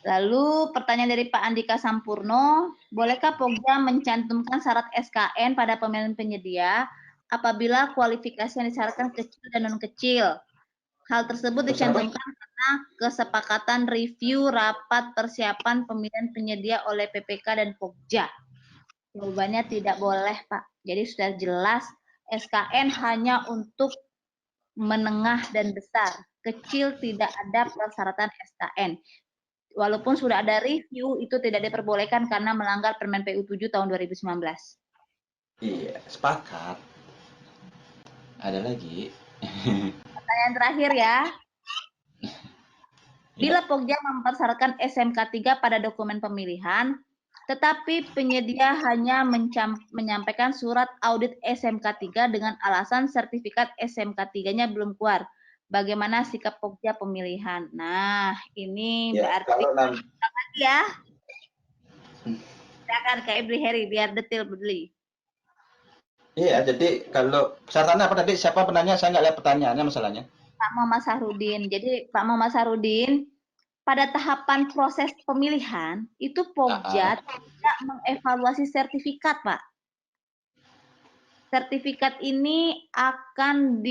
S2: Lalu pertanyaan dari Pak Andika Sampurno, bolehkah Pogja mencantumkan syarat SKN pada pemilihan penyedia apabila kualifikasi yang disyaratkan kecil dan non kecil? Hal tersebut dicantumkan karena kesepakatan review rapat persiapan pemilihan penyedia oleh PPK dan Pogja. Jawabannya tidak boleh, Pak. Jadi sudah jelas SKN hanya untuk menengah dan besar. Kecil tidak ada persyaratan SKN. Walaupun sudah ada review, itu tidak diperbolehkan karena melanggar Permen PU 7 tahun 2019.
S1: Iya, sepakat. Ada lagi.
S2: Pertanyaan terakhir ya. Bila Pogja mempersyaratkan SMK 3 pada dokumen pemilihan, tetapi penyedia hanya menyampaikan surat audit SMK 3 dengan alasan sertifikat SMK 3-nya belum keluar. Bagaimana sikap Pogja pemilihan? Nah, ini
S1: Ya,
S2: berarti
S1: kalau nanti
S2: ya. Silakan Kak Ibli Heri biar detail beli.
S1: iya, jadi kalau syaratannya apa tadi? Siapa penanya? Saya nggak lihat pertanyaannya masalahnya.
S2: Pak Muhammad Sahrudin. Jadi Pak Muhammad Sahrudin, pada tahapan proses pemilihan itu Pogja tidak mengevaluasi sertifikat, Pak. Sertifikat ini akan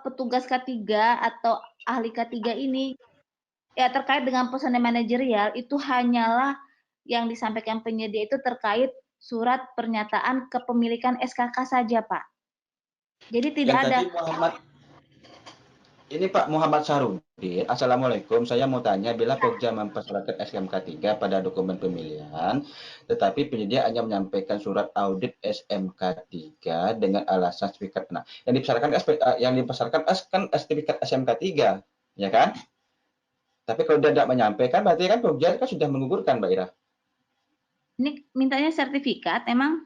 S2: petugas K3 atau ahli K3 ini ya terkait dengan personel manajerial itu hanyalah yang disampaikan penyedia itu terkait surat pernyataan kepemilikan SKK saja, Pak. Jadi tidak ada.
S1: Ini Pak Muhammad Sarudin, Assalamualaikum. Saya mau tanya, bila Pogja mempersyaratkan SMK 3 pada dokumen pemilihan, tetapi penyedia hanya menyampaikan surat audit SMK 3 dengan alasan sertifikat. Nah, yang dipersyaratkan kan sertifikat SMK 3, ya kan? Tapi kalau dia tidak menyampaikan, berarti kan Pogja kan sudah menggugurkan, Mbak Ira.
S2: Ini mintanya sertifikat, emang?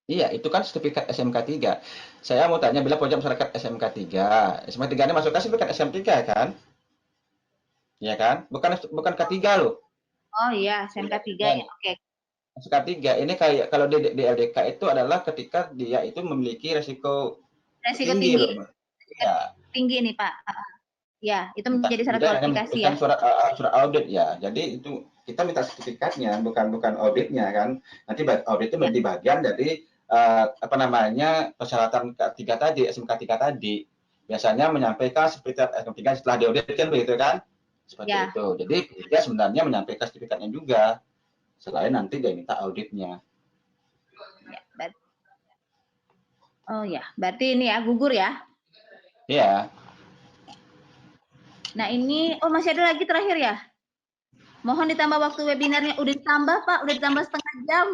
S1: Iya, itu kan sertifikat SMK 3. Saya mau tanya, bila Pogja masyarakat SMK 3, SMK 3 ini masukkan sertifikat SMK 3 kan? Iya kan? Bukan K3 loh.
S2: Oh iya, SMK 3 ya. Oke.
S1: SMK 3 ini kayak kalau di LDK itu adalah ketika dia itu memiliki resiko tinggi loh, Mbak. Iya.
S2: Tinggi nih, Pak. Ya, itu
S1: Entah
S2: menjadi syarat
S1: dia hanya
S2: kualifikasi ya.
S1: memberikan surat audit ya. Jadi itu kita minta sertifikatnya, bukan auditnya kan. Nanti audit itu menjadi bagian dari persyaratan K3 tadi, SMK 3 tadi. Biasanya menyampaikan sertifikat SMK 3 setelah diaudit kan begitu kan? Seperti itu. Jadi dia sebenarnya menyampaikan sertifikatnya juga. Selain nanti dia minta auditnya.
S2: Ya, oh ya, berarti ini ya gugur ya?
S1: Iya.
S2: Nah ini, oh masih ada lagi terakhir ya? Mohon ditambah waktu webinarnya. Udah ditambah Pak, udah ditambah setengah jam.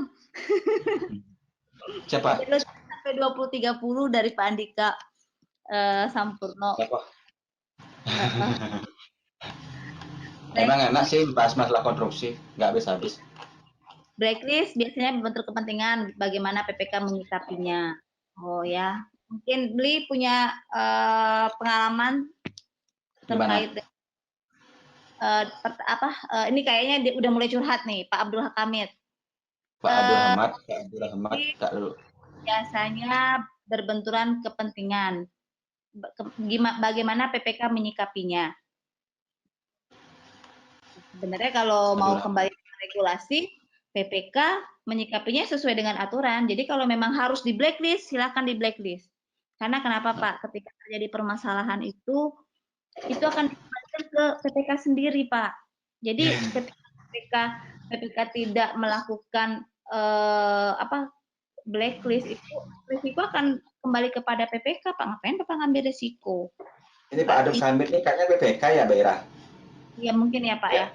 S1: Siapa?
S2: Sampai 20.30 dari Pak Andika Sampurno.
S1: Emang enak sih bahas masalah konstruksi, nggak habis-habis.
S2: Blacklist biasanya bentuk kepentingan bagaimana PPK menyikapinya. Oh ya, mungkin Beli punya pengalaman terkait ini kayaknya udah mulai curhat nih Pak Abdul Hamid.
S1: Pak Abdul Hamid, Kak Lulu.
S2: Biasanya berbenturan kepentingan. Bagaimana PPK menyikapinya? Sebenarnya kalau mau kembali ke regulasi, PPK menyikapinya sesuai dengan aturan. Jadi kalau memang harus di blacklist, silakan di blacklist. Karena kenapa Pak? Ketika terjadi permasalahan itu akan dikembalikan ke PPK sendiri Pak. Jadi ketika PPK tidak melakukan blacklist itu risiko akan kembali kepada PPK Pak. Ngapain Bapak ngambil risiko?
S1: Ini Pak Abdul Hamid ini kayaknya PPK ya Mbak Ira?
S2: Iya mungkin ya Pak ya.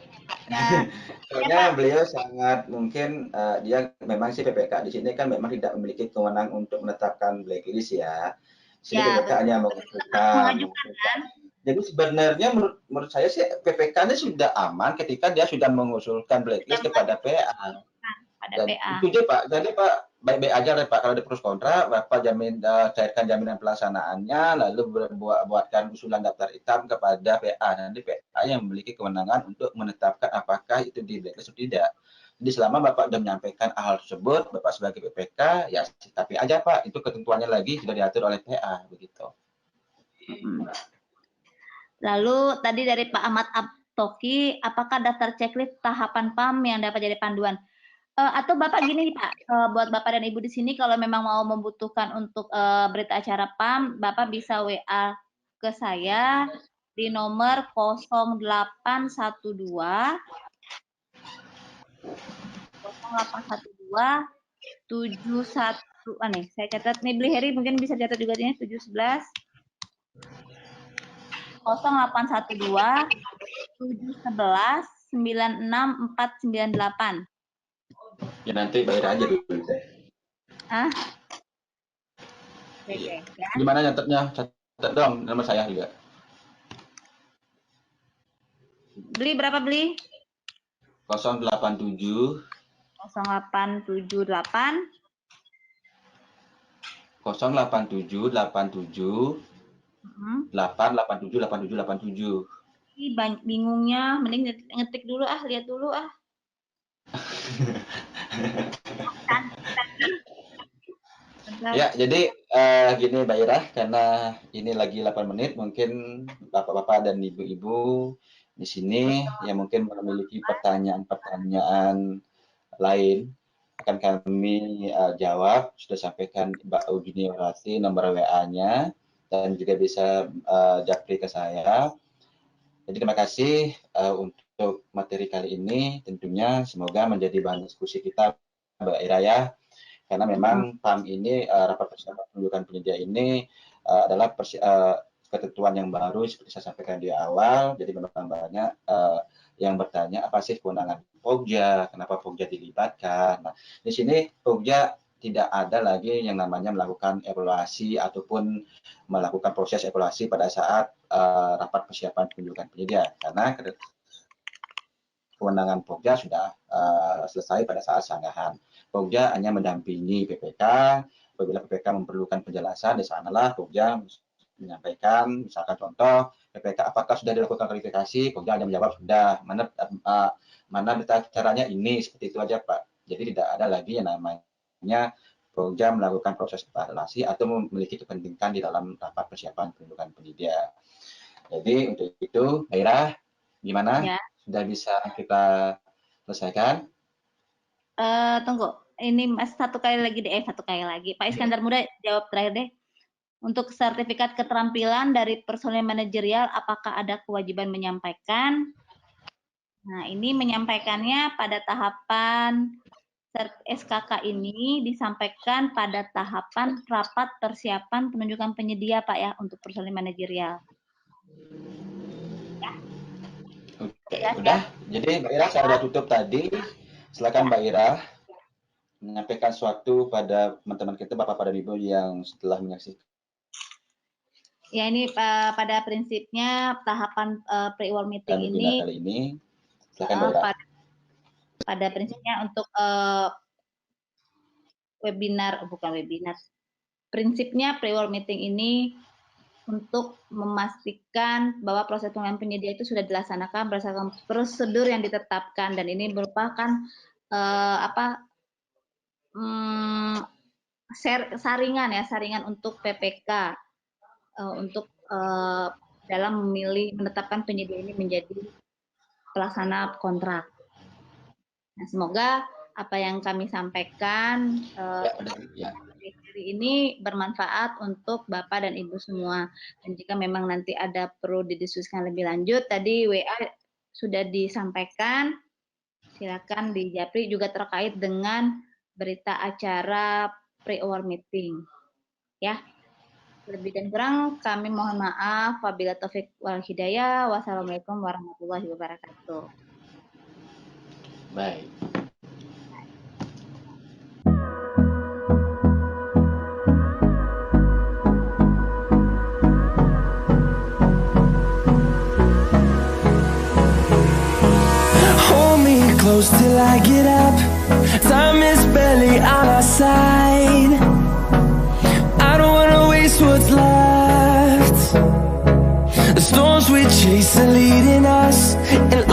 S1: Soalnya beliau sangat mungkin dia memang sih PPK di sini kan memang tidak memiliki kewenangan untuk menetapkan blacklist ya. Sini PPK hanya mengusulkan. Jadi sebenarnya menurut saya sih PPK ini sudah aman ketika dia sudah mengusulkan blacklist kepada PA. Itu aja Pak. Jadi Pak baik-baik aja lah Pak. Kalau ada pros kontra, Bapak cairkan jaminan pelaksanaannya, lalu buatkan usulan daftar hitam kepada PA. Nanti PA yang memiliki kewenangan untuk menetapkan apakah itu di blacklist atau tidak. Jadi selama Bapak sudah menyampaikan hal tersebut, Bapak sebagai PPK, ya tapi aja Pak, itu ketentuannya lagi sudah diatur oleh PA begitu.
S2: Lalu tadi dari Pak Ahmad Abtoki, apakah daftar checklist tahapan PAM yang dapat jadi panduan? Atau Bapak gini nih Pak, buat Bapak dan Ibu di sini kalau memang mau membutuhkan untuk berita acara PAM, Bapak bisa WA ke saya di nomor 0812 71 nih, saya catat nih, Beli Heri mungkin bisa catat juga nih, 711 0812 711 96498.
S1: Ya nanti bayar aja dulu.
S2: Oke, ya.
S1: Gimana nyatetnya? Catat dong nomor saya juga.
S2: Beli berapa Beli?
S1: 087
S2: 0878
S1: 087 887.
S2: Ih, bingungnya, mending ngetik dulu lihat dulu
S1: Ya, jadi gini Mbak Ira, karena ini lagi 8 menit, mungkin Bapak-bapak dan Ibu-ibu di sini yang mungkin memiliki pertanyaan-pertanyaan lain akan kami jawab. Sudah sampaikan Mbak Juniorati nomor WA-nya dan juga bisa japri ke saya. Jadi terima kasih untuk materi kali ini, tentunya semoga menjadi bahan diskusi kita Mbak Ira ya. Karena memang PAM ini, rapat persiapan penunjukan penyedia ini adalah ketentuan yang baru seperti saya sampaikan di awal. Jadi memang banyak yang bertanya apa sih kewenangan Pokja, kenapa Pokja dilibatkan. Nah, di sini Pokja tidak ada lagi yang namanya melakukan evaluasi ataupun melakukan proses evaluasi pada saat rapat persiapan penunjukan penyedia. Karena kewenangan Pokja sudah selesai pada saat sanggahan. Pokja hanya mendampingi PPK, apabila PPK memerlukan penjelasan, di sanalah Pokja menyampaikan, misalkan contoh, PPK apakah sudah dilakukan klarifikasi, Pokja hanya menjawab sudah, mana caranya ini, seperti itu aja Pak. Jadi tidak ada lagi yang namanya Pokja melakukan proses evaluasi atau memiliki kepentingan di dalam rapat persiapan penunjukan penyedia. Jadi untuk itu, Aira, gimana? Ya. Sudah bisa kita selesaikan?
S2: Tunggu. Ini satu kali lagi. Pak Iskandar Muda jawab terakhir deh. Untuk sertifikat keterampilan dari personil manajerial, apakah ada kewajiban menyampaikan? Nah, ini menyampaikannya pada tahapan SKK ini disampaikan pada tahapan rapat persiapan penunjukan penyedia, Pak ya, untuk personil manajerial.
S1: Ya. Oke, udah. Jadi Mbak Ira, saya sudah tutup tadi. Silakan Mbak Ira menyampaikan sesuatu pada teman-teman kita, Bapak dan Ibu yang setelah menyaksikan.
S2: Ya, ini pada prinsipnya tahapan pre-award meeting ini,
S1: kali ini silakan Mbak Ira.
S2: Pada prinsipnya untuk prinsipnya pre-award meeting ini untuk memastikan bahwa proses pengelolaan penyedia itu sudah dilaksanakan berdasarkan prosedur yang ditetapkan, dan ini merupakan saringan untuk PPK untuk dalam menetapkan penyedia ini menjadi pelaksana kontrak. Nah, semoga apa yang kami sampaikan hari ini bermanfaat untuk Bapak dan Ibu semua. Dan jika memang nanti ada perlu didiskusikan lebih lanjut, tadi WA sudah disampaikan, silakan dijapri juga terkait dengan berita acara pre-award meeting. Ya, lebih dan kurang kami mohon maaf. Wabillahi taufik wal hidayah. Wassalamualaikum warahmatullahi wabarakatuh.
S1: Baik.
S4: Close till I get up. Time is barely on our side. I don't wanna waste what's left. The storms we chase are leading us, and